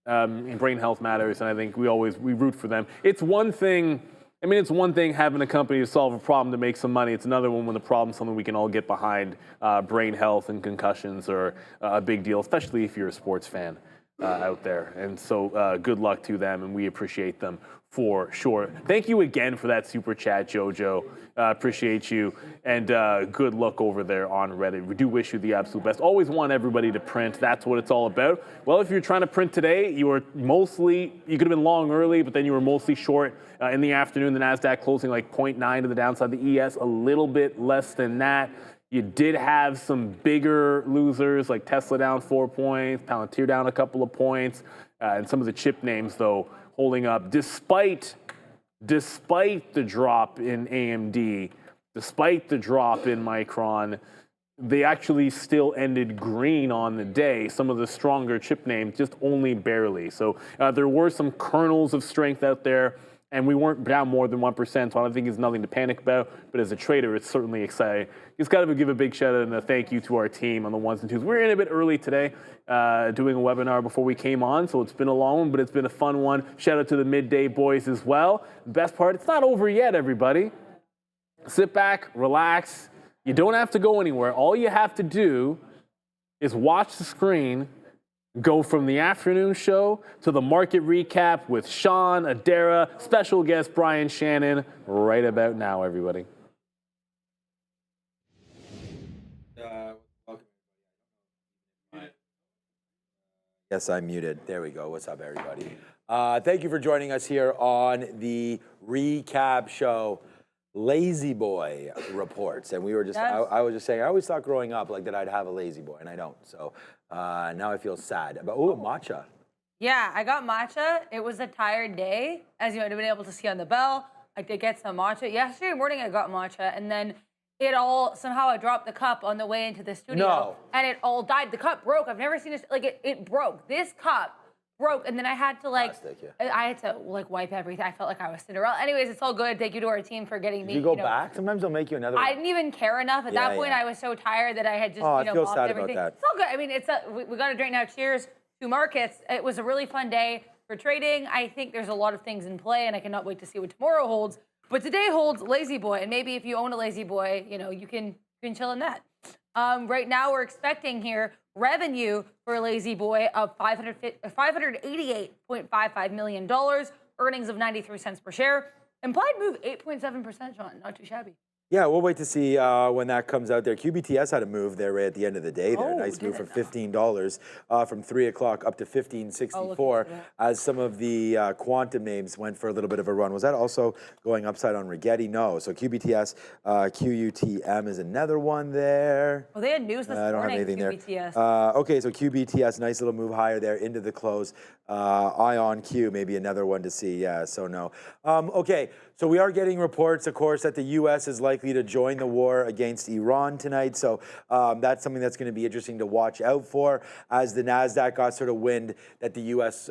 S4: Brain health matters, and I think we root for them. It's one thing. I mean, it's one thing having a company to solve a problem to make some money. It's another one when the problem's something we can all get behind. Brain health and concussions are a big deal, especially if you're a sports fan out there. And so, good luck to them, and we appreciate them for sure. Thank you again for that super chat, JoJo. Appreciate you, and good luck over there on Reddit. We do wish you the absolute best. Always want everybody to print. That's what it's all about. Well, if you're trying to print today, you could have been long early, but then you were mostly short in the afternoon. The Nasdaq closing like 0.9 to the downside. The ES a little bit less than that. You did have some bigger losers like Tesla down 4 points, Palantir down a couple of points, and some of the chip names though holding up despite the drop in AMD, despite the drop in Micron. They actually still ended green on the day. Some of the stronger chip names just only barely. So there were some kernels of strength out there, and we weren't down more than 1%, so I don't think it's nothing to panic about. But as a trader, it's certainly exciting. Just got to give a big shout out and a thank you to our team on the ones and twos. We're in a bit early today, doing a webinar before we came on, so it's been a long one, but it's been a fun one. Shout out to the Midday boys as well. The best part, it's not over yet, everybody. Sit back, relax. You don't have to go anywhere. All you have to do is watch the screen, go from the afternoon show to the market recap with Sean, Adara, special guest Brian Shannon, right about now, everybody.
S3: Yes, I'm muted. There we go. What's up, everybody? Thank you for joining us here on the recap show, Lazy Boy Reports. And we were just, I was just saying, I always thought growing up like that I'd have a lazy boy, and I don't. So now I feel sad. But matcha. Yeah,
S5: I got matcha. It was a tired day, as you might have been able to see on the bell. I did get some matcha. Yesterday morning I got matcha, and then somehow I dropped the cup on the way into the studio, and it all died. The cup broke. I've never seen this, it broke. This cup broke, and then I had to wipe everything. I felt like I was Cinderella. Anyways, it's all good. Thank you to our team for getting me.
S3: Did you go back? Sometimes they'll make you another one.
S5: I didn't even care enough at that point. I was so tired that I had just
S3: I feel sad
S5: everything.
S3: about that.
S5: It's all good. I mean, we got a drink now. Cheers to markets. It was a really fun day for trading. I think there's a lot of things in play, and I cannot wait to see what tomorrow holds. But today holds Lazy Boy, and maybe if you own a Lazy Boy, you can chill in that. Right now, we're expecting here revenue for Lazy Boy of $588.55 million, earnings of 93 cents per share, implied move 8.7%, Sean, not too shabby.
S3: Yeah, we'll wait to see when that comes out there. QBTS had a move there right at the end of the day there. Nice move from $15 from 3 o'clock up to $15.64 as some of the quantum names went for a little bit of a run. Was that also going upside on Rigetti? No. So QBTS, QUTM is another one there.
S5: Well, they had news this morning,
S3: I don't have anything
S5: QBTS.
S3: there. Okay, so QBTS, nice little move higher there into the close. IonQ, maybe another one to see. Yeah, so no. Okay, so we are getting reports, of course, that the U.S. is likely to join the war against Iran tonight. So that's something that's going to be interesting to watch out for as the Nasdaq got sort of wind that the U.S.,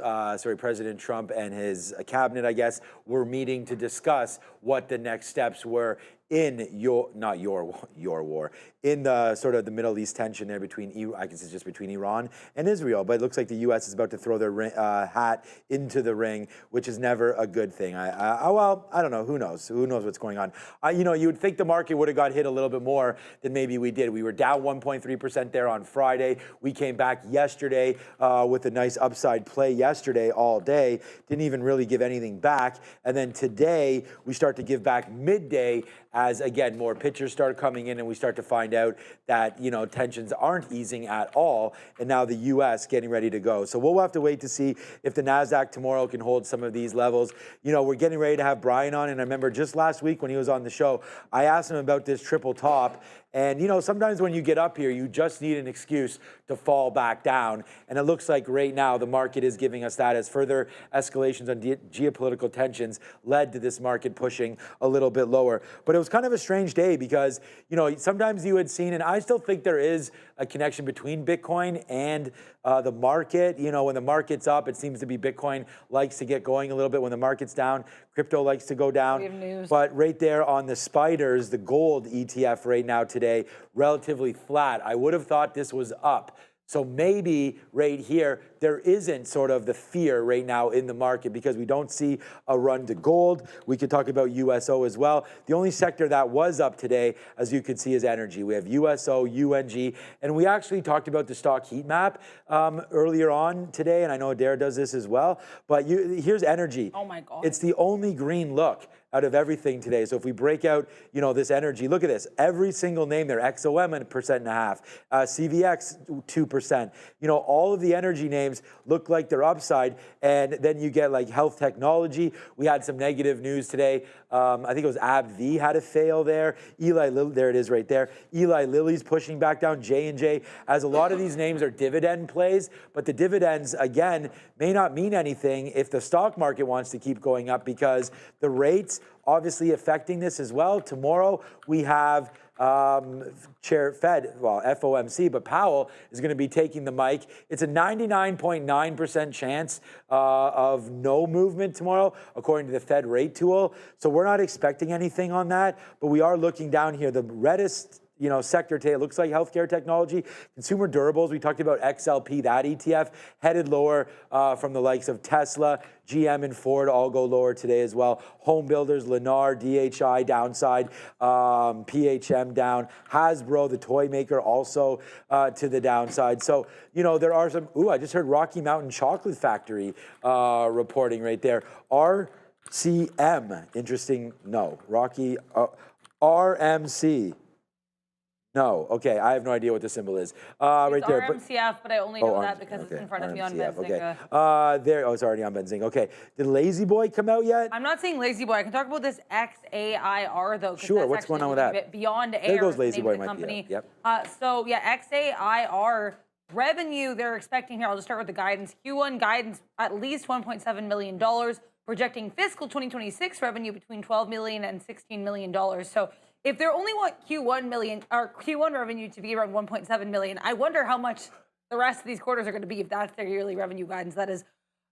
S3: President Trump and his cabinet, I guess, were meeting to discuss what the next steps were in not your war, in the sort of the Middle East tension there between, I guess it's just between Iran and Israel. But it looks like the U.S. is about to throw their hat into the ring, which is never a good thing. Well, I don't know. Who knows? Who knows what's going on? You would think the market would have got hit a little bit more than maybe we did. We were down 1.3% there on Friday. We came back yesterday with a nice upside play yesterday all day. Didn't even really give anything back. And then today, we start to give back midday as, again, more pictures start coming in and we start to find out that, tensions aren't easing at all. And now the U.S. getting ready to go. So we'll have to wait to see if the Nasdaq tomorrow can hold some of these levels. We're getting ready to have Brian on. And I remember just last week when he was on the show, I asked him about this triple top. And, you know, sometimes when you get up here, you just need an excuse to fall back down. And it looks like right now the market is giving us that as further escalations on geopolitical tensions led to this market pushing a little bit lower. But it was kind of a strange day because, you know, sometimes you had seen, and I still think there is a connection between Bitcoin and the market. You know, when the market's up, it seems to be Bitcoin likes to get going a little bit. When the market's down, crypto likes to go down.
S5: We have news.
S3: But right there on the spiders, the gold ETF right now today, relatively flat. I would have thought this was up. So maybe right here, there isn't sort of the fear right now in the market because we don't see a run to gold. We could talk about USO as well. The only sector that was up today, as you can see, is energy. We have USO, UNG, and we actually talked about the stock heat map earlier on today, and I know Adair does this as well, but here's energy.
S5: Oh my God.
S3: It's the only green look out of everything today. So if we break out, you know, this energy, look at this. Every single name there, XOM 1.5%, CVX 2%. You know, all of the energy names look like they're upside. And then you get like health technology. We had some negative news today. I think it was AbbVie had a fail there. Eli Lilly, there it is right there. Eli Lilly's pushing back down. J&J, as a lot of these names are dividend plays, but the dividends, again, may not mean anything if the stock market wants to keep going up because the rates obviously affecting this as well. Tomorrow we have Chair Fed, well, FOMC, but Powell is going to be taking the mic. It's a 99.9% chance of no movement tomorrow, according to the Fed rate tool. So we're not expecting anything on that, but we are looking down here. The reddest, you know, sector today, it looks like healthcare technology, consumer durables. We talked about XLP, that ETF headed lower from the likes of Tesla, GM and Ford all go lower today as well. Home builders, Lennar, DHI downside, PHM down, Hasbro, the toy maker, also to the downside. So, you know, there are some, I just heard Rocky Mountain Chocolate Factory reporting right there. RCM, interesting, no. Rocky, RMC. No, okay, I have no idea what the symbol is. Right there.
S5: RMCF, but I only know that because it's in front of me on
S3: RMCF,
S5: Benzinga.
S3: Okay. It's already on Benzinga. Okay, did Lazy Boy come out yet?
S5: I'm not seeing Lazy Boy. I can talk about this XAIR though.
S3: Sure, what's going on with that?
S5: Beyond Air.
S3: There goes Lazy Boy,
S5: the
S3: might be
S5: company.
S3: Yep.
S5: So yeah, XAIR revenue they're expecting here. I'll just start with the guidance. Q1 guidance at least $1.7 million, projecting fiscal 2026 revenue between $12 million and $16 million. So if they only want Q1 revenue to be around 1.7 million, I wonder how much the rest of these quarters are going to be if that's their yearly revenue guidance. That is,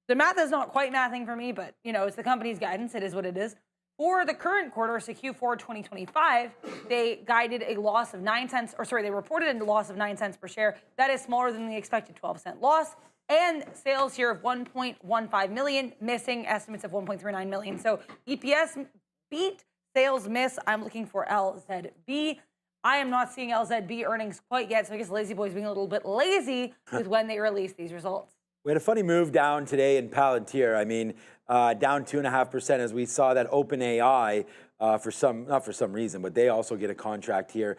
S5: the math is not quite mathing for me, but you know, it's the company's guidance. It is what it is. For the current quarter, so Q4 2025, they guided a loss of 9 cents, or sorry, they reported a loss of 9 cents per share. That is smaller than the expected 12-cent loss. And sales here of 1.15 million, missing estimates of 1.39 million. So EPS beat. Sales miss. I'm looking for LZB. I am not seeing LZB earnings quite yet, so I guess Lazy Boy's being a little bit lazy with when they release these results.
S3: We had a funny move down today in Palantir. I mean, down 2.5% as we saw that OpenAI not for some reason, but they also get a contract here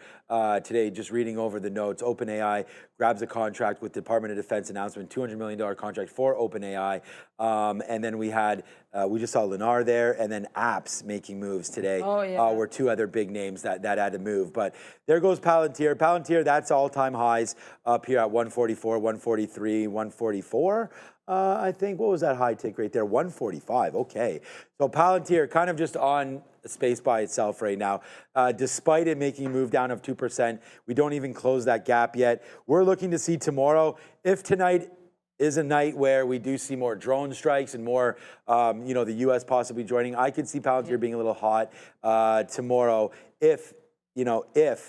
S3: today. Just reading over the notes, OpenAI grabs a contract with Department of Defense announcement, $200 million contract for OpenAI. And then we just saw Lennar there, and then Apps making moves today.
S5: Oh, yeah.
S3: Were two other big names that had to move. But there goes Palantir. Palantir, that's all-time highs up here at 144, 143, 144. I think, what was that high tick right there? 145, okay. So Palantir kind of just on a space by itself right now. Despite it making a move down of 2%, we don't even close that gap yet. We're looking to see tomorrow, if tonight is a night where we do see more drone strikes and more, the U.S. possibly joining, I could see Palantir being a little hot tomorrow if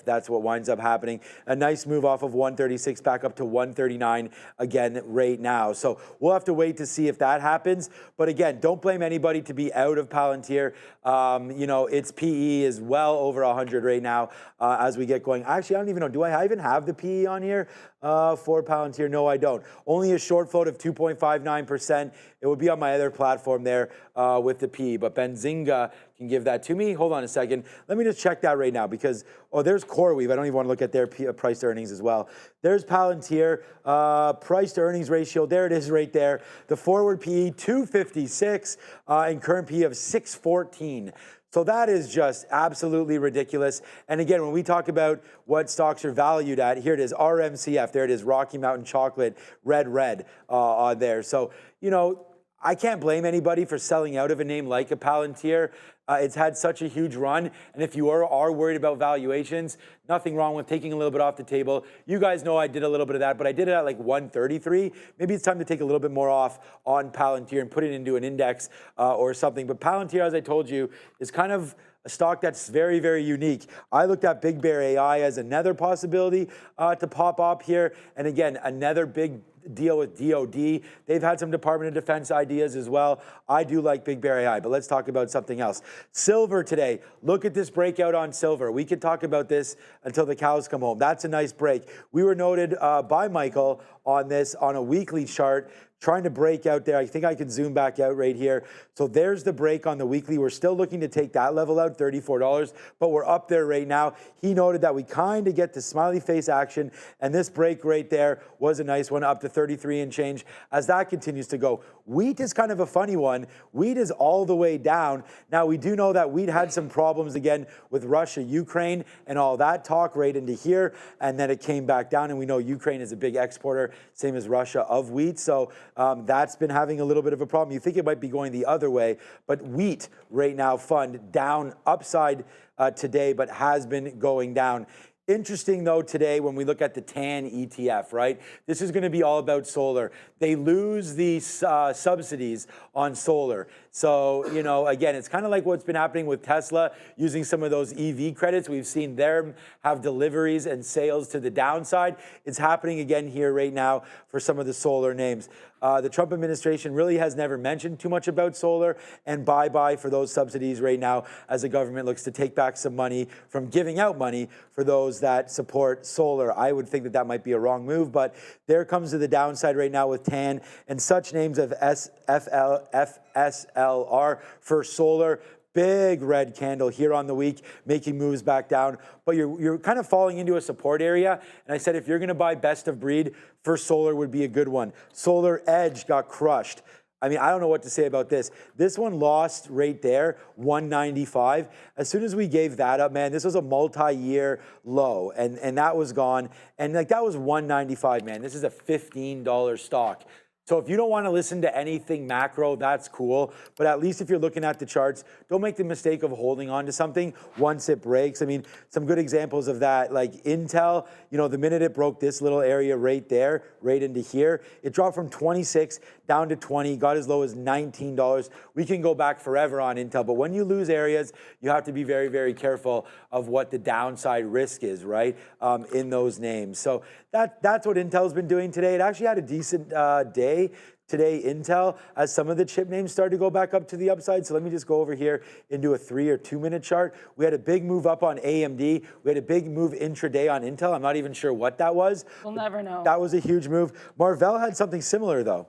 S3: that's what winds up happening. A nice move off of 136 back up to 139 again right now. So we'll have to wait to see if that happens. But again, don't blame anybody to be out of Palantir. Its PE is well over 100 right now as we get going. Actually, I don't even know. Do I even have the PE on here for Palantir? No, I don't. Only a short float of 2.59%. It would be on my other platform there with the PE. But Benzinga can give that to me. Hold on a second. Let me just check that right now because, there's CoreWeave. I don't even want to look at their price to earnings as well. There's Palantir, price to earnings ratio. There it is right there. The forward PE, 256, and current PE of 614. So that is just absolutely ridiculous. And again, when we talk about what stocks are valued at, here it is, RMCF. There it is, Rocky Mountain Chocolate, red on there. So, you know, I can't blame anybody for selling out of a name like a Palantir. It's had such a huge run, and if you are worried about valuations, nothing wrong with taking a little bit off the table. You guys know I did a little bit of that, but I did it at like 133. Maybe it's time to take a little bit more off on Palantir and put it into an index or something. But Palantir, as I told you, is kind of a stock that's very, very unique. I looked at Big Bear AI as another possibility to pop up here, and again, another big deal with DOD. They've had some Department of Defense ideas as well. I do like Big Bear AI, but let's talk about something else. Silver today. Look at this breakout on silver. We could talk about this until the cows come home. That's a nice break. We were noted by Michael on this on a weekly chart, trying to break out there. I think I can zoom back out right here. So there's the break on the weekly. We're still looking to take that level out, $34, but we're up there right now. He noted that we kind of get the smiley face action, and this break right there was a nice one, up to 33 and change as that continues to go. Wheat is kind of a funny one. Wheat is all the way down. Now, we do know that wheat had some problems again with Russia, Ukraine, and all that talk right into here, and then it came back down, and we know Ukraine is a big exporter, same as Russia, of wheat. So that's been having a little bit of a problem. You think it might be going the other way, but wheat right now, fund down upside today, but has been going down. Interesting, though, today when we look at the TAN ETF, right? This is going to be all about solar. They lose the subsidies on solar. So, you know, again, it's kind of like what's been happening with Tesla using some of those EV credits. We've seen them have deliveries and sales to the downside. It's happening again here right now for some of the solar names. The Trump administration really has never mentioned too much about solar, and bye-bye for those subsidies right now as the government looks to take back some money from giving out money for those that support solar. I would think that that might be a wrong move, but there comes to the downside right now with TAN and such names of FSLR for solar. Big red candle here on the week, making moves back down. But you're kind of falling into a support area. And I said, if you're going to buy best of breed, for solar would be a good one. Solar Edge got crushed. I mean, I don't know what to say about this. This one lost right there, 195. As soon as we gave that up, man, this was a multi-year low, and that was gone. And like that was 195, man. This is a $15 stock. So if you don't want to listen to anything macro, that's cool. But at least if you're looking at the charts, don't make the mistake of holding on to something once it breaks. I mean, some good examples of that, like Intel, you know, the minute it broke this little area right there, right into here, it dropped from 26 down to 20, got as low as $19. We can go back forever on Intel, but when you lose areas, you have to be very, very careful of what the downside risk is, right, in those names. So that's what Intel's been doing today. It actually had a decent day today, Intel, as some of the chip names started to go back up to the upside. So let me just go over here into a 3 or 2 minute chart. We had a big move up on AMD. We had a big move intraday on Intel. I'm not even sure what that was.
S5: We'll never know.
S3: That was a huge move. Marvell had something similar though.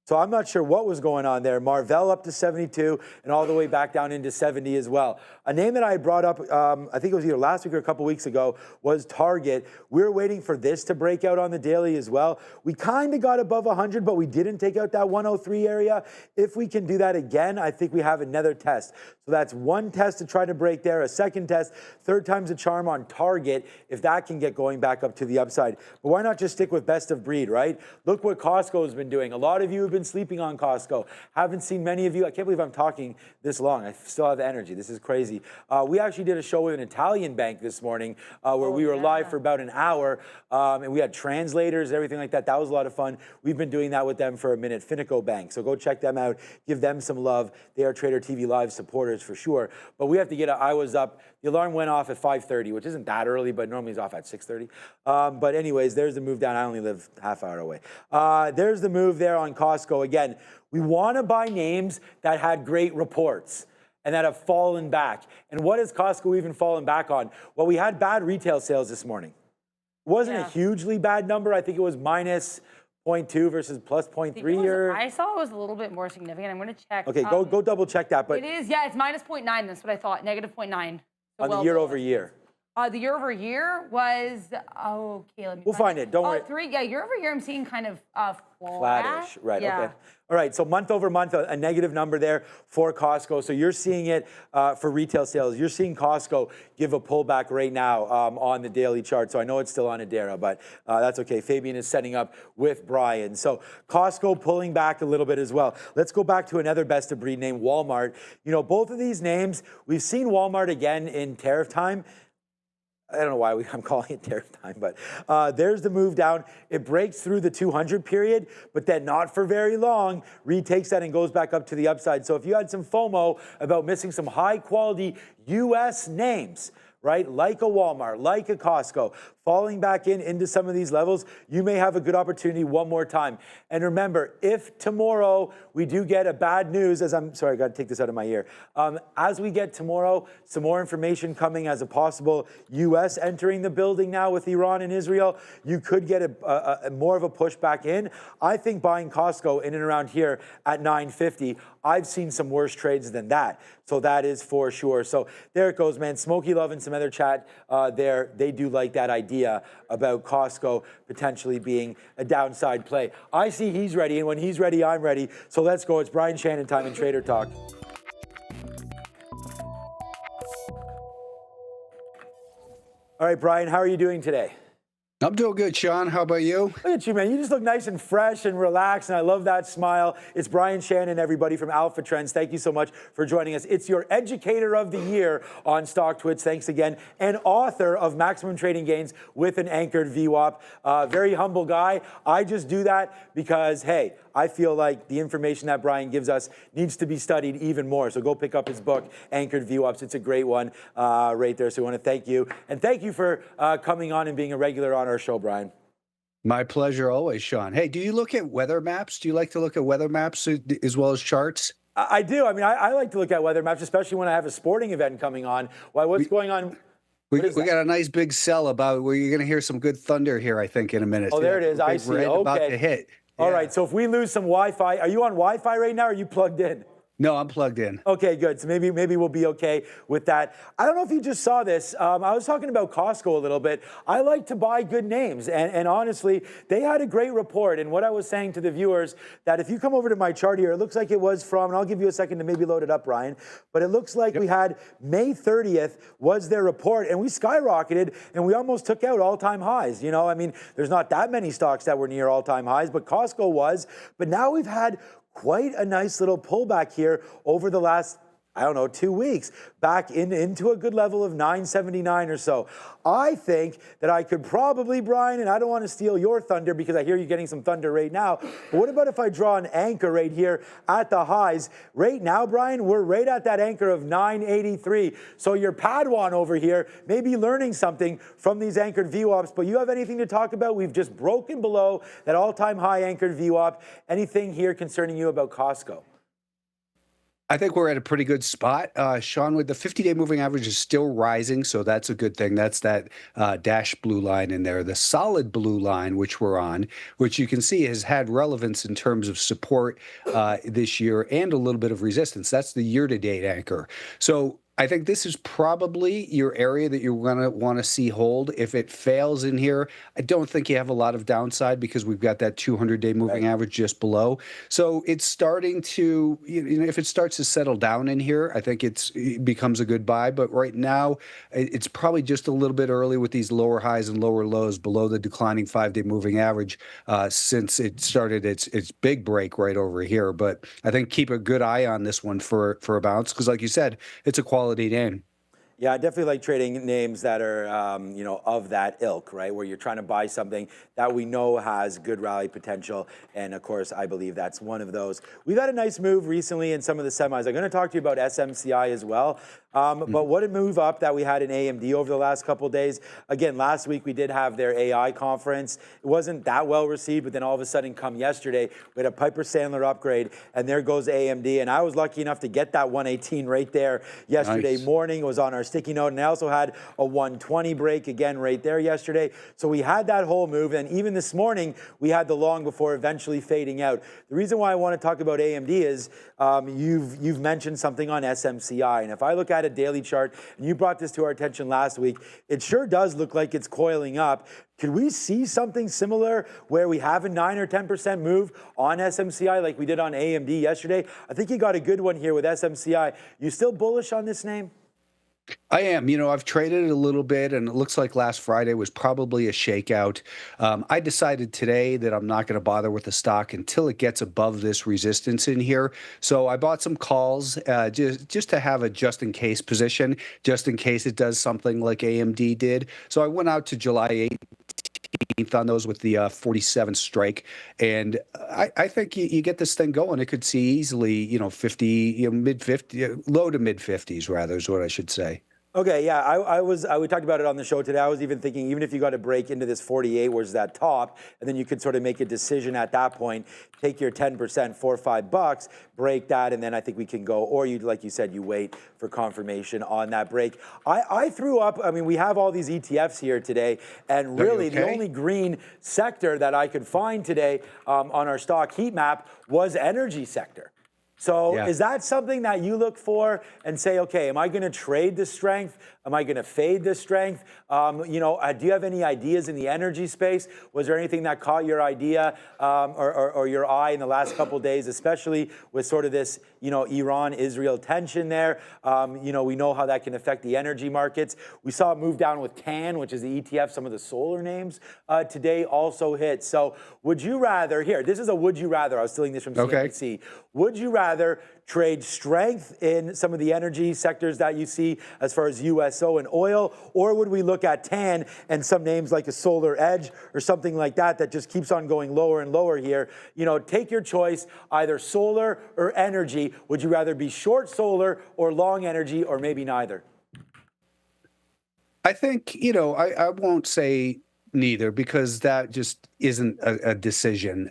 S3: So I'm not sure what was going on there. Marvell up to 72 and all the way back down into 70 as well. A name that I brought up, I think it was either last week or a couple weeks ago, was Target. We're waiting for this to break out on the daily as well. We kind of got above 100, but we didn't take out that 103 area. If we can do that again, I think we have another test. So that's one test to try to break there, a second test, third time's a charm on Target, if that can get going back up to the upside. But why not just stick with best of breed, right? Look what Costco's been doing. A lot of you have been sleeping on Costco. Haven't seen many of you. I can't believe I'm talking this long. I still have energy. This is crazy. We actually did a show with an Italian bank this morning where we were live for about an hour, and we had translators, everything like that. That was a lot of fun. We've been doing that with them for a minute, Finico Bank. So go check them out. Give them some love. They are Trader TV Live supporters for sure. But we have to get I was up. The alarm went off at 5:30, which isn't that early, but normally it's off at 6:30. But anyways, there's the move down. I only live half hour away. There's the move there on Costco. Again, we want to buy names that had great reports and that have fallen back. And what has Costco even fallen back on? Well, we had bad retail sales this morning. It wasn't a hugely bad number. I think it was minus 0.2 versus plus 0.3.
S5: I saw it was a little bit more significant. I'm going to check.
S3: Okay, go double check that. But
S5: it is, yeah, it's minus 0.9. That's what I thought, negative 0.9.
S3: On the year over year.
S5: The year over year was, okay, let me
S3: We'll find it, don't worry.
S5: 3, yeah, year over year I'm seeing kind of
S3: Flattish, right,
S5: yeah.
S3: okay. All right, so month over month, a negative number there for Costco. So you're seeing it for retail sales. You're seeing Costco give a pullback right now on the daily chart. So I know it's still on Adara, but that's okay. Fabian is setting up with Brian. So Costco pulling back a little bit as well. Let's go back to another best of breed name, Walmart. You know, both of these names, we've seen Walmart again in tariff time. I don't know why I'm calling it tariff time, but there's the move down. It breaks through the 200 period, but then not for very long, retakes that and goes back up to the upside. So if you had some FOMO about missing some high quality US names, right, like a Walmart, like a Costco, falling back into some of these levels, you may have a good opportunity one more time. And remember, if tomorrow we do get a bad news, sorry, I got to take this out of my ear. As we get tomorrow, some more information coming as a possible U.S. entering the building now with Iran and Israel, you could get a more of a push back in. I think buying Costco in and around here at 950, I've seen some worse trades than that. So that is for sure. So there it goes, man. Smokey Love and some other chat there, they do like that idea about Costco potentially being a downside play. I see he's ready, and when he's ready, I'm ready. So let's go. It's Brian Shannon time in Trader Talk. All right, Brian, how are you doing today?
S6: I'm doing good, Sean. How about you?
S3: Look at you, man. You just look nice and fresh and relaxed, and I love that smile. It's Brian Shannon, everybody, from Alpha Trends. Thank you so much for joining us. It's your Educator of the Year on StockTwits. Thanks again. And author of Maximum Trading Gains with an Anchored VWAP. Very humble guy. I just do that because, hey, I feel like the information that Brian gives us needs to be studied even more. So go pick up his book, Anchored VWAPs. It's a great one right there. So I want to thank you. And thank you for coming on and being a regular on our show, Brian.
S6: My pleasure always, Sean. Hey, do you look at weather maps? Do you like to look at weather maps as well as charts?
S3: I do. I mean, I like to look at weather maps, especially when I have a sporting event coming on. What's going on?
S6: We got a nice big sell about where you're going to hear some good thunder here, I think, in a minute.
S3: Oh, there it is. I see.
S6: We're about to hit.
S3: All right. So if we lose some Wi-Fi, are you on Wi-Fi right now or are you plugged in?
S6: No, I'm plugged in.
S3: Okay, good. So maybe we'll be okay with that. I don't know if you just saw this. I was talking about Costco a little bit. I like to buy good names. And honestly, they had a great report. And what I was saying to the viewers, that if you come over to my chart here, it looks like it was from, and I'll give you a second to maybe load it up, Brian. But it looks like we had May 30th was their report. And we skyrocketed and we almost took out all-time highs. You know, I mean, there's not that many stocks that were near all-time highs, but Costco was. But now we've had quite a nice little pullback here over the last, 2 weeks, back into a good level of 979 or so. I think that I could probably, Brian, and I don't want to steal your thunder because I hear you getting some thunder right now, but what about if I draw an anchor right here at the highs? Right now, Brian, we're right at that anchor of 983. So your Padawan over here may be learning something from these anchored VWAPs, but you have anything to talk about? We've just broken below that all-time high anchored VWAP. Anything here concerning you about Costco?
S6: I think we're at a pretty good spot. Sean, with the 50-day moving average is still rising, so that's a good thing. That's that dashed blue line in there. The solid blue line, which we're on, which you can see has had relevance in terms of support this year and a little bit of resistance. That's the year-to-date anchor. So I think this is probably your area that you're going to want to see hold. If it fails in here, I don't think you have a lot of downside because we've got that 200-day moving average just below. So it's starting to, if it starts to settle down in here, I think it becomes a good buy. But right now, it's probably just a little bit early with these lower highs and lower lows below the declining 5-day moving average since it started its big break right over here. But I think keep a good eye on this one for a bounce because, like you said, it's a quality name.
S3: Yeah, I definitely like trading names that are, of that ilk, right? Where you're trying to buy something that we know has good rally potential. And of course, I believe that's one of those. We've had a nice move recently in some of the semis. I'm going to talk to you about SMCI as well. But what a move up that we had in AMD over the last couple of days. Again, last week we did have their AI conference. It wasn't that well received, but then all of a sudden come yesterday, we had a Piper Sandler upgrade, and there goes AMD. And I was lucky enough to get that 118 right there yesterday morning. It was on our sticky note, and I also had a 120 break again right there yesterday. So we had that whole move, and even this morning we had the long before eventually fading out. The reason why I want to talk about AMD is you've mentioned something on SMCI, and if I look at at a daily chart, and you brought this to our attention last week, it sure does look like it's coiling up. Could we see something similar where we have a 9 or 10% move on SMCI like we did on AMD yesterday? I think you got a good one here with SMCI. You still bullish on this name?
S6: I am. You know, I've traded it a little bit, and it looks like last Friday was probably a shakeout. I decided today that I'm not going to bother with the stock until it gets above this resistance in here. So I bought some calls just to have a just-in-case position, just in case it does something like AMD did. So I went out to July 18th on those with the 47 strike, and I think you get this thing going. It could see easily, 50, mid 50, low to mid 50s rather is what I should say.
S3: Okay, yeah, we talked about it on the show today. I was even thinking, even if you got to break into this 48, where's that top, and then you could sort of make a decision at that point, take your 10%, $4 or $5, break that, and then I think we can go, or you, like you said, you wait for confirmation on that break. I threw up, I mean, we have all these ETFs here today, and really the only green sector that I could find today on our stock heat map was energy sector. So is that something that you look for and say, okay, am I going to trade this strength? Am I going to fade this strength? Do you have any ideas in the energy space? Was there anything that caught your idea or your eye in the last couple of days, especially with sort of this, Iran-Israel tension there? We know how that can affect the energy markets. We saw it move down with CAN, which is the ETF. Some of the solar names today also hit. So would you rather, here, this is a would you rather. I was stealing this from CNBC. Would you rather trade strength in some of the energy sectors that you see as far as USO and oil, or would we look at TAN and some names like a Solar Edge or something like that that just keeps on going lower and lower here? Take your choice, either solar or energy. Would you rather be short solar or long energy, or maybe neither?
S6: I think, I won't say neither because that just isn't a decision.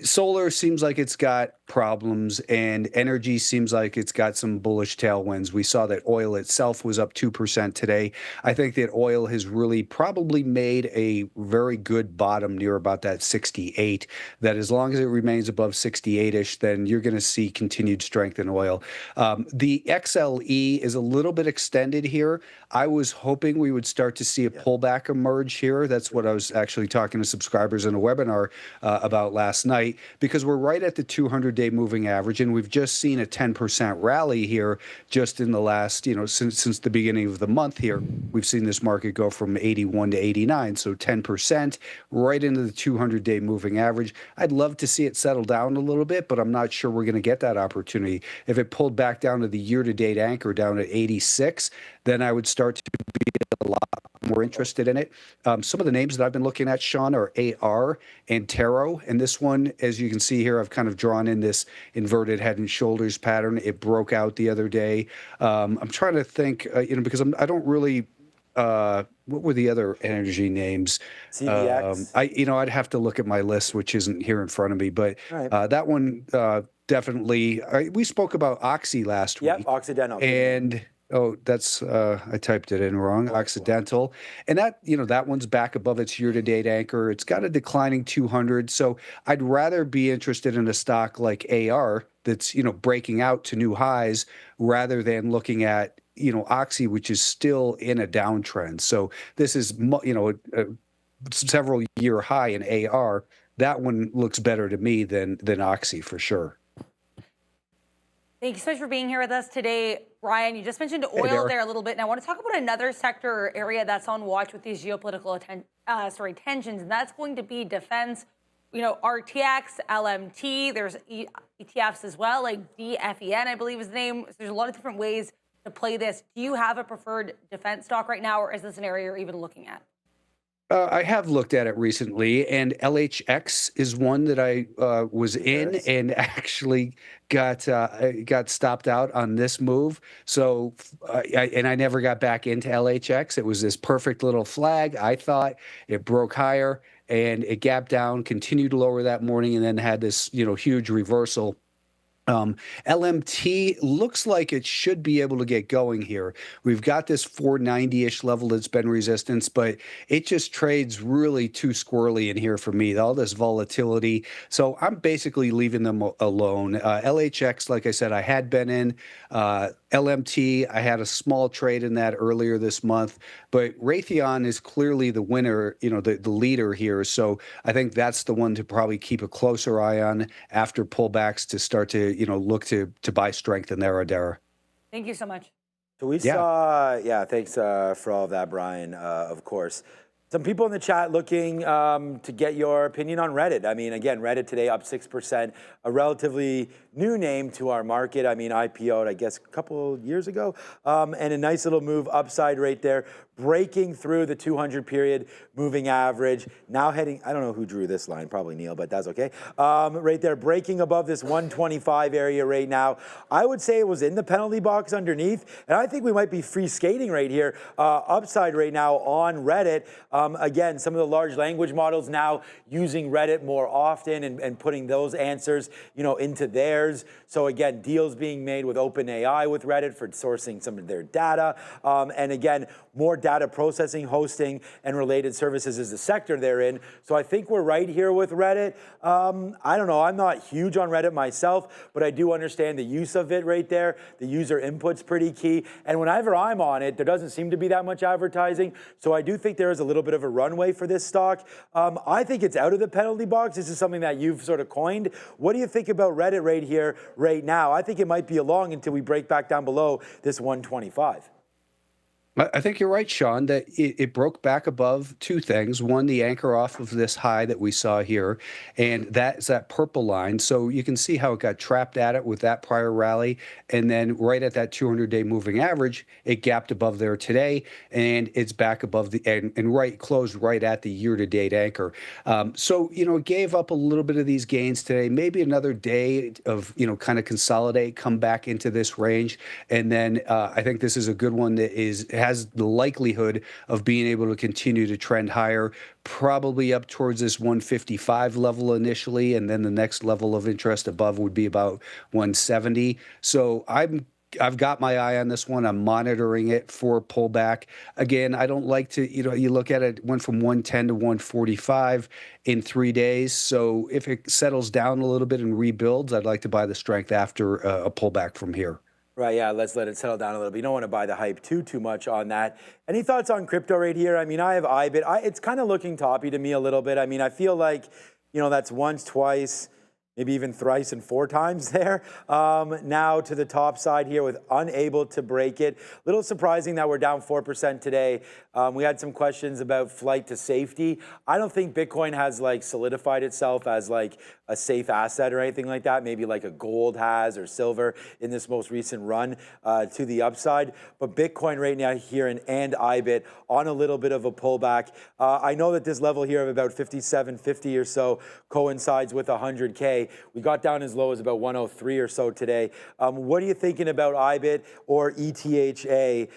S6: Solar seems like it's got problems, and energy seems like it's got some bullish tailwinds. We saw that oil itself was up 2% today. I think that oil has really probably made a very good bottom near about that 68, that as long as it remains above 68-ish, then you're going to see continued strength in oil. The XLE is a little bit extended here. I was hoping we would start to see a pullback emerge here. That's what I was actually talking to subscribers in a webinar about last night, because we're right at the 200-day moving average, and we've just seen a 10% rally here just in the last, since the beginning of the month here. We've seen this market go from 81 to 89, so 10% right into the 200-day moving average. I'd love to see it settle down a little bit, but I'm not sure we're going to get that opportunity. If it pulled back down to the year-to-date anchor down at 86, then I would start to be a lot more interested in it. Some of the names that I've been looking at, Sean, are AR and Taro. And this one, as you can see here, I've kind of drawn in this inverted head and shoulders pattern. It broke out the other day. I'm trying to think, because I don't really. What were the other energy names?
S3: CVX.
S6: I'd have to look at my list, which isn't here in front of me. But that one definitely. We spoke about Oxy last week.
S3: Yep, Occidental.
S6: And that's I typed it in wrong. Occidental, and that one's back above its year-to-date anchor. It's got a declining 200. So I'd rather be interested in a stock like AR that's breaking out to new highs rather than looking at Oxy, which is still in a downtrend. So this is a several year high in AR. That one looks better to me than Oxy for sure.
S5: Thank you so much for being here with us today, Ryan. You just mentioned oil there a little bit, and I want to talk about another sector or area that's on watch with these geopolitical tensions, and that's going to be defense. RTX, LMT. There's ETFs as well, like DFEN, I believe is the name. So there's a lot of different ways to play this. Do you have a preferred defense stock right now, or is this an area you're even looking at?
S6: I have looked at it recently, and LHX is one that I was in and actually got stopped out on this move. So, I never got back into LHX. It was this perfect little flag. I thought it broke higher and it gapped down, continued to lower that morning, and then had this huge reversal LMT looks like it should be able to get going here. We've got this 490-ish level that's been resistance, but it just trades really too squirrely in here for me, all this volatility. So I'm basically leaving them alone. LHX, like I said, I had been in. LMT, I had a small trade in that earlier this month, but Raytheon is clearly the winner, the leader here. So I think that's the one to probably keep a closer eye on after pullbacks to start to, look to buy strength in there, Adara.
S5: Thank you so much.
S3: So we saw, thanks for all of that, Brian, of course. Some people in the chat looking to get your opinion on Reddit. I mean, again, Reddit today up 6%, a relatively new name to our market. I mean, IPO'd, I guess, a couple years ago, and a nice little move upside right there, breaking through the 200 period moving average. Now heading, I don't know who drew this line, probably Neil, but that's okay. Right there, breaking above this 125 area right now. I would say it was in the penalty box underneath, and I think we might be free skating right here, upside right now on Reddit. Again, some of the large language models now using Reddit more often and putting those answers, into theirs. So again, deals being made with OpenAI with Reddit for sourcing some of their data. And again, more data processing, hosting, and related services is the sector they're in. So I think we're right here with Reddit. I don't know, I'm not huge on Reddit myself, but I do understand the use of it right there. The user input's pretty key. And whenever I'm on it, there doesn't seem to be that much advertising. So I do think there is a little bit of a runway for this stock. I think it's out of the penalty box. This is something that you've sort of coined. What do you think about Reddit right here, right now? I think it might be a long until we break back down below this 125.
S6: I think you're right, Sean, that it broke back above two things. One, the anchor off of this high that we saw here, and that's that purple line. So you can see how it got trapped at it with that prior rally, and then right at that 200-day moving average, it gapped above there today, and it's back above the and closed right at the year-to-date anchor. So it gave up a little bit of these gains today. Maybe another day of kind of consolidate, come back into this range, and then I think this is a good one that has the likelihood of being able to continue to trend higher, probably up towards this 155 level initially, and then the next level of interest above would be about 170. So I've got my eye on this one. I'm monitoring it for pullback. Again, I don't like to, you look at it, went from 110 to 145 in 3 days. So if it settles down a little bit and rebuilds, I'd like to buy the strength after a pullback from here.
S3: Right, yeah, let's let it settle down a little bit. You don't want to buy the hype too much on that. Any thoughts on crypto right here? I mean, I have IBIT. It's kind of looking toppy to me a little bit. I mean, I feel like, that's once, twice, maybe even thrice and 4 times there. Now to the top side here with unable to break it. Little surprising that we're down 4% today. We had some questions about flight to safety. I don't think Bitcoin has solidified itself as a safe asset or anything like that. Maybe like a gold has or silver in this most recent run to the upside. But Bitcoin right now here and IBIT on a little bit of a pullback. I know that this level here of about 57.50 or so coincides with 100K. We got down as low as about 103 or so today. What are you thinking about IBIT or ETHA?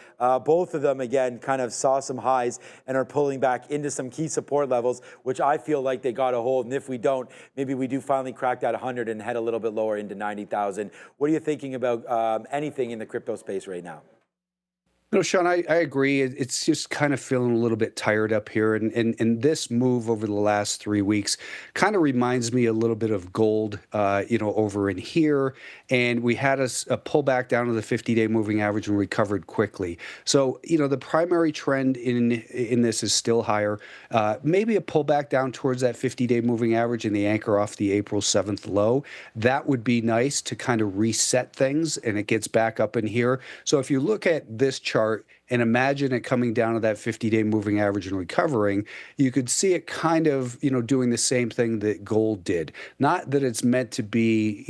S3: Both of them, again, kind of saw some highs and are pulling back into some key support levels, which I feel like they got a hold. And if we don't, maybe we do finally crack that 100 and head a little bit lower into 90,000. What are you thinking about anything in the crypto space right now?
S6: Sean, I agree. It's just kind of feeling a little bit tired up here. And this move over the last 3 weeks kind of reminds me a little bit of gold, over in here. And we had a pullback down to the 50-day moving average and recovered quickly. So, the primary trend in this is still higher. Maybe a pullback down towards that 50-day moving average and the anchor off the April 7th low. That would be nice to kind of reset things, and it gets back up in here. So if you look at this chart, and imagine it coming down to that 50-day moving average and recovering, you could see it kind of, doing the same thing that gold did. Not that it's meant to be,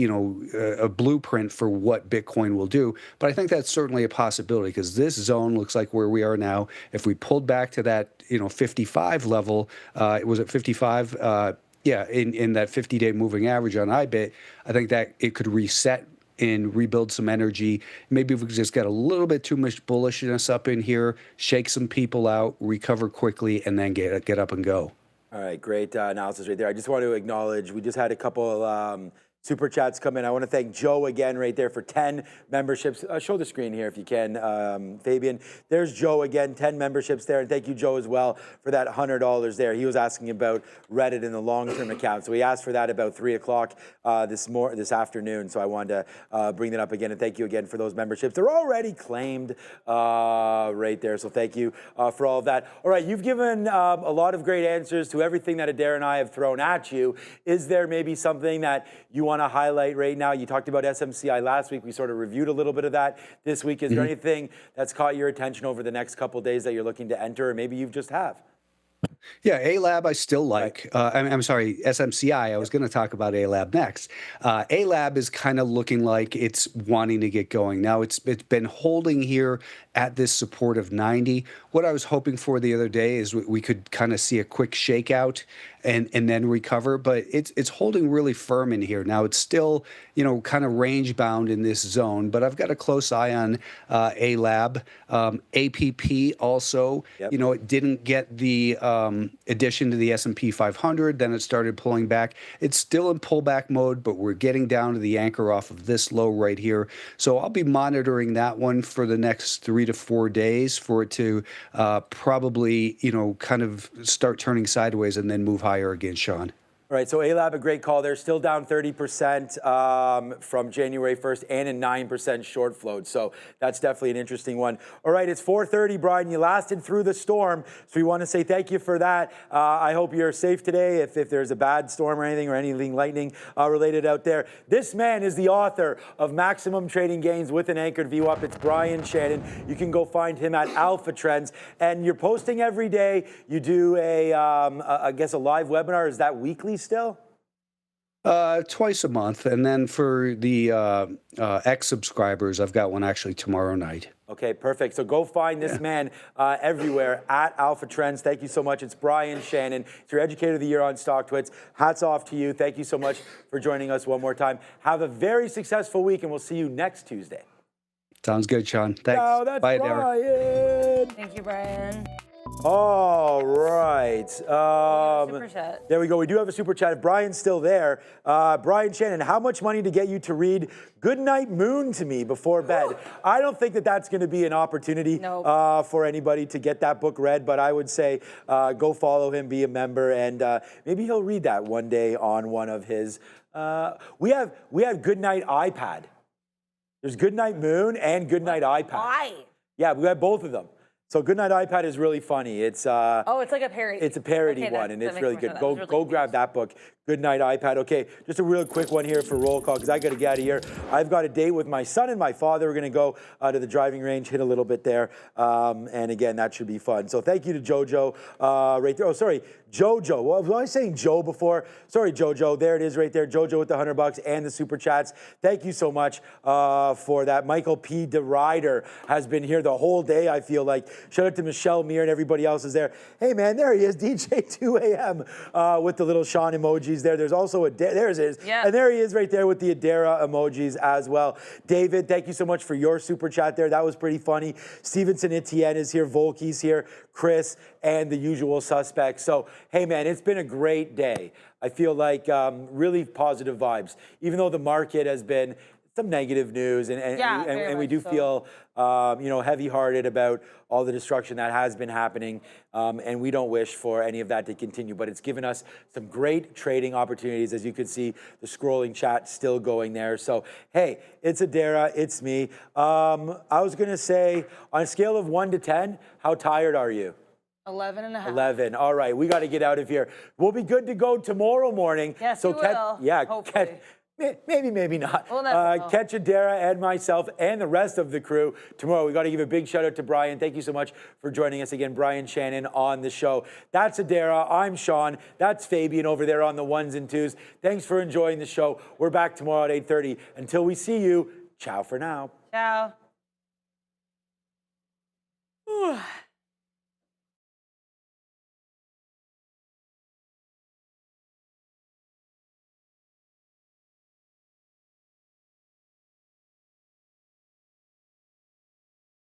S6: a blueprint for what Bitcoin will do, but I think that's certainly a possibility because this zone looks like where we are now. If we pulled back to that, 55 level, it was at 55, in that 50-day moving average on IBIT, I think that it could reset and rebuild some energy. Maybe if we just got a little bit too much bullishness up in here, shake some people out, recover quickly, and then get up and go.
S3: All right, great analysis right there. I just want to acknowledge we just had a couple Super chats come in. I want to thank Joe again right there for 10 memberships. Show the screen here if you can, Fabian. There's Joe again, 10 memberships there. And thank you, Joe, as well, for that $100 there. He was asking about Reddit and the long-term account. So he asked for that about 3 o'clock this afternoon. So I wanted to bring that up again. And thank you again for those memberships. They're already claimed right there. So thank you for all of that. All right, you've given a lot of great answers to everything that Adair and I have thrown at you. Is there maybe something that you want to highlight right now? You talked about SMCI last week. We sort of reviewed a little bit of that this week. Is there anything that's caught your attention over the next couple of days that you're looking to enter, or maybe you just have?
S6: Yeah, ALAB I still like. I'm sorry, SMCI. I was going to talk about ALAB next. ALAB is kind of looking like it's wanting to get going. Now, it's been holding here at this support of 90. What I was hoping for the other day is we could kind of see a quick shakeout and then recover, but it's holding really firm in here. Now, it's still, you know, kind of range bound in this zone, but I've got a close eye on ALAB. APP also, you know, it didn't get the addition to the S&P 500, then it started pulling back. It's still in pullback mode, but we're getting down to the anchor off of this low right here. So I'll be monitoring that one for the next 3 to 4 days for it to probably, you know, kind of start turning sideways and then move higher again, Sean.
S3: All right, so ALAB, a great call. They're still down 30% from January 1st and a 9% short float. So that's definitely an interesting one. All right, it's 4:30, Brian. You lasted through the storm, so we want to say thank you for that. I hope you're safe today if there's a bad storm or anything lightning related out there. This man is the author of Maximum Trading Gains with an Anchored View Up. It's Brian Shannon. You can go find him at Alpha Trends. And you're posting every day. You do I guess a live webinar. Is that weekly still?
S6: Twice a month, and then for the X subscribers, I've got one actually tomorrow night.
S3: Okay, perfect. So go find this man everywhere at Alpha Trends. Thank you so much. It's Brian Shannon. It's your Educator of the Year on StockTwits. Hats off to you. Thank you so much for joining us one more time. Have a very successful week, and we'll see you next Tuesday.
S6: Sounds good, Sean. Thanks.
S3: Oh, that's
S6: Bye,
S3: Brian.
S6: Derek.
S5: Thank you, Brian.
S3: All right.
S5: Super chat.
S3: There we go. We do have a super chat. If Brian's still there, Brian Shannon, how much money to get you to read Goodnight Moon to me before bed? I don't think that that's going to be an opportunity for anybody to get that book read, but I would say go follow him, be a member, and maybe he'll read that one day on one of his. We have Goodnight iPad. There's Goodnight Moon and Goodnight iPad.
S5: Why?
S3: Yeah, we have both of them. So Goodnight iPad is really funny. It's
S5: it's like a parody.
S3: It's a parody one, and it's really good. Go grab that book. Goodnight iPad. Okay, just a real quick one here for roll call because I got to get out of here. I've got a date with my son and my father. We're going to go to the driving range, hit a little bit there, and again that should be fun. So thank you to JoJo right there. Oh, sorry, JoJo. Well, was I saying Joe before? Sorry, JoJo. There it is right there. JoJo with the $100 and the super chats. Thank you so much for that. Michael P. DeRider has been here the whole day, I feel like. Shout out to Michelle Meir and everybody else is there. Hey, man, there he is, DJ 2 a.m. With the little Sean emojis there. There's also there's his. Yeah. And there he is right there with the Adara emojis as well. David, thank you so much for your super chat there. That was pretty funny. Stevenson Etienne is here. Volky's here. Chris and the usual suspects. So, hey, man, it's been a great day. I feel like really positive vibes, even though the market has been some negative news, and we do feel heavy-hearted about all the destruction that has been happening, and we don't wish for any of that to continue. But it's given us some great trading opportunities, as you can see. The scrolling chat still going there. So hey, it's Adara, it's me. I was gonna say, on a scale of 1 to 10, how tired are you?
S5: 11 and a half.
S3: 11. All right, we got to get out of here. We'll be good to go tomorrow morning.
S5: Yes, you will.
S3: Yeah,
S5: hopefully.
S3: Maybe not.
S5: We'll never know.
S3: Catch Adara and myself and the rest of the crew tomorrow. We got to give a big shout out to Brian. Thank you so much for joining us again, Brian Shannon on the show. That's Adara. I'm Sean. That's Fabian over there on the ones and twos. Thanks for enjoying the show. We're back tomorrow at 8:30. Until we see you, ciao for now.
S5: Ciao.